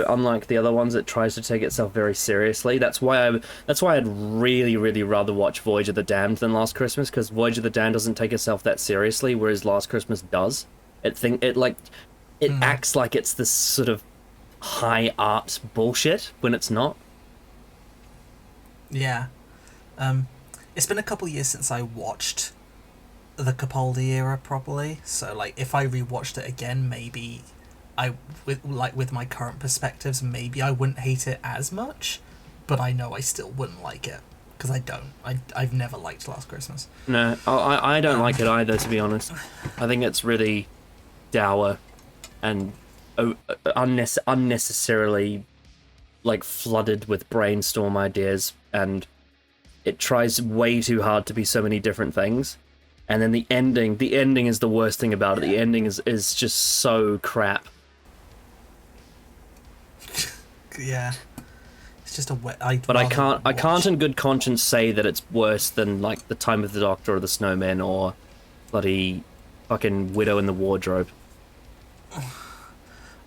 unlike the other ones, it tries to take itself very seriously. That's why I'd really, really rather watch Voyage of the Damned than Last Christmas, because Voyage of the Damned doesn't take itself that seriously, whereas Last Christmas does. It acts like it's this sort of high art bullshit when it's not. Yeah. It's been a couple of years since I watched the Capaldi era properly, so like if I rewatched it again, maybe with my current perspectives, maybe I wouldn't hate it as much, but I know I still wouldn't like it, because I've never liked Last Christmas. No, I don't like it either, to be honest. I think it's really dour and unnecessarily, like, flooded with brainstorm ideas, and it tries way too hard to be so many different things. And then the ending is the worst thing about it. The ending is just so crap. Yeah. It's just a wet... But I can't in good conscience say that it's worse than, like, The Time of the Doctor or The Snowman or bloody fucking Widow in the Wardrobe.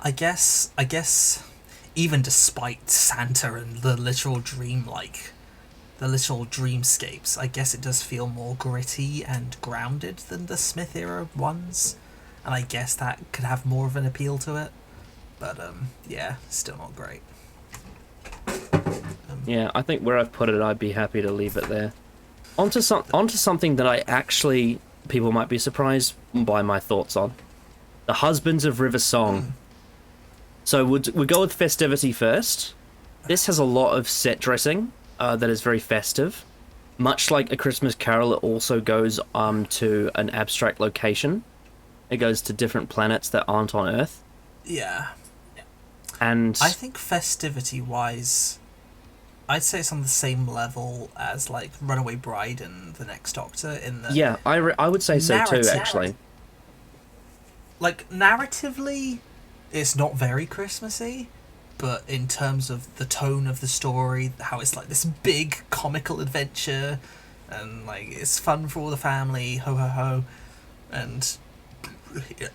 I guess even despite Santa and the literal dreamscapes, I guess it does feel more gritty and grounded than the Smith era ones, and I guess that could have more of an appeal to it. But yeah, still not great. Yeah, I think where I've put it, I'd be happy to leave it there. Onto something that I actually, people might be surprised by my thoughts on. The Husbands of River Song. So we go with festivity first. This has a lot of set dressing that is very festive. Much like A Christmas Carol, it also goes to an abstract location. It goes to different planets that aren't on Earth. Yeah. And I think festivity-wise, I'd say it's on the same level as, like, Runaway Bride and The Next Doctor in the... Yeah, I would say so too, actually. Like, narratively, it's not very Christmassy, but in terms of the tone of the story, how it's like this big comical adventure, and like it's fun for all the family, ho ho ho, and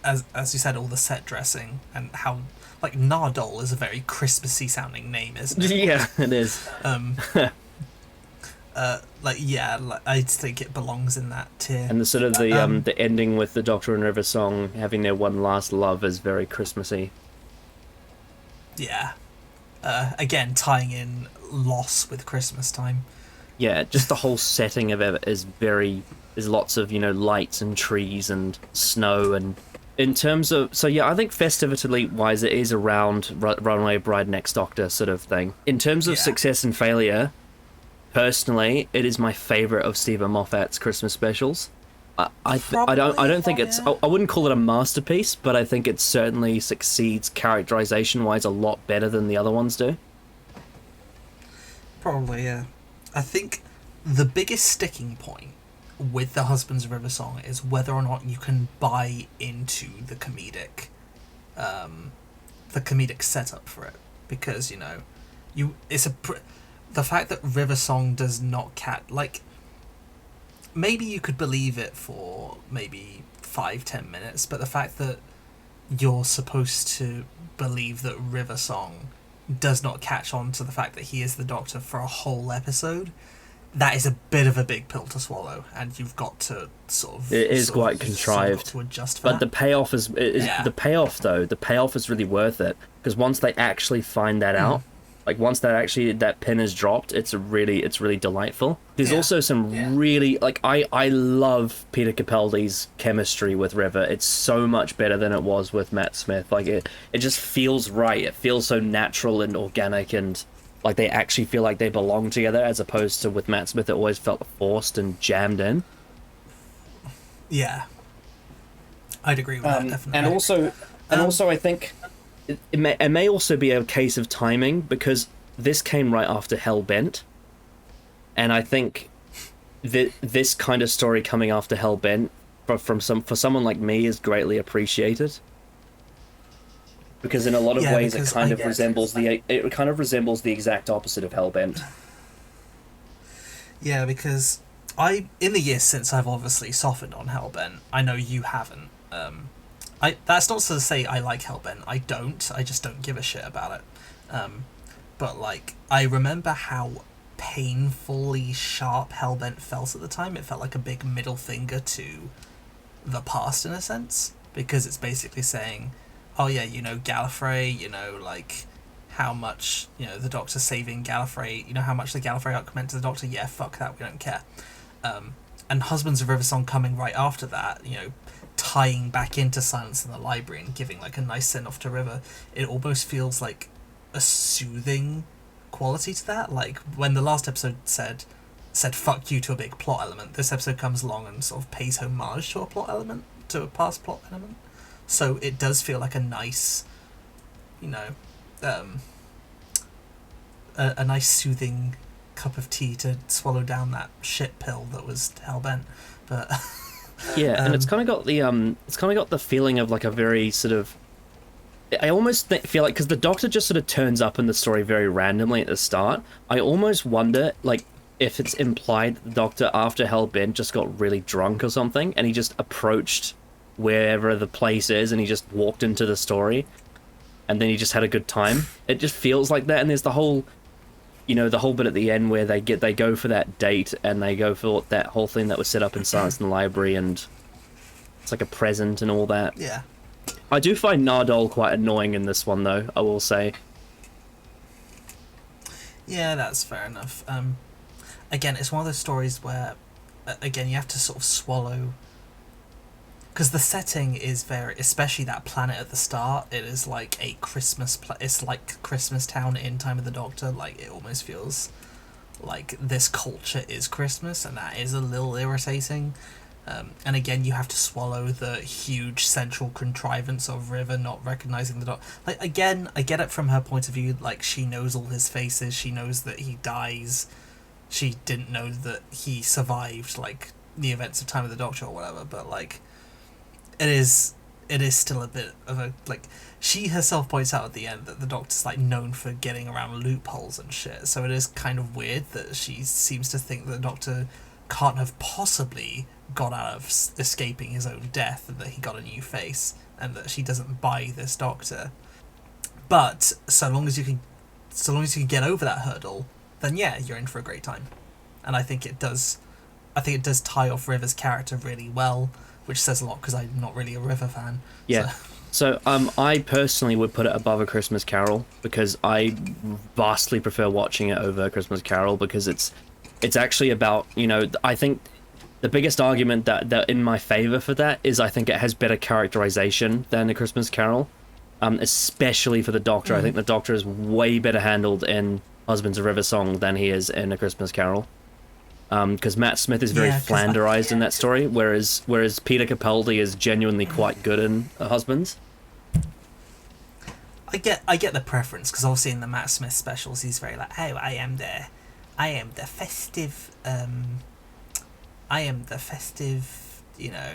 as you said, all the set dressing and how, like, Nardole is a very Christmassy sounding name, isn't it? Yeah, it is. I think it belongs in that tier. And the sort of the ending with the Doctor and River song having their one last love is very Christmassy. Yeah. Again, tying in loss with Christmas time. Yeah, just the whole setting of it is there's lots of, lights and trees and snow. And in terms of, so yeah, I think festivity wise it is around Runaway Bride Next Doctor sort of thing. In terms of success and failure, personally, it is my favorite of Stephen Moffat's Christmas specials. I don't think it's, I wouldn't call it a masterpiece, but I think it certainly succeeds characterization wise a lot better than the other ones do. Probably, yeah. I think the biggest sticking point with the Husbands of River song is whether or not you can buy into the comedic setup for it, because the fact that River Song does not maybe you could believe it for maybe 5-10 minutes, but the fact that you're supposed to believe that River Song does not catch on to the fact that he is the Doctor for a whole episode, that is a bit of a big pill to swallow, and you've got to it is quite contrived to adjust for but that. the payoff is the payoff is really worth it, because once they actually find that out, like once that pin is dropped, it's really delightful. There's also some really, like, I love Peter Capaldi's chemistry with River. It's so much better than it was with Matt Smith. Like it just feels right. It feels so natural and organic, and like they actually feel like they belong together, as opposed to with Matt Smith it always felt forced and jammed in. Yeah, I'd agree with that, definitely. And also I think it may also be a case of timing, because this came right after Hellbent, and I think that this kind of story coming after Hellbent for someone like me is greatly appreciated, because in a lot of ways it kind of resembles the exact opposite of Hellbent. Yeah, because in the years since, I've obviously softened on Hellbent. I know you haven't. That's not to say I like Hellbent. I don't. I just don't give a shit about it. But like, I remember how painfully sharp Hellbent felt at the time. It felt like a big middle finger to the past, in a sense, because it's basically saying, oh yeah, Gallifrey, like how much, the Doctor saving Gallifrey, how much the Gallifrey arc meant to the Doctor. Yeah, fuck that, we don't care. And Husbands of River Song coming right after that, tying back into Silence in the Library and giving like a nice send off to River, it almost feels like a soothing quality to that. Like when the last episode said fuck you to a big plot element, this episode comes along and sort of pays homage to a past plot element. So it does feel like a nice, a nice soothing cup of tea to swallow down that shit pill that was Hellbent. But yeah, and it's kind of got the feeling of like a very sort of, I almost feel like, because the Doctor just sort of turns up in the story very randomly at the start, I almost wonder like if it's implied that the Doctor after Hellbent just got really drunk or something, and he just approached wherever the place is and he just walked into the story, and then he just had a good time. It just feels like that. And there's the whole bit at the end where they go for that date, and they go for that whole thing that was set up in Silence in the Library, and it's like a present and all that. Yeah. I do find Nardole quite annoying in this one, though, I will say. Yeah, that's fair enough. Again, it's one of those stories where, again, you have to sort of swallow, because the setting is very, especially that planet at the start, it is like a Christmas, it's like Christmas Town in Time of the Doctor. Like, it almost feels like this culture is Christmas, and that is a little irritating. And again, you have to swallow the huge central contrivance of River not recognizing the Doctor. Like, again, I get it from her point of view, like, she knows all his faces, she knows that he dies, she didn't know that he survived, like, the events of Time of the Doctor or whatever, but, like, it is still a bit of a, like, she herself points out at the end that the Doctor's, like, known for getting around loopholes and shit, so it is kind of weird that she seems to think that the Doctor can't have possibly got out of escaping his own death, and that he got a new face, and that she doesn't buy this doctor. But so long as you can get over that hurdle, then yeah, you're in for a great time. And I think it does tie off River's character really well, which says a lot because I'm not really a River fan. Yeah. So I personally would put it above A Christmas Carol, because I vastly prefer watching it over A Christmas Carol, because it's actually about, you know, I think the biggest argument that in my favor for that is I think it has better characterization than A Christmas Carol, especially for the Doctor. I think the Doctor is way better handled in Husbands of River Song than he is in A Christmas Carol. Because Matt Smith is very flanderized in that story, whereas Peter Capaldi is genuinely quite good in Husbands. I get the preference, because obviously in the Matt Smith specials he's very like, oh, I am the festive, you know,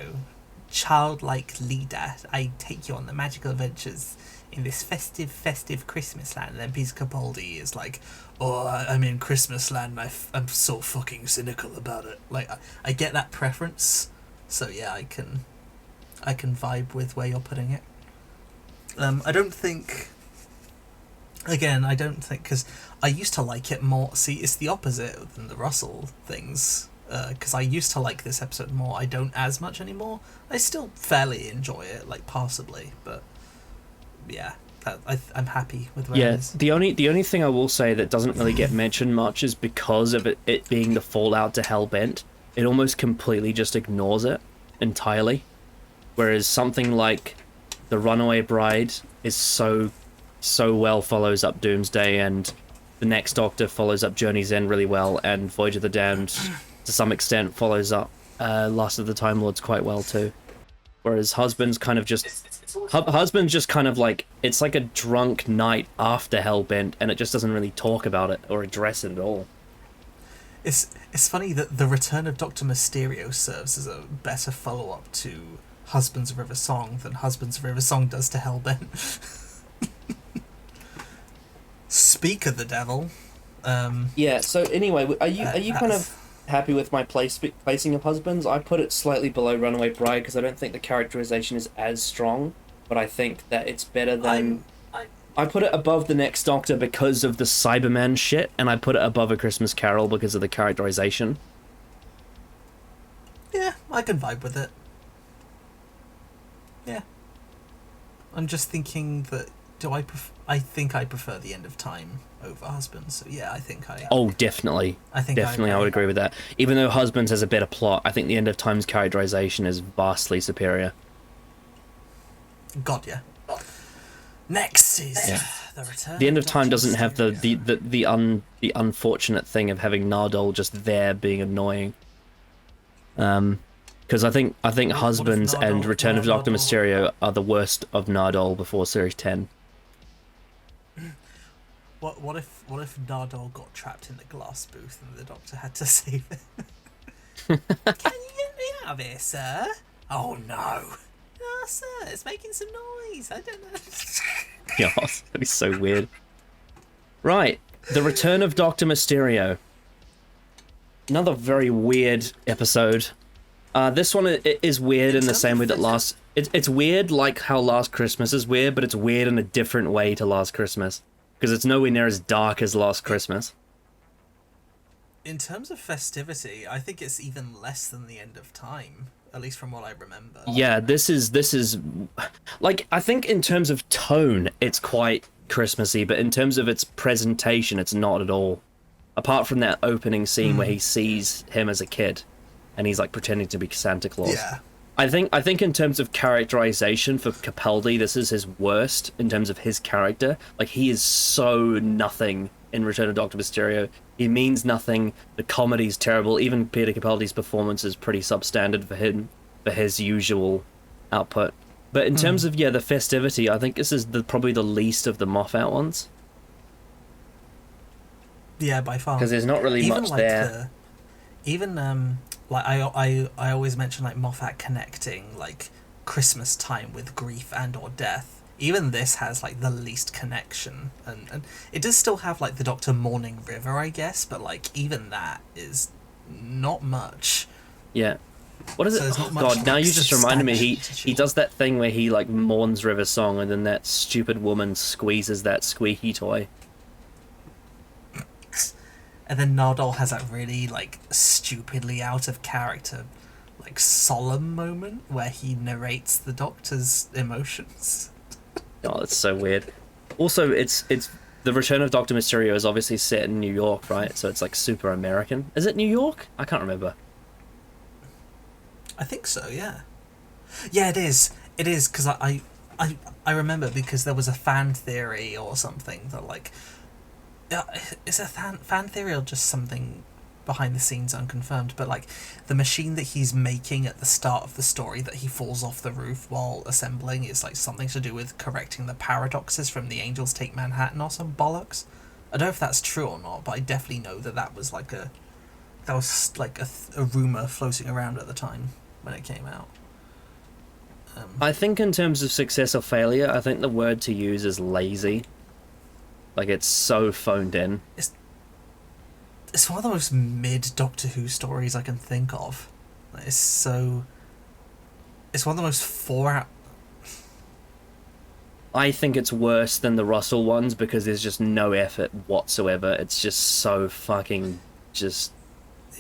childlike leader. I take you on the magical adventures in this festive Christmas land. And then Peter Capaldi is like, oh, I'm in Christmas land, and I'm so fucking cynical about it. Like, I get that preference, so yeah, I can vibe with where you're putting it. I don't think, because I used to like it more. See, it's the opposite than the Russell things, because I used to like this episode more. I don't as much anymore. I still fairly enjoy it, like, passably, but yeah. I'm happy with where it is. The only thing I will say that doesn't really get mentioned much is because of it being the fallout to Hellbent, it almost completely just ignores it entirely. Whereas something like The Runaway Bride is so well follows up Doomsday, and The Next Doctor follows up Journey's End really well, and Voyage of the Damned to some extent follows up Last of the Time Lords quite well too. Whereas Husbands kind of just... Husband's just kind of like, it's like a drunk night after Hellbent, and it just doesn't really talk about it or address it at all. It's funny that the return of Dr. Mysterio serves as a better follow-up to Husbands of River Song than Husbands of River Song does to Hellbent. Speak of the devil. Yeah, so anyway, are you kind of happy with my placing of Husbands? I put it slightly below Runaway Bride because I don't think the characterization is as strong, but I think that it's better than... I put it above The Next Doctor because of the Cyberman shit, and I put it above A Christmas Carol because of the characterization. Yeah, I can vibe with it. Yeah. I'm just thinking that... I think I prefer The End of Time over Husbands, so yeah, I think I... Oh, definitely. I would agree with that. Even though Husbands has a better plot, I think The End of Time's characterization is vastly superior. God, yeah. Next is The Return. The End of Time doesn't have the unfortunate thing of having Nardole just there being annoying. Because I think Husbands and Return of Dr. Mysterio are the worst of Nardole before Series 10. What if Nardole got trapped in the glass booth and the Doctor had to save it? Can you get me out of here, sir? Oh no. No, sir, it's making some noise. I don't know. God, that'd be so weird. Right, The Return of Dr. Mysterio. Another very weird episode. This one is weird in the same way that last... It's weird like how Last Christmas is weird, but it's weird in a different way to Last Christmas. Because it's nowhere near as dark as Last Christmas. In terms of festivity, I think it's even less than The End of Time, at least from what I remember. Yeah, this is like, I think in terms of tone, it's quite Christmassy, but in terms of its presentation, it's not at all. Apart from that opening scene where he sees him as a kid, and he's like pretending to be Santa Claus. Yeah. I think in terms of characterization for Capaldi, this is his worst in terms of his character. Like, he is so nothing in Return of Dr. Mysterio. He means nothing. The comedy's terrible. Even Peter Capaldi's performance is pretty substandard for him, for his usual output. But in terms of, the festivity, I think this is probably the least of the Moffat ones. Yeah, by far. Because there's not really much like there. Like I always mention like Moffat connecting like Christmas time with grief and or death. Even this has like the least connection, and it does still have like the Doctor mourning River, I guess, but like even that is not much. Yeah. What is it? So there's not Oh, much, God, like, now you just reminded me. He substantial. does that thing where he like mourns River Song, and then that stupid woman squeezes that squeaky toy. And then Nardole has that really, like, stupidly out of character, like, solemn moment where he narrates the Doctor's emotions. Oh, that's so weird. Also, it's the Return of Doctor Mysterio is obviously set in New York, right? So it's like super American. Is it New York? I can't remember. I think so, yeah. Yeah, it is. It is, because I remember, because there was a fan theory or something that, like... Is it a fan theory or just something behind the scenes unconfirmed? But, like, the machine that he's making at the start of the story that he falls off the roof while assembling is, like, something to do with correcting the paradoxes from The Angels Take Manhattan or some bollocks. I don't know if that's true or not, but I definitely know that was, like, a rumour floating around at the time when it came out. I think in terms of success or failure, I think the word to use is lazy. Like, it's so phoned in. It's one of the most mid Doctor Who stories I can think of. Like, it's one of the most I think it's worse than the Russell ones because there's just no effort whatsoever. It's just so fucking just...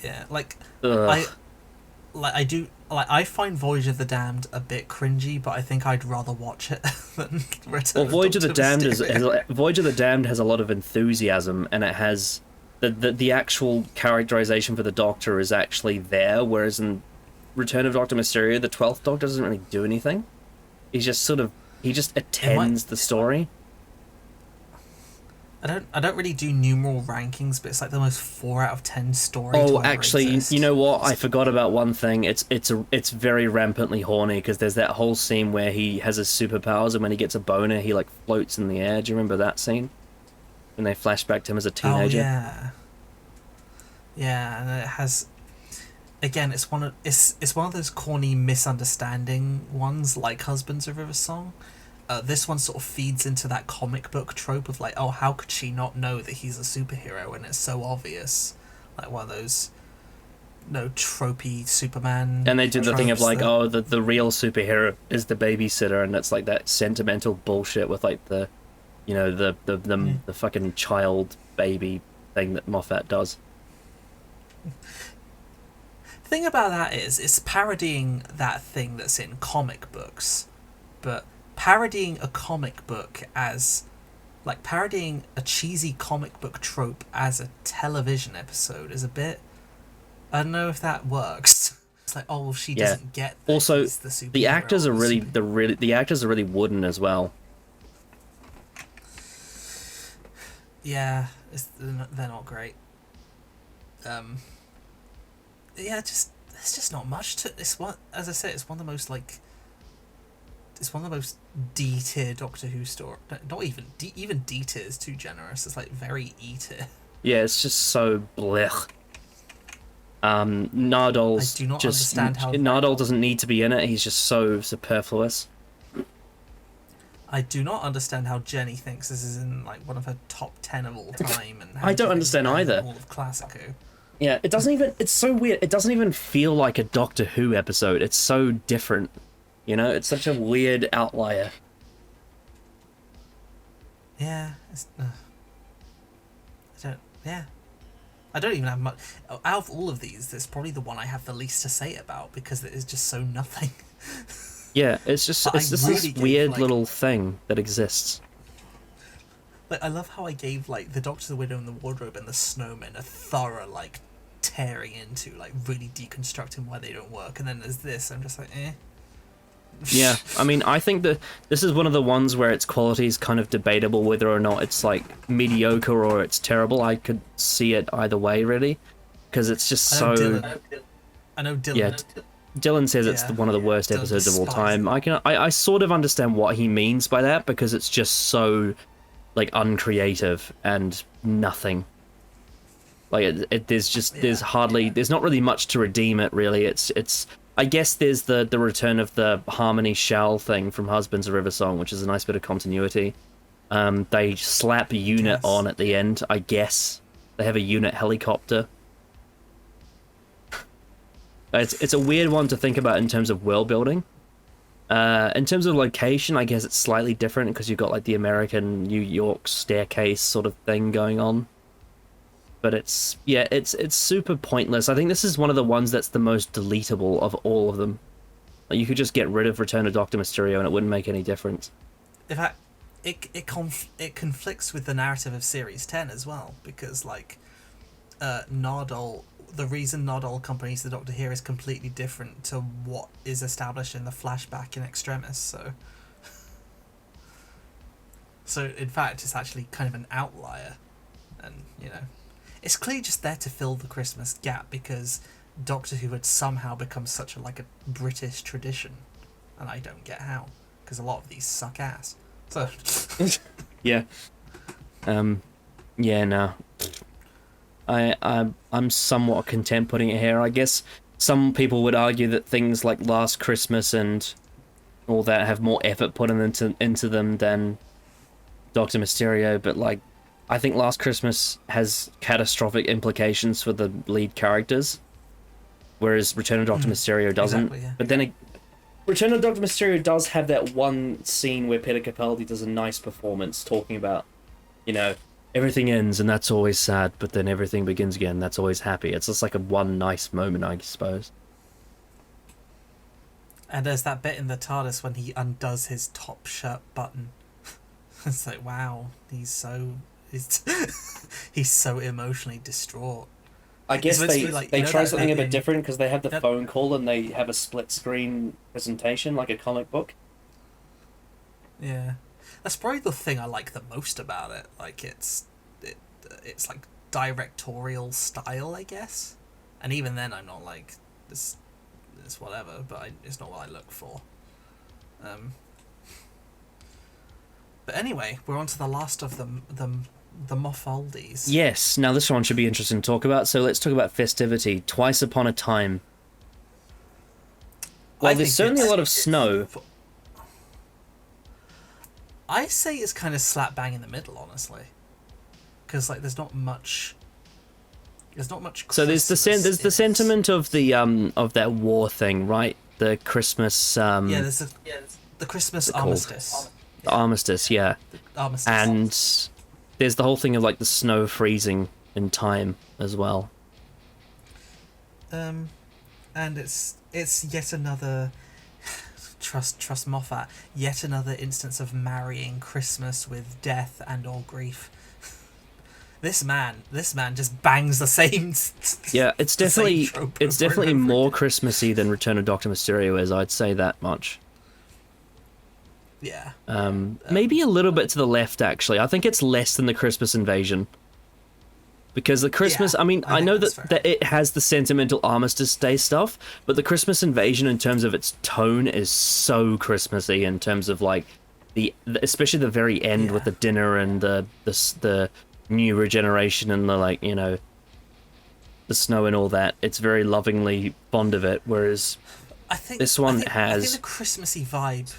Yeah, like... Ugh. I find Voyage of the Damned a bit cringy, but I think I'd rather watch it than Return Voyage of the Damned Mysterio. Voyage of the Damned has a lot of enthusiasm, and it has the actual characterization for the Doctor is actually there, whereas in Return of Doctor Mysterio, the 12th Doctor doesn't really do anything. He just attends the story. I don't really do numeral rankings, but it's like the most 4 out of 10 story. Oh, actually, you know what? I forgot about one thing. It's very rampantly horny because there's that whole scene where he has his superpowers, and when he gets a boner, he like floats in the air. Do you remember that scene? When they flash back to him as a teenager. Oh yeah. Yeah, and it has. Again, it's one of those corny misunderstanding ones, like Husbands of River Song. This one sort of feeds into that comic book trope of like, oh, how could she not know that he's a superhero when it's so obvious? Like one of those, tropey Superman. And they do the thing of like, that... oh, the real superhero is the babysitter, and it's like that sentimental bullshit with like the fucking child baby thing that Moffat does. The thing about that is, it's parodying that thing that's in comic books, but parodying a comic book as, like, parodying a cheesy comic book trope as a television episode is a bit... I don't know if that works. It's like, oh, well, she doesn't get that. Also, He's the superhero. the actors are the actors are really wooden as well. Yeah, they're not great. Yeah, there's just not much to... As I said, it's one of the most, like... It's one of the most D-tier Doctor Who story. Not even even D-tier is too generous. It's like very E-tier. Yeah, it's just so blech. Nardole's I do not just understand how... Nardole doesn't need to be in it. He's just so superfluous. I do not understand how Jenny thinks this is in like one of her top 10 of all time. And how I don't understand either. All of Classic Who. Yeah, it doesn't even... It's so weird. It doesn't even feel like a Doctor Who episode. It's so different. You know, it's such a weird outlier. Yeah, I don't even have much... Out of all of these, it's probably the one I have the least to say about, because it is just so nothing. Yeah, it's just this weird little thing that exists. Like, I love how I gave, like, the Doctor, the Widow, and the Wardrobe and the Snowman a thorough, like, tearing into, like, really deconstructing why they don't work, and then there's this, I'm just like, eh. Yeah, I mean, I think that this is one of the ones where its quality is kind of debatable whether or not it's, like, mediocre or it's terrible. I could see it either way, really, because it's just so... I know Dylan. Yeah, Dylan says it's one of the worst episodes of all time. I sort of understand what he means by that, because it's just so, like, uncreative and nothing. Like, there's not really much to redeem it, really. It's I guess there's the return of the Harmony Shell thing from Husbands of River Song, which is a nice bit of continuity. They slap a unit on at the end, I guess. They have a unit helicopter. It's a weird one to think about in terms of world building. In terms of location, I guess it's slightly different because you've got like the American New York staircase sort of thing going on. But it's super pointless. I think this is one of the ones that's the most deletable of all of them. Like, you could just get rid of Return of Dr. Mysterio and it wouldn't make any difference. In fact, it conflicts with the narrative of Series 10 as well, because like Nardole, the reason Nardole accompanies the Doctor here is completely different to what is established in the flashback in Extremis. So in fact, it's actually kind of an outlier, and you know, it's clearly just there to fill the Christmas gap because Doctor Who had somehow become such a British tradition, and I don't get how, because a lot of these suck ass. So yeah, no. I'm somewhat content putting it here. I guess some people would argue that things like Last Christmas and all that have more effort put into them than Doctor Mysterio, but like, I think Last Christmas has catastrophic implications for the lead characters, whereas Return of Doctor Mysterio doesn't. Exactly, yeah. But then Return of Doctor Mysterio does have that one scene where Peter Capaldi does a nice performance talking about, you know, everything ends and that's always sad, but then everything begins again, that's always happy. It's just like a one nice moment, I suppose. And there's that bit in the TARDIS when he undoes his top shirt button. It's like, wow, he's so emotionally distraught. I guess they try something a bit different because they have the Yep. phone call and they have a split screen presentation like a comic book. Yeah, that's probably the thing I like the most about it. Like it's like directorial style, I guess. And even then, I'm not like this whatever, but it's not what I look for. But anyway, we're on to the last of the Moff Oldies. Yes, now this one should be interesting to talk about, so let's talk about Festivity. Twice Upon a Time. Well, there's certainly a lot of snow. I say it's kind of slap bang in the middle, honestly, because like there's not much. So there's the sentiment of the of that war thing, right? The Christmas. There's the Christmas armistice. The armistice, yeah. The armistice. And there's the whole thing of like the snow freezing in time as well. And it's yet another trust Moffat, yet another instance of marrying Christmas with death and or grief. This man just bangs the same. Yeah, it's definitely over more Christmassy than Return of Doctor Mysterio is. I'd say that much. Yeah. Maybe a little bit to the left, actually. I think it's less than the Christmas Invasion. Because the Christmas, Yeah, I know that's that fair. it has the sentimental Armistice Day stuff, but the Christmas Invasion, in terms of its tone, is so Christmassy in terms of like especially the very end with the dinner and the new regeneration and the like, you know, the snow and all that. It's very lovingly fond of it, whereas this one has. I think the Christmassy vibe.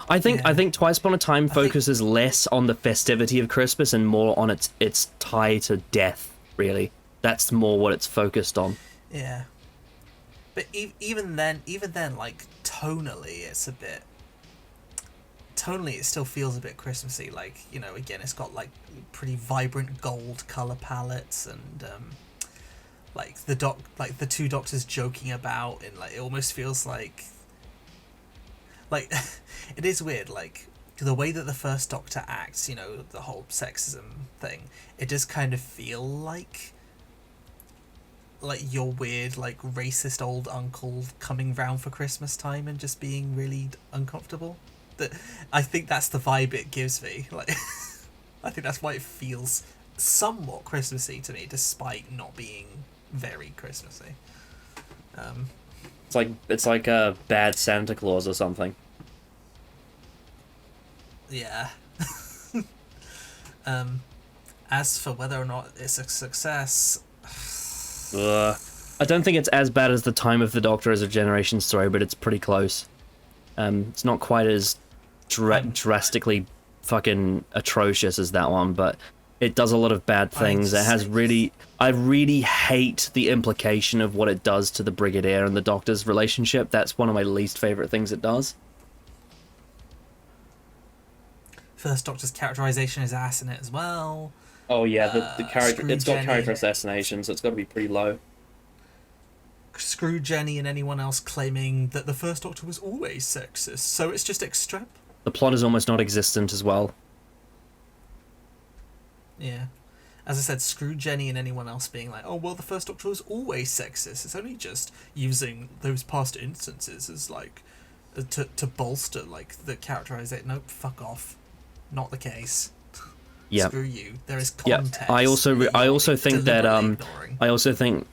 I think Twice Upon a Time focuses less on the festivity of Christmas and more on its tie to death. Really, that's more what it's focused on. Yeah, but even then, like tonally, it's a bit. Tonally, it still feels a bit Christmassy. Like, you know, again, it's got like pretty vibrant gold color palettes and like the two doctors joking about, and like it almost feels like it is weird, like the way that the first Doctor acts, you know, the whole sexism thing, it does kind of feel like your weird, like, racist old uncle coming round for Christmas time and just being really uncomfortable. I think that's the vibe it gives me. Like, I think that's why it feels somewhat Christmassy to me, despite not being very Christmassy. It's like a bad Santa Claus or something. Yeah. As for whether or not it's a success, I don't think it's as bad as The Time of the Doctor as a Generation story, but it's pretty close. It's not quite as drastically fucking atrocious as that one, but It does a lot of bad things. It has really... I really hate the implication of what it does to the Brigadier and the Doctor's relationship. That's one of my least favourite things it does. First Doctor's characterization is ass in it as well. Oh yeah, the character... It's got Jenny. character assassination, so it's got to be pretty low. Screw Jenny and anyone else claiming that the First Doctor was always sexist, so it's just extra. The plot is almost non-existent as well. Yeah. As I said, screw Jenny and anyone else being like, oh, well, the First Doctor was always sexist. It's only just using those past instances as, like, to bolster, like, the characterization. Nope, fuck off. Not the case. Yeah. Screw you. There is context. I also think that, ignoring. I also think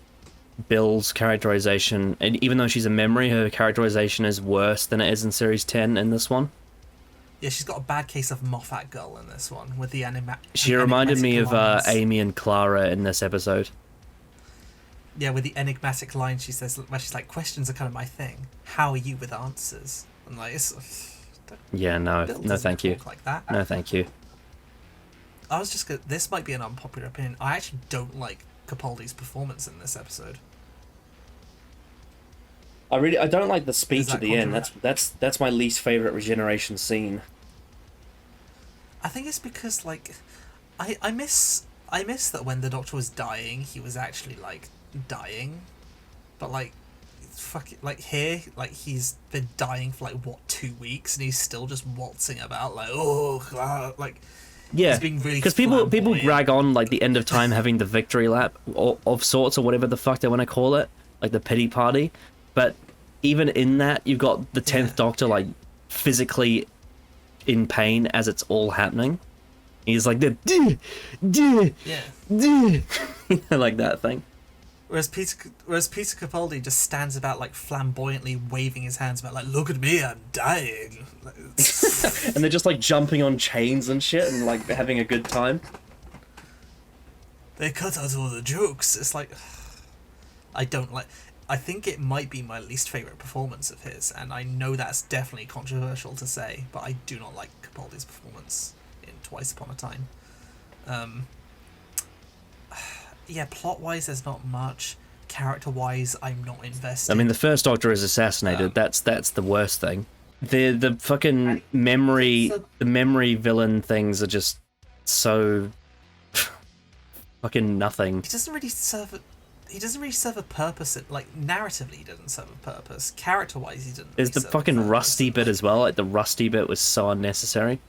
Bill's characterization, and even though she's a memory, her characterization is worse than it is in Series 10 in this one. Yeah, she's got a bad case of Moffat girl in this one with the She reminded me of lines. Amy and Clara in this episode. Yeah, with the enigmatic line she says, where she's like, questions are kind of my thing. How are you with answers? And like, Yeah, no thank you. Like that. No thank you. I was just this might be an unpopular opinion. I actually don't like Capaldi's performance in this episode. I don't like the speech at the end. controversial? That's my least favorite regeneration scene. I think it's because like I miss that when the Doctor was dying, he was actually like dying, but like fuck it, like here, like he's been dying for like what 2 weeks, and he's still just waltzing about like like Yeah, he's being really because people flamboyant. drag on like the end of time having the victory lap of sorts, or whatever the fuck they want to call it, like the pity party. But even in that, you've got the 10th Doctor like physically in pain as it's all happening. He's like the like that thing. Whereas Peter Capaldi just stands about like flamboyantly waving his hands about like, look at me, I'm dying. And they're just like jumping on chains and shit and like having a good time. They cut out all the jokes. It's like, I think it might be my least favourite performance of his, and I know that's definitely controversial to say, but I do not like Capaldi's performance in Twice Upon a Time. Yeah, plot-wise, there's not much. Character-wise, I'm not invested. I mean, the First Doctor is assassinated. That's the worst thing. The fucking memory villain things are just so fucking nothing. He doesn't really serve a purpose. Like narratively, he doesn't serve a purpose. Character-wise, he doesn't. There's the serve a fucking purpose. rusty bit as well. Like the rusty bit was so unnecessary.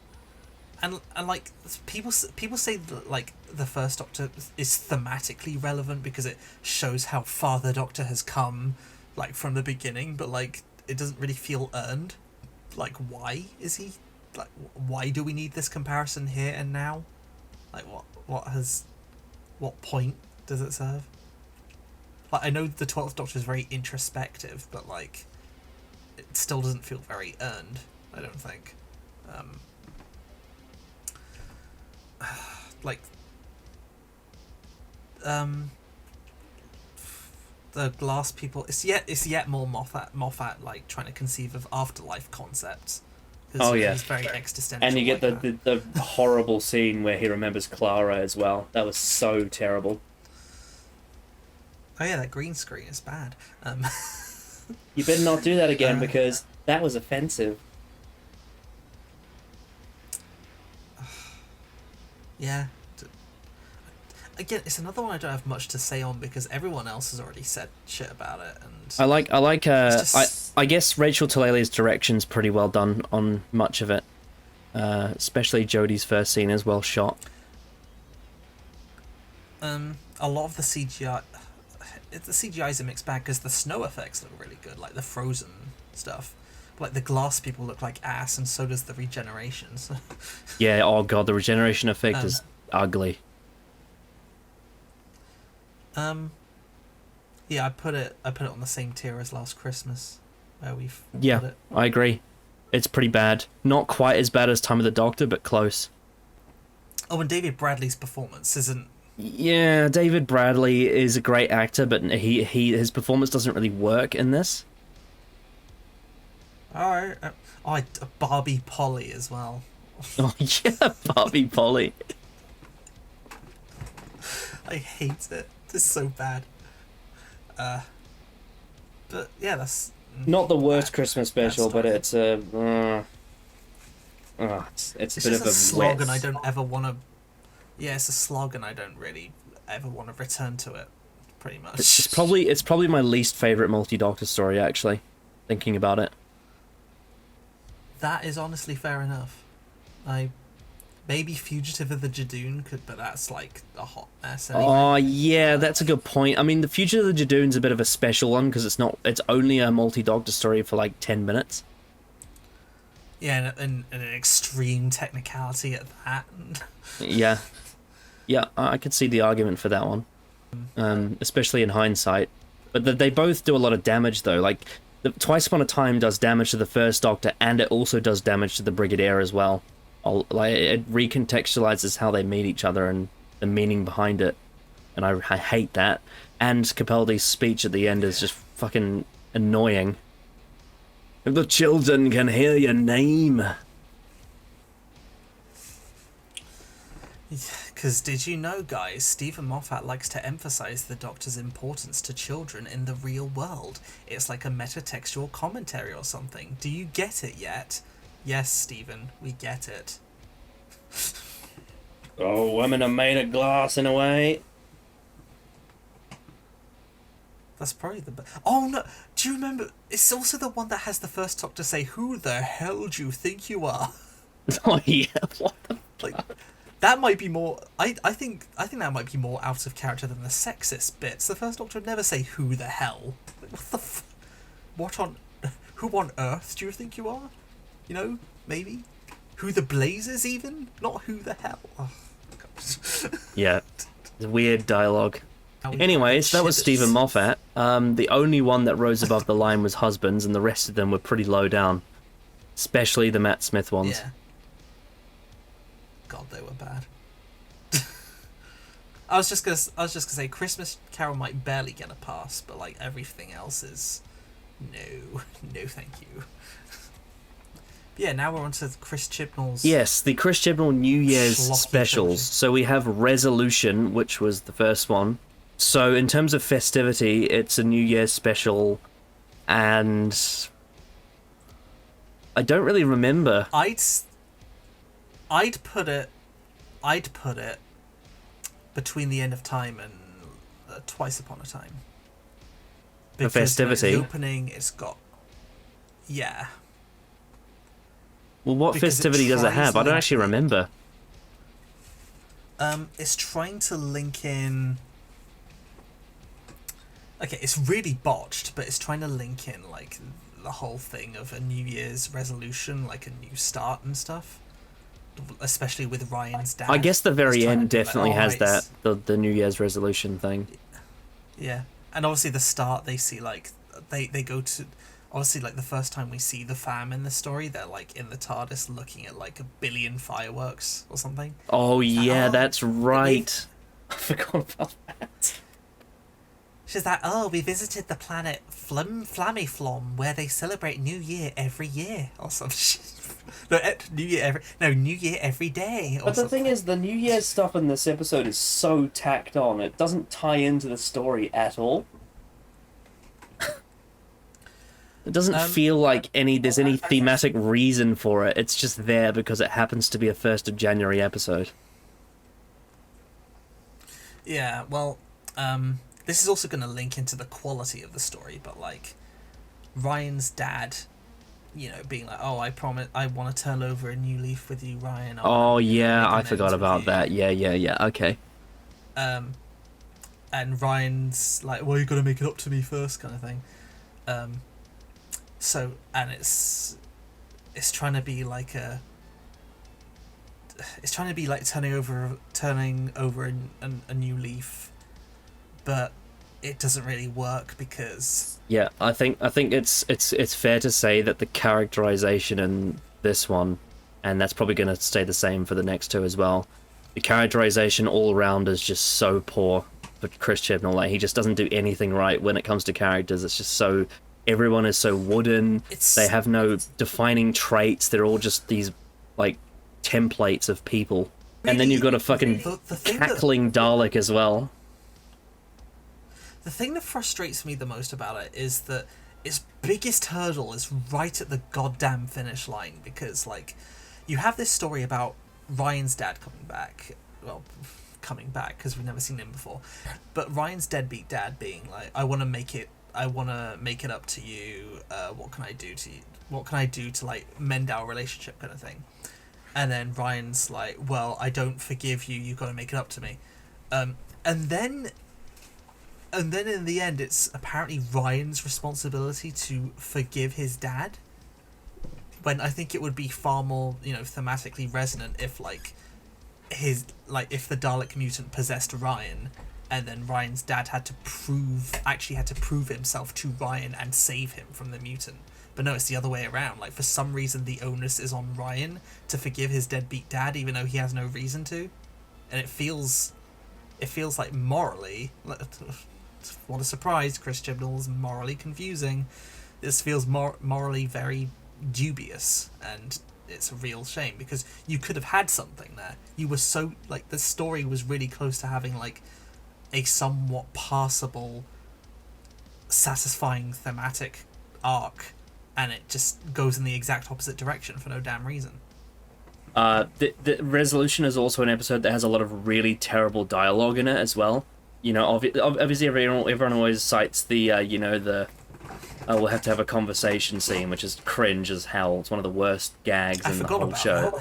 And like people say that like the First Doctor is thematically relevant because it shows how far the Doctor has come, like from the beginning. But like it doesn't really feel earned. Like why is he? Like why do we need this comparison here and now? Like what point does it serve? Like I know the 12th Doctor is very introspective, but like it still doesn't feel very earned. I don't think. Like the glass people, it's yet more Moffat like trying to conceive of afterlife concepts. Oh yeah, he's very existential. And you get like the horrible scene where he remembers Clara as well. That was so terrible. Oh yeah, that green screen is bad. You better not do that again because that was offensive. Yeah. Again, it's another one I don't have much to say on because everyone else has already said shit about it. And I like. I guess Rachel Talalay's direction's pretty well done on much of it. Especially Jodie's first scene is well shot. A lot of the CGI, the CGI is a mixed bag because the snow effects look really good, like the frozen stuff. Like the glass people look like ass, and so does the regenerations. Yeah. Oh god, the regeneration effect is ugly. Yeah, I put it on the same tier as Last Christmas, where we've put it. I agree. It's pretty bad. Not quite as bad as Time of the Doctor, but close. Oh, and David Bradley's performance isn't. Yeah, David Bradley is a great actor, but his performance doesn't really work in this. Alright. Barbie Polly as well. Oh yeah, Barbie Polly. I hate it. It's so bad. But yeah, that's Not the worst Christmas special, but story. it's a it's a bit just of a a slog, wet. and I don't ever want to. Yeah, it's a slog, and I don't really ever want to return to it. Pretty much. It's probably my least favorite multi-doctor story, actually. Thinking about it. That is honestly fair enough. Maybe Fugitive of the Jadoon could, but that's like a hot mess. Anyway. Oh yeah, that's a good point. I mean, the Future of the Jadoon's a bit of a special one because it's only a multi-doctor story for like 10 minutes. Yeah, and an extreme technicality at that. Yeah, I could see the argument for that one, especially in hindsight. But they both do a lot of damage though. Like, Twice Upon a Time does damage to the First Doctor, and it also does damage to the Brigadier as well. Like, it recontextualizes how they meet each other and the meaning behind it, and I hate that. And Capaldi's speech at the end is just fucking annoying. The children can hear your name. Because did you know, guys, Stephen Moffat likes to emphasize the Doctor's importance to children in the real world. It's like a metatextual commentary or something. Do you get it yet? Yes, Stephen, we get it. Oh, women are made of glass in a way. That's probably the best. Oh no! Do you remember? It's also the one that has the First Doctor say, "Who the hell do you think you are?" Oh yeah, what the Like, that might be more. I think that might be more out of character than the sexist bits. The First Doctor would never say, "Who the hell?" Like, what the? What on? Who on earth do you think you are? You know, maybe. Who the Blazers even? Not who the hell. Oh, God. Yeah, it's weird dialogue. Now we Anyways, that was Chibbers. Stephen Moffat. The only one that rose above the line was Husbands, and the rest of them were pretty low down. Especially the Matt Smith ones. Yeah. God, they were bad. I was just gonna say Christmas Carol might barely get a pass, but like everything else is no, thank you. Yeah, now we're on to Chris Chibnall's. Yes, the Chris Chibnall New Year's Schlocky specials. trilogy. So we have Resolution, which was the first one. So in terms of festivity, it's a New Year's special, and I don't really remember. I'd put it between The End of Time and Twice Upon a Time. For festivity? The opening, it's got. Yeah. Well, what Because festivity does it tries have? I don't to- actually remember. It's trying to link in. Okay, it's really botched, but it's trying to link in like the whole thing of a New Year's resolution, like a new start and stuff. Especially with Ryan's dad. I guess the very It's trying end to be like, definitely oh, has right, that, the New Year's resolution thing. Yeah, and obviously the start they see like they go to. Obviously, like the first time we see the fam in the story, they're like in the TARDIS looking at like 1 billion fireworks or something. Oh yeah, oh, that's right. I forgot about that. She's like, oh, we visited the planet Flamiflom, where they celebrate New Year every year, or something. New Year every day. Or But the something. thing is, the New Year's stuff in this episode is so tacked on. It doesn't tie into the story at all. It doesn't feel like there's any thematic reason for it. It's just there because it happens to be a 1st of January episode. Yeah, well, this is also going to link into the quality of the story, but like Ryan's dad, you know, being like, oh, I promise I want to turn over a new leaf with you, Ryan. Oh yeah, make I amends forgot with about you. that. Yeah, okay. And Ryan's like, well, you got to make it up to me first, kind of thing. So, and it's trying to be like turning over a new leaf, but it doesn't really work because Yeah, I think it's fair to say that the characterization in this one, and that's probably going to stay the same for the next two as well. The characterization all around is just so poor for Chris Chibnall. Like, he just doesn't do anything right when it comes to characters. It's just so everyone is so wooden. They have no defining traits. They're all just these like templates of people. And then you've got a fucking the thing cackling Dalek as well. The thing that frustrates me the most about it is that its biggest hurdle is right at the goddamn finish line, because, like, you have this story about Ryan's dad coming back. Well, coming back, because we've never seen him before. But Ryan's deadbeat dad being like, I want to make it up to you. What can I do to you? What can I do to, like, mend our relationship, kind of thing? And then Ryan's like, well, I don't forgive you. You've got to make it up to me. And then in the end, it's apparently Ryan's responsibility to forgive his dad. When I think it would be far more, thematically resonant if, if the Dalek mutant possessed Ryan, and then Ryan's dad had to prove himself to Ryan and save him from the mutant. But no, it's the other way around. Like, for some reason, the onus is on Ryan to forgive his deadbeat dad, even though he has no reason to. And it feels like morally, what a surprise, Chris Chibnall's morally confusing. This feels morally very dubious, and it's a real shame, because you could have had something there. You were so, like, the story was really close to having, like, a somewhat passable, satisfying thematic arc, and it just goes in the exact opposite direction for no damn reason. The Resolution is also an episode that has a lot of really terrible dialogue in it as well. Obviously everyone always cites the, we'll have to have a conversation scene, which is cringe as hell. It's one of the worst gags in the whole show.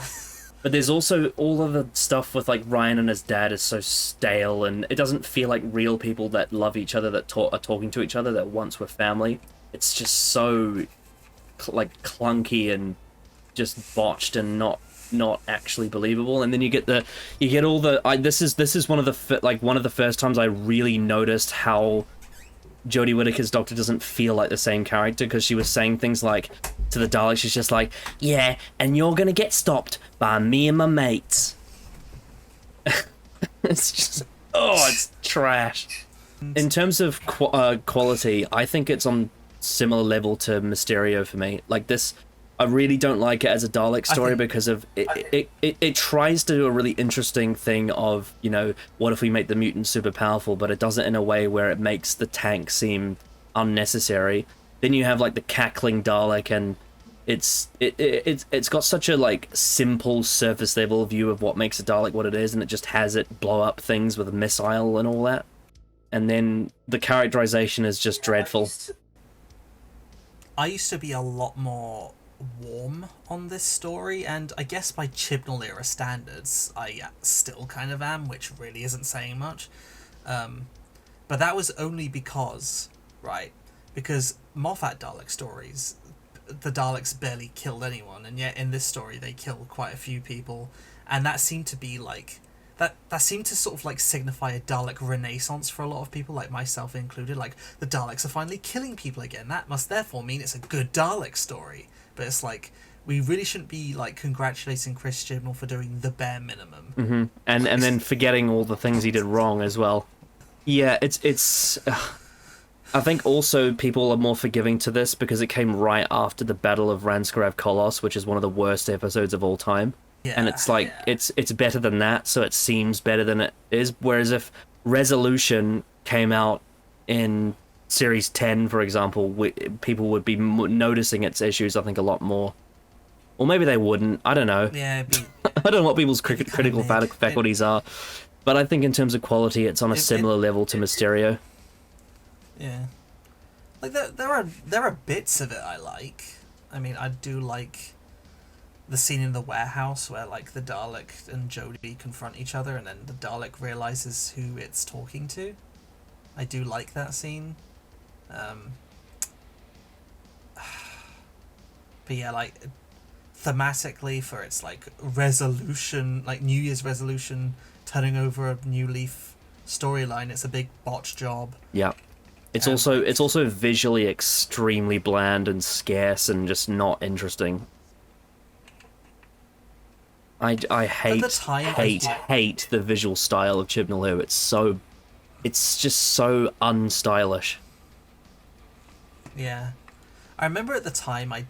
But there's also all of the stuff with, like, Ryan and his dad is so stale, and it doesn't feel like real people that love each other, that are talking to each other, that once were family. It's just so, like, clunky and just botched and not actually believable. And then you get all the this is one of the first times I really noticed how Jodie Whittaker's Doctor doesn't feel like the same character, because she was saying things like, to the Daleks, she's just like, yeah, and you're gonna get stopped by me and my mates. It's just, it's trash. In terms of quality, I think it's on similar level to Mysterio for me. Like, this, I really don't like it as a Dalek story because of it tries to do a really interesting thing of, what if we make the mutants super powerful, but it does it in a way where it makes the tank seem unnecessary. Then you have, like, the cackling Dalek, and it's got such a, like, simple surface level view of what makes a Dalek what it is, and it just has it blow up things with a missile and all that. And then the characterization is just dreadful. I used to be a lot more warm on this story, and I guess by Chibnall era standards I still kind of am, which really isn't saying much, but that was only because Moffat Dalek stories, the Daleks barely killed anyone, and yet in this story they kill quite a few people, and that seemed to be like that seemed to sort of, like, signify a Dalek renaissance for a lot of people, like myself included. Like, the Daleks are finally killing people again, that must therefore mean it's a good Dalek story. But it's like, we really shouldn't be, like, congratulating Chris Chibnall for doing the bare minimum. Mm-hmm. And then forgetting all the things he did wrong as well. Yeah, it's I think also people are more forgiving to this because it came right after the Battle of Ranskarav Kolos, which is one of the worst episodes of all time. Yeah, and it's like, it's better than that, so it seems better than it is. Whereas if Resolution came out in Series 10, for example, people would be noticing its issues, I think, a lot more. Or maybe they wouldn't. I don't know. Yeah, I don't know what people's critical faculties are. But I think in terms of quality, it's on a similar level to Mysterio. Yeah. Like, there are bits of it I like. I mean, I do like the scene in the warehouse where, like, the Dalek and Jodie confront each other, and then the Dalek realizes who it's talking to. I do like that scene. But yeah, like, thematically, for its, like, resolution, like New Year's resolution, turning over a new leaf storyline, it's a big botch job. Yeah. It's also visually extremely bland and scarce and just not interesting. I hate the visual style of Chibnall Who. It's just so unstylish. Yeah. I remember at the time I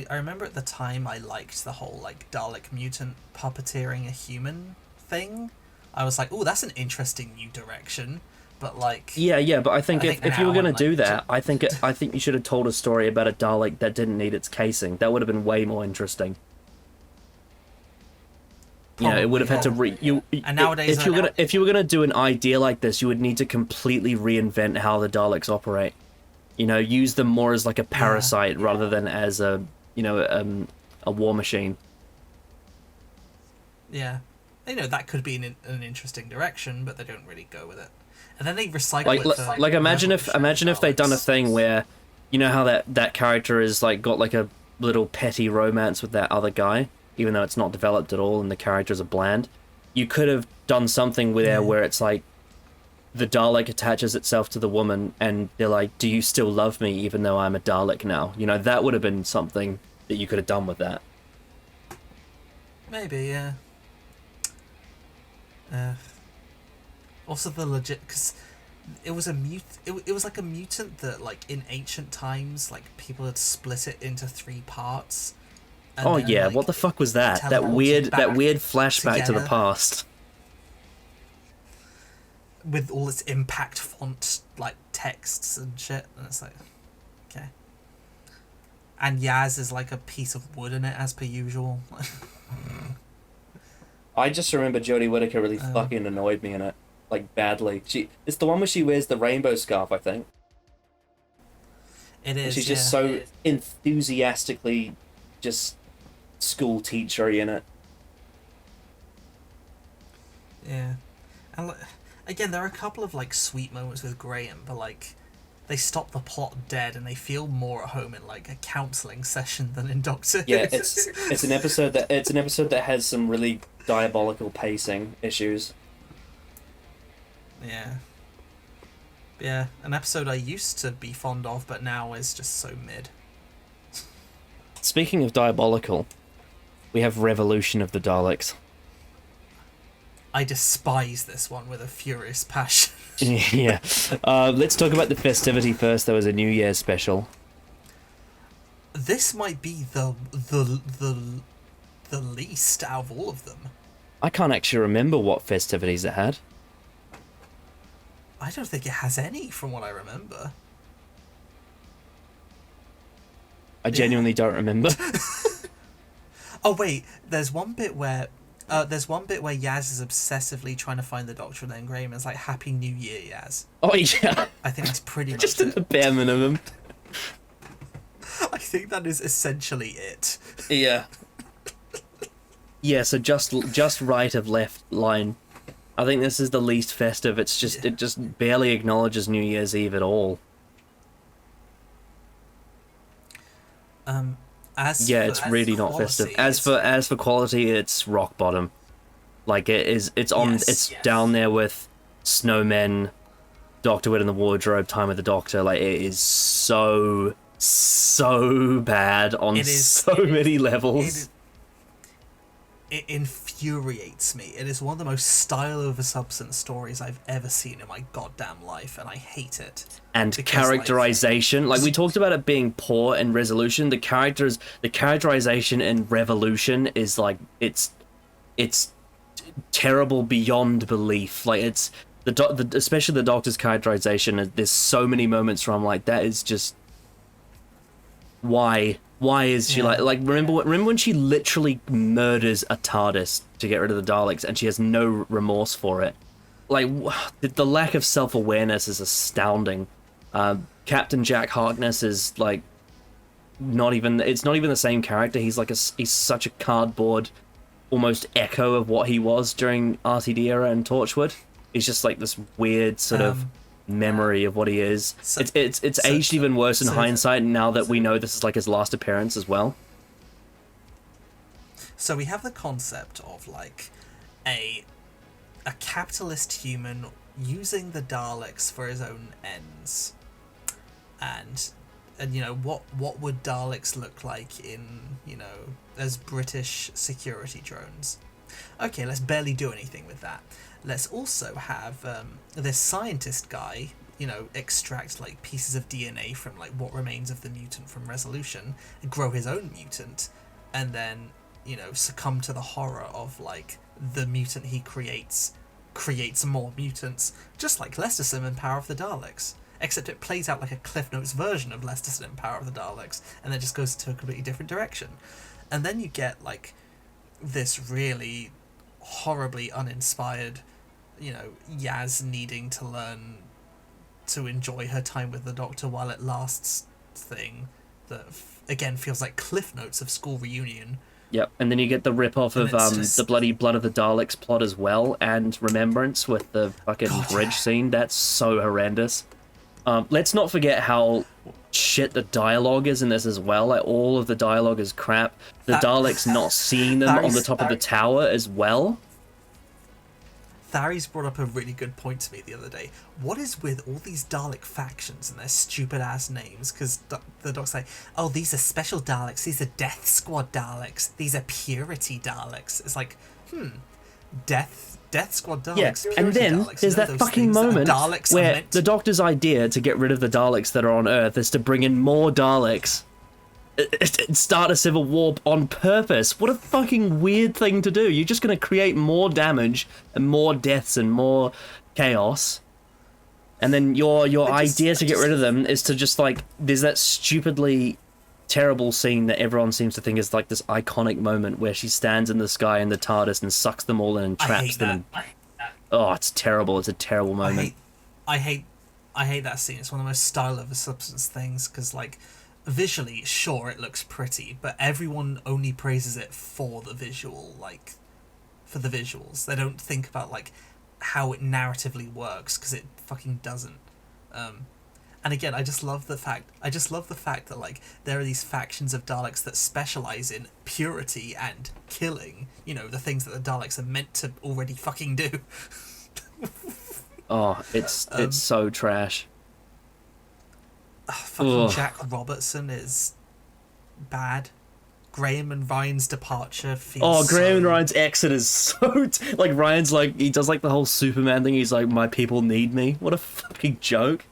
remember at the time I liked the whole like Dalek mutant puppeteering a human thing. I was like, oh, that's an interesting new direction. But like, yeah, but I think if you were gonna do that, like, I think you should have told a story about a Dalek that didn't need its casing. That would have been way more interesting. It would have had to and nowadays if you were gonna do an idea like this, you would need to completely reinvent how the Daleks operate. Use them more as like a parasite rather than as a war machine. Yeah, that could be an interesting direction, but they don't really go with it. And then they recycle it. Like imagine if they'd done a thing where, how that character is like got like a little petty romance with that other guy, even though it's not developed at all and the characters are bland. You could have done something where it's like the Dalek attaches itself to the woman and they're like, do you still love me even though I'm a Dalek now? That would have been something that you could have done with that. Maybe, yeah. Also the legit, because it was it was like a mutant that like in ancient times like people had split it into 3 parts. Oh then, yeah, what the fuck was that? That weird flashback to the past. With all its impact font like texts and shit, and it's like, okay. And Yaz is like a piece of wood in it as per usual. I just remember Jodie Whittaker really fucking annoyed me in it. Like, badly. It's the one where she wears the rainbow scarf, I think. It is, and she's just so enthusiastically just school teacher-y in it. Yeah. And again, there are a couple of like sweet moments with Graham, but like they stop the plot dead and they feel more at home in like a counselling session than in Doctor Who. Yeah, it's an episode that has some really diabolical pacing issues. Yeah, an episode I used to be fond of, but now is just so mid. Speaking of diabolical, we have Revolution of the Daleks. I despise this one with a furious passion. Yeah. Let's talk about the festivity first. There was a New Year's special. This might be the least out of all of them. I can't actually remember what festivities it had. I don't think it has any, from what I remember. I genuinely don't remember. Oh wait, there's one bit where Yaz is obsessively trying to find the Doctor, and then Graham is like, "Happy New Year, Yaz." Oh yeah. I think that's pretty much just at the bare minimum. I think that is essentially it. Yeah. Yeah, so just right of left line. I think this is the least festive. It just barely acknowledges New Year's Eve at all. It's really not festive. As for quality, it's rock bottom. Like it's down there with Snowmen, Doctor Wit in the Wardrobe, Time with the Doctor. Like it is so bad on so many levels. It infuriates me. It is one of the most style over substance stories I've ever seen in my goddamn life, and I hate it. And characterization, like we talked about it being poor in Resolution, the characterization in Revolution is like it's terrible beyond belief. Like it's especially the Doctor's characterization. There's so many moments where I'm like, that is just why is she like remember when she literally murders a TARDIS to get rid of the Daleks and she has no remorse for it? Like the lack of self-awareness is astounding. Captain Jack Harkness is like it's not even the same character. He's such a cardboard almost echo of what he was during RTD era and Torchwood. He's just like this weird sort of memory of what he is. It's aged even worse in hindsight now that we know this is like his last appearance as well. So we have the concept of like a capitalist human using the Daleks for his own ends, and what would Daleks look like in as British security drones? Okay, let's barely do anything with that. Let's also have this scientist guy you know, extract like pieces of DNA from like what remains of the mutant from Resolution and grow his own mutant, and then, you know, succumb to the horror of like the mutant he creates more mutants, just like Lesterson in Power of the Daleks. Except it plays out like a Cliff Notes version of Lesterson in Power of the Daleks, and then just goes to a completely different direction. And then you get like this really horribly uninspired, you know, Yaz needing to learn to enjoy her time with the Doctor while it lasts thing that again feels like Cliff Notes of School Reunion. Yep, and then you get the rip-off of the bloody Blood of the Daleks plot as well, and Remembrance with the fucking bridge scene. That's so horrendous. Let's not forget how shit the dialogue is in this as well. Like, all of the dialogue is crap. The Daleks not seeing them on the top of the tower as well. Thary's brought up a really good point to me the other day. What is with all these Dalek factions and their stupid-ass names? Because the Doc's like, oh, these are special Daleks, these are Death Squad Daleks, these are Purity Daleks. It's like, Death Squad Daleks. Yeah, and then Daleks, there's that fucking moment where the Doctor's idea to get rid of the Daleks that are on Earth is to bring in more Daleks and start a civil war on purpose. What a fucking weird thing to do. You're just going to create more damage and more deaths and more chaos. And then your idea to get rid of them is to just, like, there's that stupidly terrible scene that everyone seems to think is like this iconic moment where she stands in the sky in the TARDIS and sucks them all in and traps them. Oh, it's terrible. It's a terrible moment. I hate that scene. It's one of the most style over substance things, because, like, visually, sure, it looks pretty, but everyone only praises it for the visual, like, for the visuals. They don't think about, like, how it narratively works, because it fucking doesn't. And again, I just love the fact that, like, there are these factions of Daleks that specialize in purity and killing, you know, the things that the Daleks are meant to already fucking do. Oh, it's so trash. Fucking Jack Robertson is bad. Graham and Ryan's departure feels Graham and Ryan's exit is so... like, Ryan's like, he does, like, the whole Superman thing. He's like, my people need me. What a fucking joke.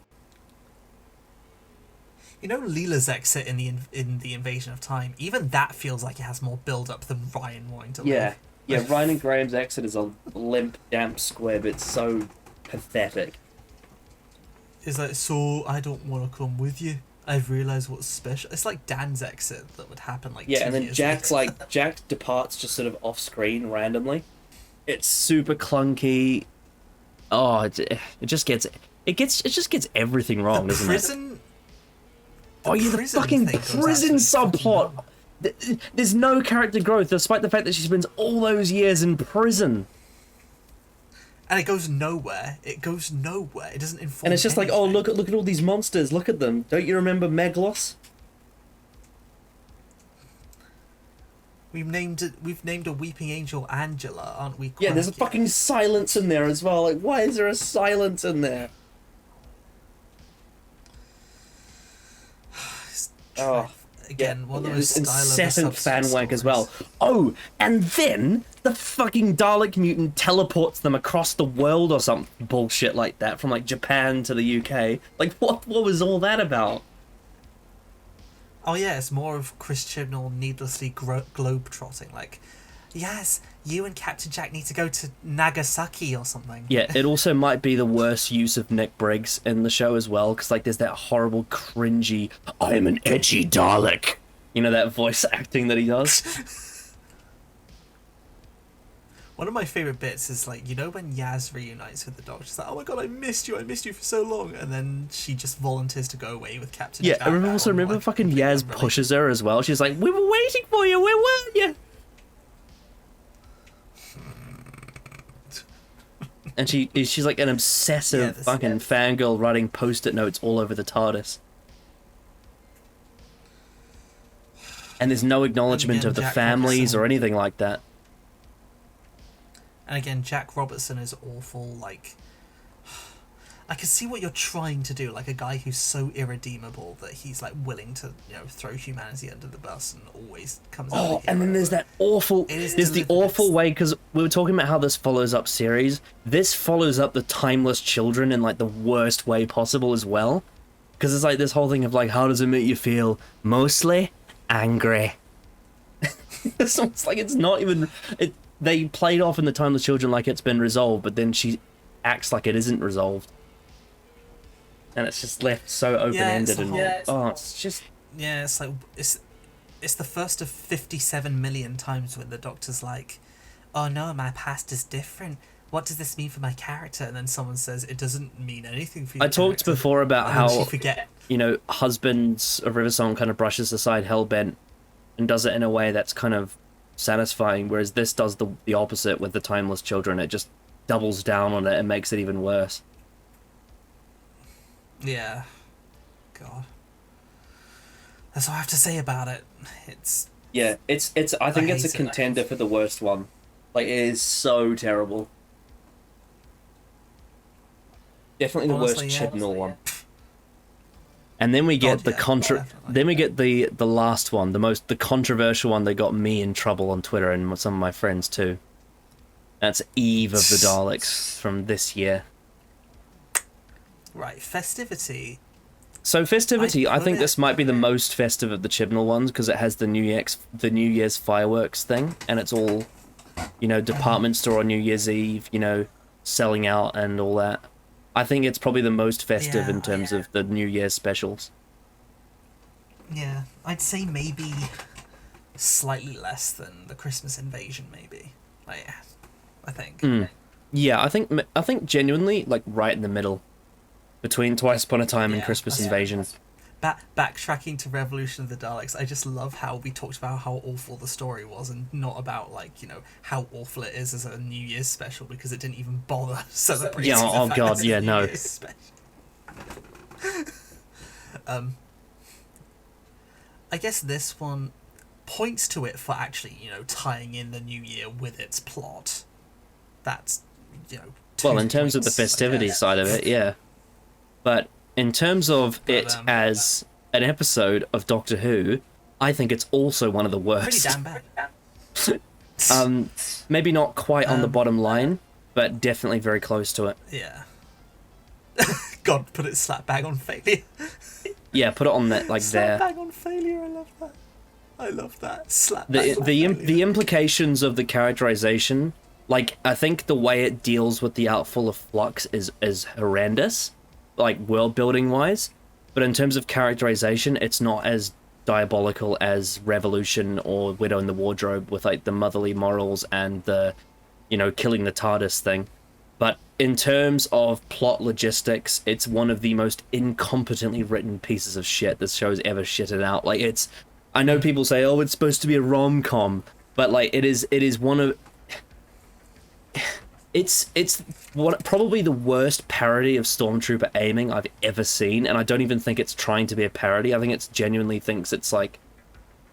You know, Leela's exit in the Invasion of Time, even that feels like it has more build-up than Ryan wanting to live. Yeah, Ryan and Graham's exit is a limp, damp squib. It's so pathetic. It's like, so I don't want to come with you. I've realised what's special. It's like Dan's exit that would happen like 2 and then years Jack's later. like, Jack departs just sort of off screen randomly. It's super clunky. Oh, it just gets everything wrong, doesn't it? The fucking prison subplot. There's no character growth, despite the fact that she spends all those years in prison. And it goes nowhere. It doesn't inform. And it's just anything. like, oh, look at all these monsters. Look at them. Don't you remember Meglos? We've named a weeping angel Angela, aren't we? Yeah, there's a fucking silence in there as well. Like, why is there a silence in there? Again, one of the most incessant fan wank as well. Oh, and then the fucking Dalek mutant teleports them across the world or some bullshit like that, from like Japan to the UK. Like, what was all that about? Oh yeah, it's more of Chris Chibnall needlessly globe-trotting. Like, yes, you and Captain Jack need to go to Nagasaki or something. Yeah, it also might be the worst use of Nick Briggs in the show as well, because like there's that horrible cringy, I am an edgy Dalek. You know, that voice acting that he does? One of my favourite bits is, like, you know when Yaz reunites with the Doctor, she's like, oh my god, I missed you for so long, and then she just volunteers to go away with Captain Jack. Yeah, I remember fucking Yaz pushes her as well. She's like, we were waiting for you, where were you? And she's like an obsessive fucking fangirl writing post-it notes all over the TARDIS. And there's no acknowledgement of the families or anything like that. And again, Jack Robertson is awful. Like, I can see what you're trying to do, like a guy who's so irredeemable that he's like willing to, throw humanity under the bus and always comes out. Oh, and then there's that awful. There's the awful way, because we were talking about how this follows up series. This follows up the Timeless Children in like the worst way possible as well, because it's like this whole thing of like, how does it make you feel? Mostly angry. It's almost like it's not even. They played off in the Timeless Children like it's been resolved, but then she acts like it isn't resolved. And it's just left so open-ended it's just... Yeah, it's like, it's the first of 57 million times when the Doctor's like, oh no, my past is different. What does this mean for my character? And then someone says, it doesn't mean anything for you. I talked before about how, forget. Husbands of River Song kind of brushes aside Hellbent and does it in a way that's kind of satisfying, whereas this does the opposite with the Timeless Children. It just doubles down on it and makes it even worse. Yeah. God. That's all I have to say about it. It's... Yeah, it's. I think it's a contender for the worst one. Like, it is so terrible. Definitely the worst Chibnall one. And then we get then we get the last one, the controversial one that got me in trouble on Twitter and some of my friends too. That's Eve of the Daleks from this year. Right, Festivity. So Festivity, I think this might be the most festive of the Chibnall ones, because it has the New Year's fireworks thing, and it's all, department store on New Year's Eve, selling out and all that. I think it's probably the most festive in terms of the New Year's specials. Yeah, I'd say maybe slightly less than the Christmas Invasion, maybe. I think. Yeah, I think genuinely, like, right in the middle. Between Twice Upon a Time and Christmas Invasion. Backtracking to Revolution of the Daleks, I just love how we talked about how awful the story was and not about, how awful it is as a New Year's special, because it didn't even bother celebrating yeah, the fact that it's a New no. Year's special. I guess this one points to it for actually, tying in the New Year with its plot. That's, well, in terms of the festivity side of it, yeah. But in terms of it as an episode of Doctor Who, I think it's also one of the worst. Pretty damn bad. Maybe not quite on the bottom line, but definitely very close to it. Yeah. God, put it slap bang on failure. Yeah, put it on that, like, slap there. Slap bang on failure, I love that. I love that. Slap bang on failure. The implications of the characterization, like, I think the way it deals with the Outfall of Flux is horrendous. Like, world building wise, but in terms of characterization, it's not as diabolical as Revolution or Widow in the Wardrobe, with like the motherly morals and the killing the TARDIS thing. But in terms of plot logistics, it's one of the most incompetently written pieces of shit this show's ever shitted out. Like, I know people say, oh, it's supposed to be a rom-com, but like it is one of It's probably the worst parody of Stormtrooper aiming I've ever seen, and I don't even think it's trying to be a parody. I think it's genuinely thinks it's like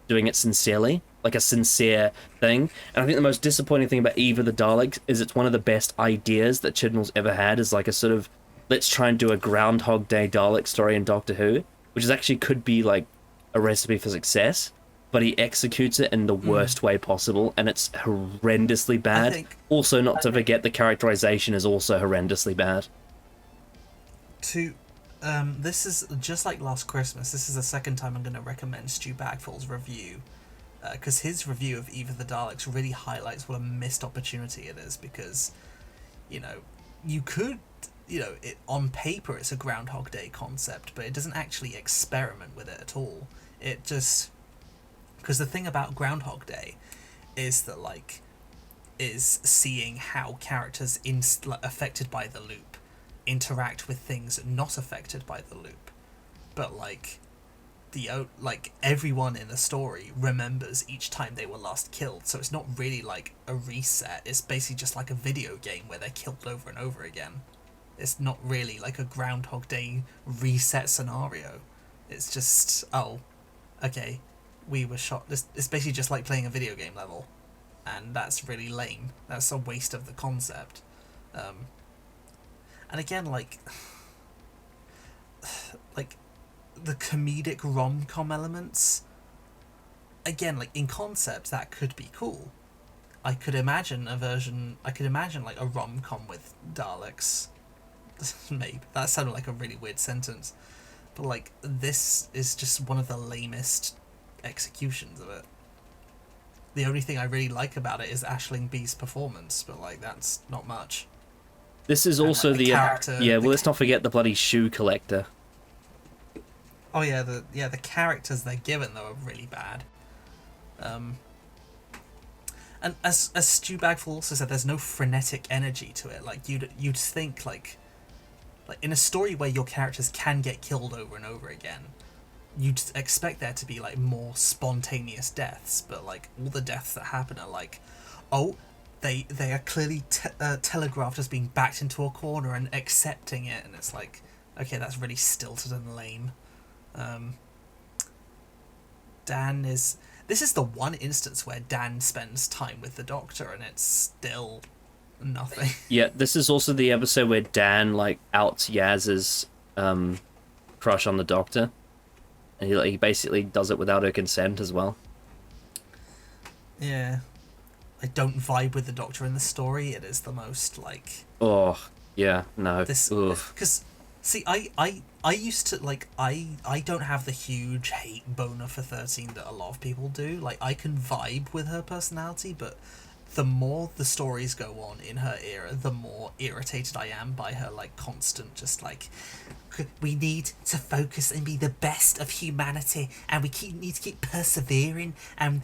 doing it sincerely, like a sincere thing. And I think the most disappointing thing about Eve of the Daleks is it's one of the best ideas that Chibnall's ever had, is like a sort of, let's try and do a Groundhog Day Dalek story in Doctor Who, which is actually could be like a recipe for success. But he executes it in the worst way possible, and it's horrendously bad. Also, not to forget, the characterization is also horrendously bad. This is just like last Christmas. This is the second time I'm going to recommend Stu Bagfall's review, because his review of Eve of the Daleks really highlights what a missed opportunity it is. Because, you could, on paper it's a Groundhog Day concept, but it doesn't actually experiment with it at all. It just... Because the thing about Groundhog Day is that, is seeing how characters affected by the loop interact with things not affected by the loop. But, everyone in the story remembers each time they were last killed, so it's not really like a reset. It's basically just like a video game where they're killed over and over again. It's not really like a Groundhog Day reset scenario. It's just, oh, okay, we were shot. It's basically just like playing a video game level, and that's really lame. That's a waste of the concept. And again, like the comedic rom-com elements. Again, like in concept, that could be cool. I could imagine like a rom-com with Daleks. Maybe that sounded like a really weird sentence, but like this is just one of the lamest executions of it. The only thing I really like about it is Aisling B's performance, but like that's not much. This is also the character. Yeah, well, let's not forget the bloody shoe collector. Oh yeah, the characters they're given though are really bad. And as Stu Bagful also said, there's no frenetic energy to it. Like you'd think like in a story where your characters can get killed over and over again, you'd expect there to be like more spontaneous deaths, but like all the deaths that happen are like, oh, they are clearly telegraphed as being backed into a corner and accepting it, and it's like, okay, that's really stilted and lame. This is the one instance where Dan spends time with the Doctor, and it's still nothing. Yeah, this is also the episode where Dan like outs Yaz's crush on the Doctor, and he basically does it without her consent as well. Yeah, I don't vibe with the Doctor in the story. It is the most like. Oh yeah, no. This because see, I used to like I don't have the huge hate boner for 13 that a lot of people do. Like I can vibe with her personality, but the more the stories go on in her era, the more irritated I am by her like constant just like, we need to focus and be the best of humanity, and we need to keep persevering, and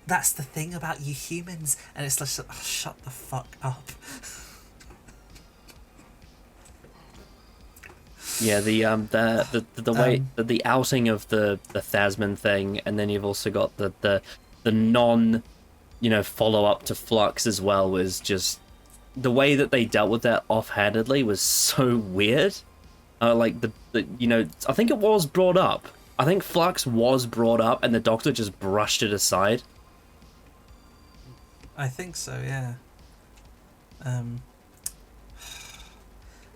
that's the thing about you humans, and it's like, oh, shut the fuck up. Yeah, the way the outing of the Thasman thing, and then you've also got the non, follow up to Flux as well, was just the way that they dealt with that offhandedly was so weird. Like I think it was brought up. I think Flux was brought up, and the Doctor just brushed it aside. I think so, yeah.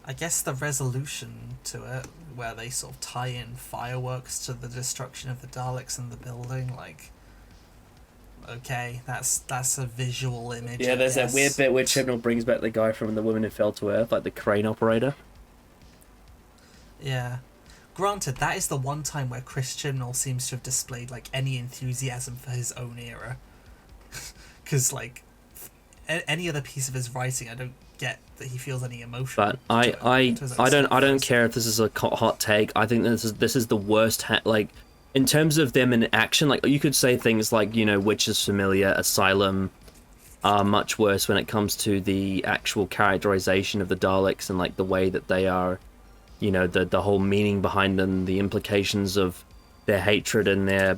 I guess the resolution to it, where they sort of tie in fireworks to the destruction of the Daleks in the building, like, okay, that's a visual image. Yeah, there's that weird bit where Chibnall brings back the guy from The Woman Who Fell to Earth, like the crane operator. Yeah. Granted, that is the one time where Chris Chibnall seems to have displayed, like, any enthusiasm for his own era. Because, like, any other piece of his writing, I don't get that he feels any emotion. But I don't care if this is a hot take. I think this is the worst. Like, in terms of them in action, like you could say things like Witch's Familiar, Asylum, are much worse when it comes to the actual characterization of the Daleks and like the way that they are, the whole meaning behind them, the implications of their hatred and their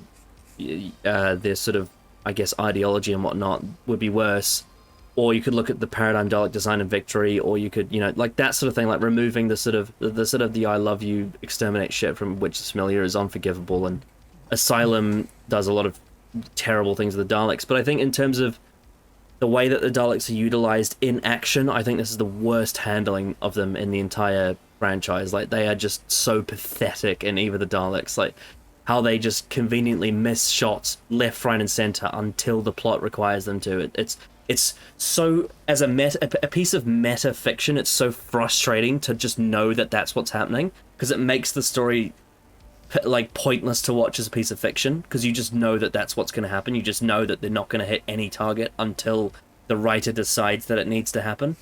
sort of, I guess, ideology and whatnot would be worse. Or you could look at the Paradigm Dalek design in Victory, or you could, like that sort of thing, like removing the sort of the I love you, exterminate shit from Witch's Familiar is unforgivable, and Asylum does a lot of terrible things with the Daleks. But I think in terms of the way that the Daleks are utilized in action, I think this is the worst handling of them in the entire franchise. Like, they are just so pathetic in Eve of the Daleks, like how they just conveniently miss shots left, right, and center until the plot requires them to. It's so, as a piece of meta fiction, it's so frustrating to just know that that's what's happening, because it makes the story like pointless to watch as a piece of fiction, because you just know that that's what's going to happen. You just know that they're not going to hit any target until the writer decides that it needs to happen,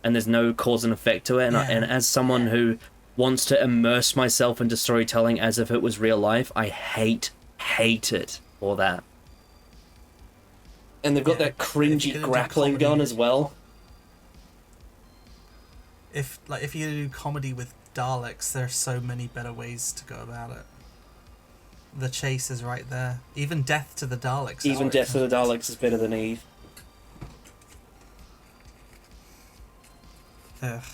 and there's no cause and effect to it. And as someone who wants to immerse myself into storytelling as if it was real life, I hate it for that. And they've got that cringy grappling gun as well. If you do comedy with Daleks, there's so many better ways to go about it. The chase is right there. Even Death to the Daleks. Even Death to the Daleks is better than Eve. Ugh.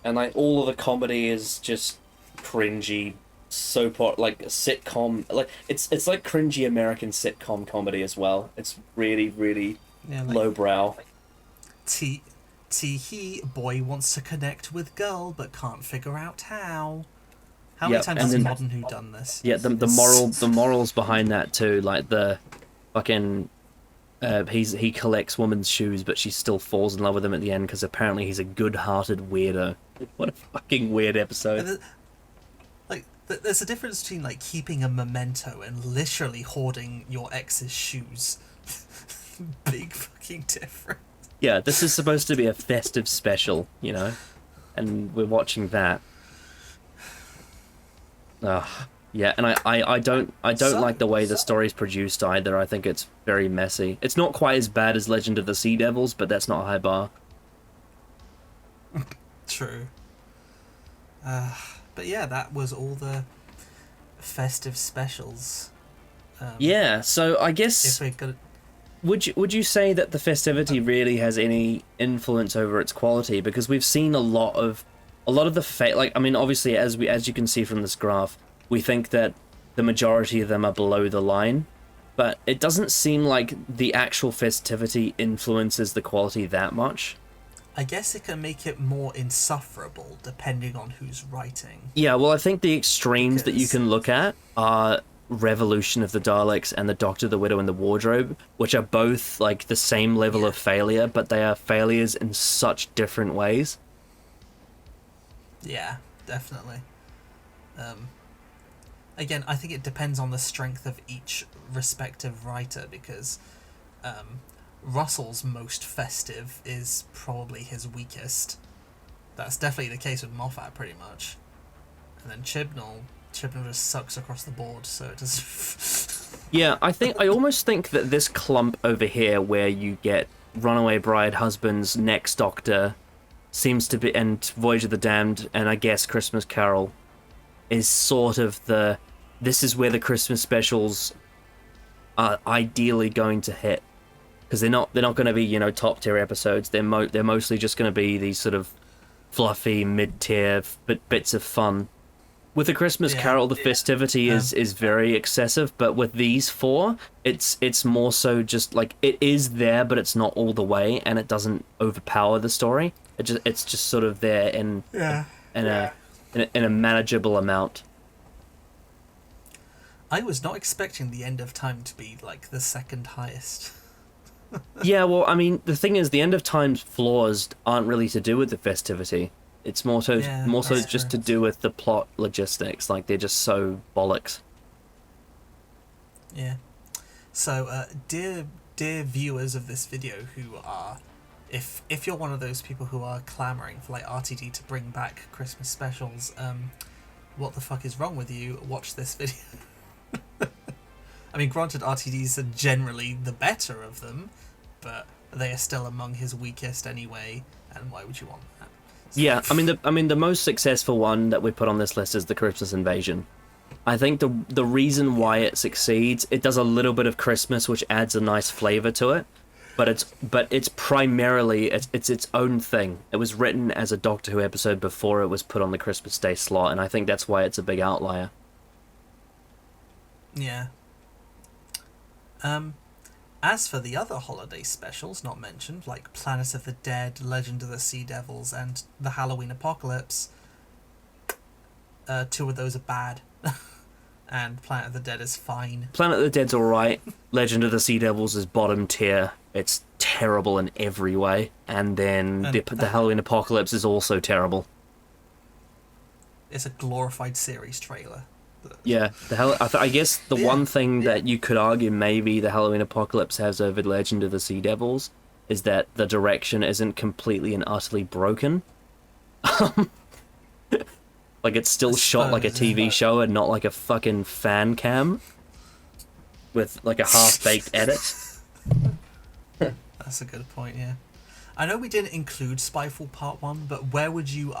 And like all of the comedy is just cringy, like a sitcom. Like it's like cringy American sitcom comedy as well. It's really, really lowbrow. He boy wants to connect with girl but can't figure out how. How many Yep, times and has then- modern Who done this? Yeah, the morals behind that too, like the fucking he collects women's shoes, but she still falls in love with him at the end because apparently he's a good-hearted weirdo. What a fucking weird episode. Like, there's a difference between like keeping a memento and literally hoarding your ex's shoes. Big fucking difference. Yeah, this is supposed to be a festive special, you know, and we're watching that. Ugh. Yeah, and I don't like the way the story's produced either. I think it's very messy. It's not quite as bad as Legend of the Sea Devils, but that's not a high bar. True. But yeah, that was all the festive specials. Yeah, so I guess If we're gonna... would you say that the festivity really has any influence over its quality? Because we've seen a lot of the like, I mean, obviously as you can see from this graph, we think that the majority of them are below the line, but it doesn't seem like the actual festivity influences the quality that much. I guess it can make it more insufferable depending on who's writing. Yeah, well, I think the extremes that you Because- can look at are Revolution of the Daleks and the Doctor, the Widow, and the Wardrobe, which are both like the same level of failure, but they are failures in such different ways. Yeah, definitely. Again, I think it depends on the strength of each respective writer, because Russell's most festive is probably his weakest. That's definitely the case with Moffat, pretty much. And then Chibnall just sucks across the board, so it does. Yeah, I almost think that this clump over here, where you get Runaway Bride, Husbands, Next Doctor, seems to be, and Voyage of the Damned, and I guess Christmas Carol, is sort of this is where the Christmas specials are ideally going to hit, because they're not going to be, you know, top tier episodes. They're mostly just going to be these sort of fluffy mid tier bits of fun. With the Christmas Carol, the festivity is very excessive, but with these four, it's more so just like it is there, but it's not all the way, and it doesn't overpower the story. It's just sort of there in a manageable amount. I was not expecting the End of Time to be like the second highest. Yeah, well, I mean, the thing is, the End of Time's flaws aren't really to do with the festivity. It's more so that's just true. to do with the plot logistics. Like, they're just so bollocks. Yeah. So, dear viewers of this video who are, if you're one of those people who are clamoring for like RTD to bring back Christmas specials, what the fuck is wrong with you? Watch this video. I mean, granted, RTDs are generally the better of them, but they are still among his weakest anyway. And why would you want that? So, Yeah, I mean the most successful one that we put on this list is the Christmas Invasion. I think the reason why it succeeds, it does a little bit of Christmas, which adds a nice flavor to it, but it's primarily it's its own thing. It was written as a Doctor Who episode before it was put on the Christmas Day slot, and I think that's why it's a big outlier. Yeah. As for the other holiday specials not mentioned, like Planet of the Dead, Legend of the Sea Devils, and the Halloween Apocalypse, two of those are bad. And Planet of the Dead is fine. Planet of the Dead's alright. Legend of the Sea Devils is bottom tier. It's terrible in every way. And then the Halloween Apocalypse is also terrible. It's a glorified series trailer. Yeah, I guess the one thing that you could argue maybe the Halloween Apocalypse has over Legend of the Sea Devils is that the direction isn't completely and utterly broken. Like, it's still shot like a TV show and not like a fucking fan cam with like a half-baked edit. That's a good point, yeah. I know we didn't include Spyfall Part 1, but where would you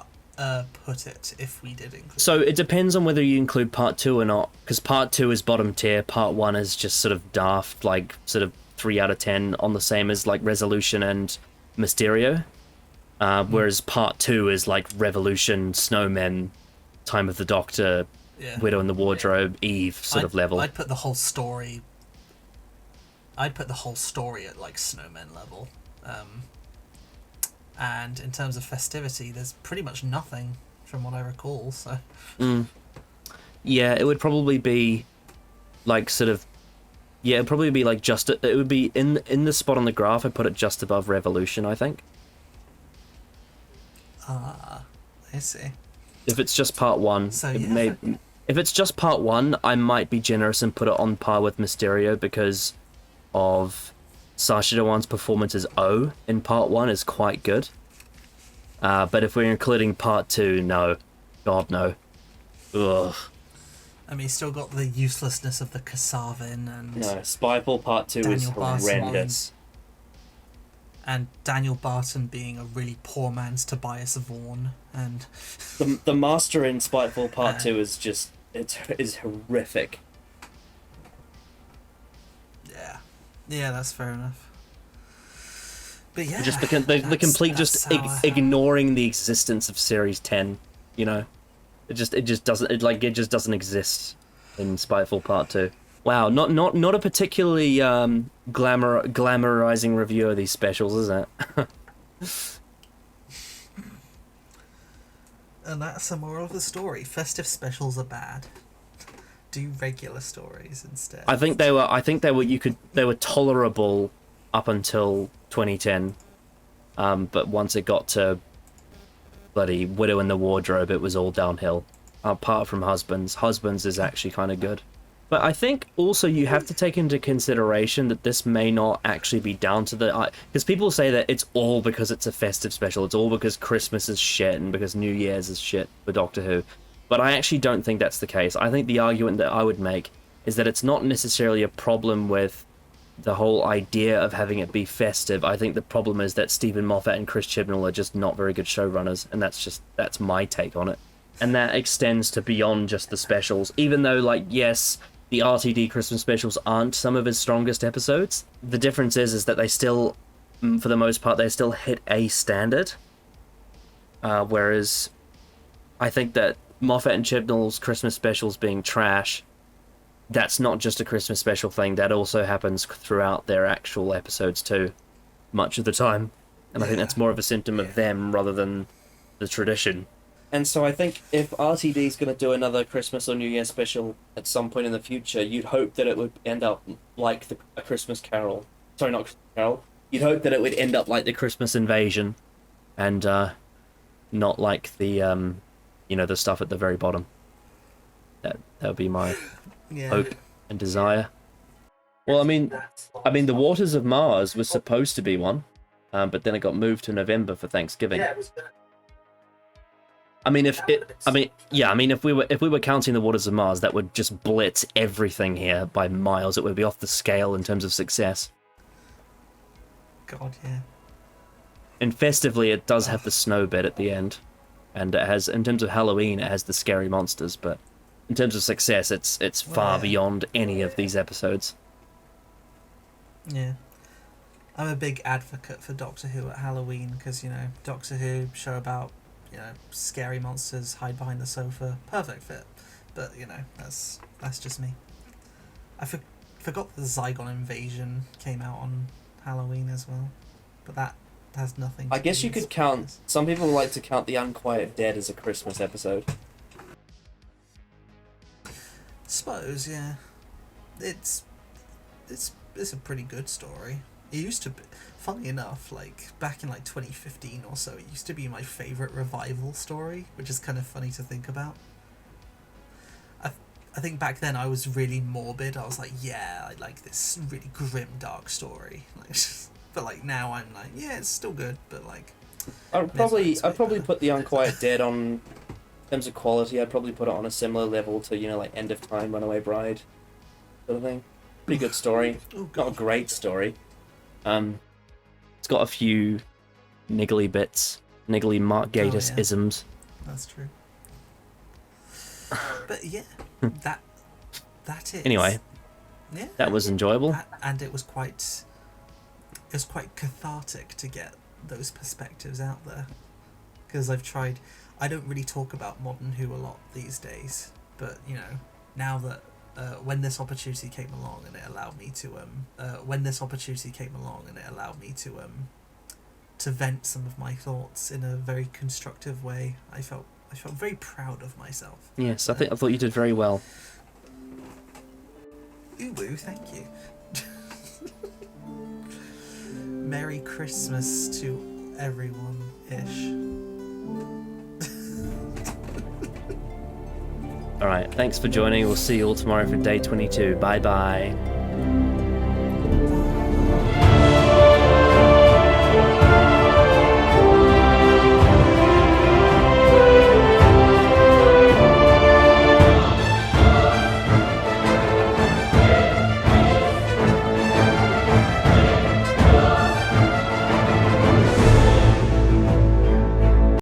put it if we did include So it depends on whether you include Part 2 or not, because Part 2 is bottom tier, Part 1 is just sort of daft, like sort of 3 out of 10 on the same as like Resolution and Mysterio. Whereas Part 2 is like Revolution, Snowmen, Time of the Doctor, Widow and the Wardrobe, Eve sort of level. I'd put the whole story at like Snowmen level. And in terms of festivity, there's pretty much nothing from what I recall, so Yeah, it would probably be like sort of. Yeah, it'd probably be like just. It would be in the spot on the graph. I put it just above Revolution, I think. Ah, I see. If it's just part one, So, it yeah. if it's just part one, I might be generous and put it on par with Mysterio because of Sacha Dhawan's performance as O in part one is quite good. But if we're including part two, no. God, no. Ugh. I mean, you still got the uselessness of the Kasavin and No, Spyfall part two is Daniel Barton horrendous. and Daniel Barton being a really poor man's Tobias Vaughan, and The Master in Spiteful part two is just, is horrific. yeah, that's fair enough. But yeah, Just the complete that's just ignoring the existence of Series 10, you know? It just doesn't, it just doesn't exist in Spiteful Part 2. Wow, not a particularly glamorizing review of these specials, is it? And that's the moral of the story. Festive specials are bad. Do regular stories instead. I think they were tolerable up until 2010. But once it got to bloody Widow in the Wardrobe, it was all downhill. Apart from Husbands. Husbands is actually kind of good. But I think also you have to take into consideration that this may not actually be down to the... Because people say that it's all because it's a festive special. It's all because Christmas is shit and because New Year's is shit for Doctor Who. But I actually don't think that's the case. I think the argument that I would make is that it's not necessarily a problem with the whole idea of having it be festive. I think the problem is that Stephen Moffat and Chris Chibnall are just not very good showrunners, and that's my take on it. And that extends to beyond just the specials. Even though, like, yes, the RTD Christmas specials aren't some of his strongest episodes, the difference is that they still, for the most part, they still hit a standard. Whereas I think that Moffat and Chibnall's Christmas specials being trash, that's not just a Christmas special thing, that also happens throughout their actual episodes too, much of the time. And I think that's more of a symptom of them rather than the tradition. And so I think if RTD's going to do another Christmas or New Year special at some point in the future, you'd hope that it would end up like a Christmas Carol. Sorry, not Christmas Carol. You'd hope that it would end up like the Christmas Invasion, and not like the the stuff at the very bottom. That would be my hope and desire. Well, I mean, the Waters of Mars was supposed to be one, but then it got moved to November for Thanksgiving. If we were counting the Waters of Mars, that would just blitz everything here by miles. It would be off the scale in terms of success. God, yeah. And festively, it does have the snow bit at the end, and it has, in terms of Halloween, it has the scary monsters. But in terms of success, it's far beyond any of these episodes. Yeah. I'm a big advocate for Doctor Who at Halloween because, Doctor Who show about, scary monsters hide behind the sofa. Perfect fit. But, that's just me. I forgot the Zygon Invasion came out on Halloween as well. But that has nothing to I guess do you with could count... Some people like to count The Unquiet Dead as a Christmas episode. Suppose, yeah. It's a pretty good story. It used to be, funny enough, back in 2015 or so, it used to be my favourite revival story, which is kind of funny to think about. I think back then I was really morbid. I was like, yeah, I like this really grim, dark story. But now I'm like, yeah, it's still good, but I'd probably put The Unquiet Dead on, in terms of quality, I'd probably put it on a similar level to, End of Time, Runaway Bride, sort of thing. Pretty good story. Not a great story. It's got a few niggly bits, niggly Mark Gatiss isms. That's true. But yeah, that is. Anyway, yeah, that was enjoyable, and it was quite cathartic to get those perspectives out there. Because I don't really talk about Modern Who a lot these days, but now that when this opportunity came along and it allowed me to vent some of my thoughts in a very constructive way, I felt I felt very proud of myself. Yes, I thought you did very well. Uwu, thank you. Merry Christmas to everyone-ish. Alright, thanks for joining. We'll see you all tomorrow for day 22. Bye bye.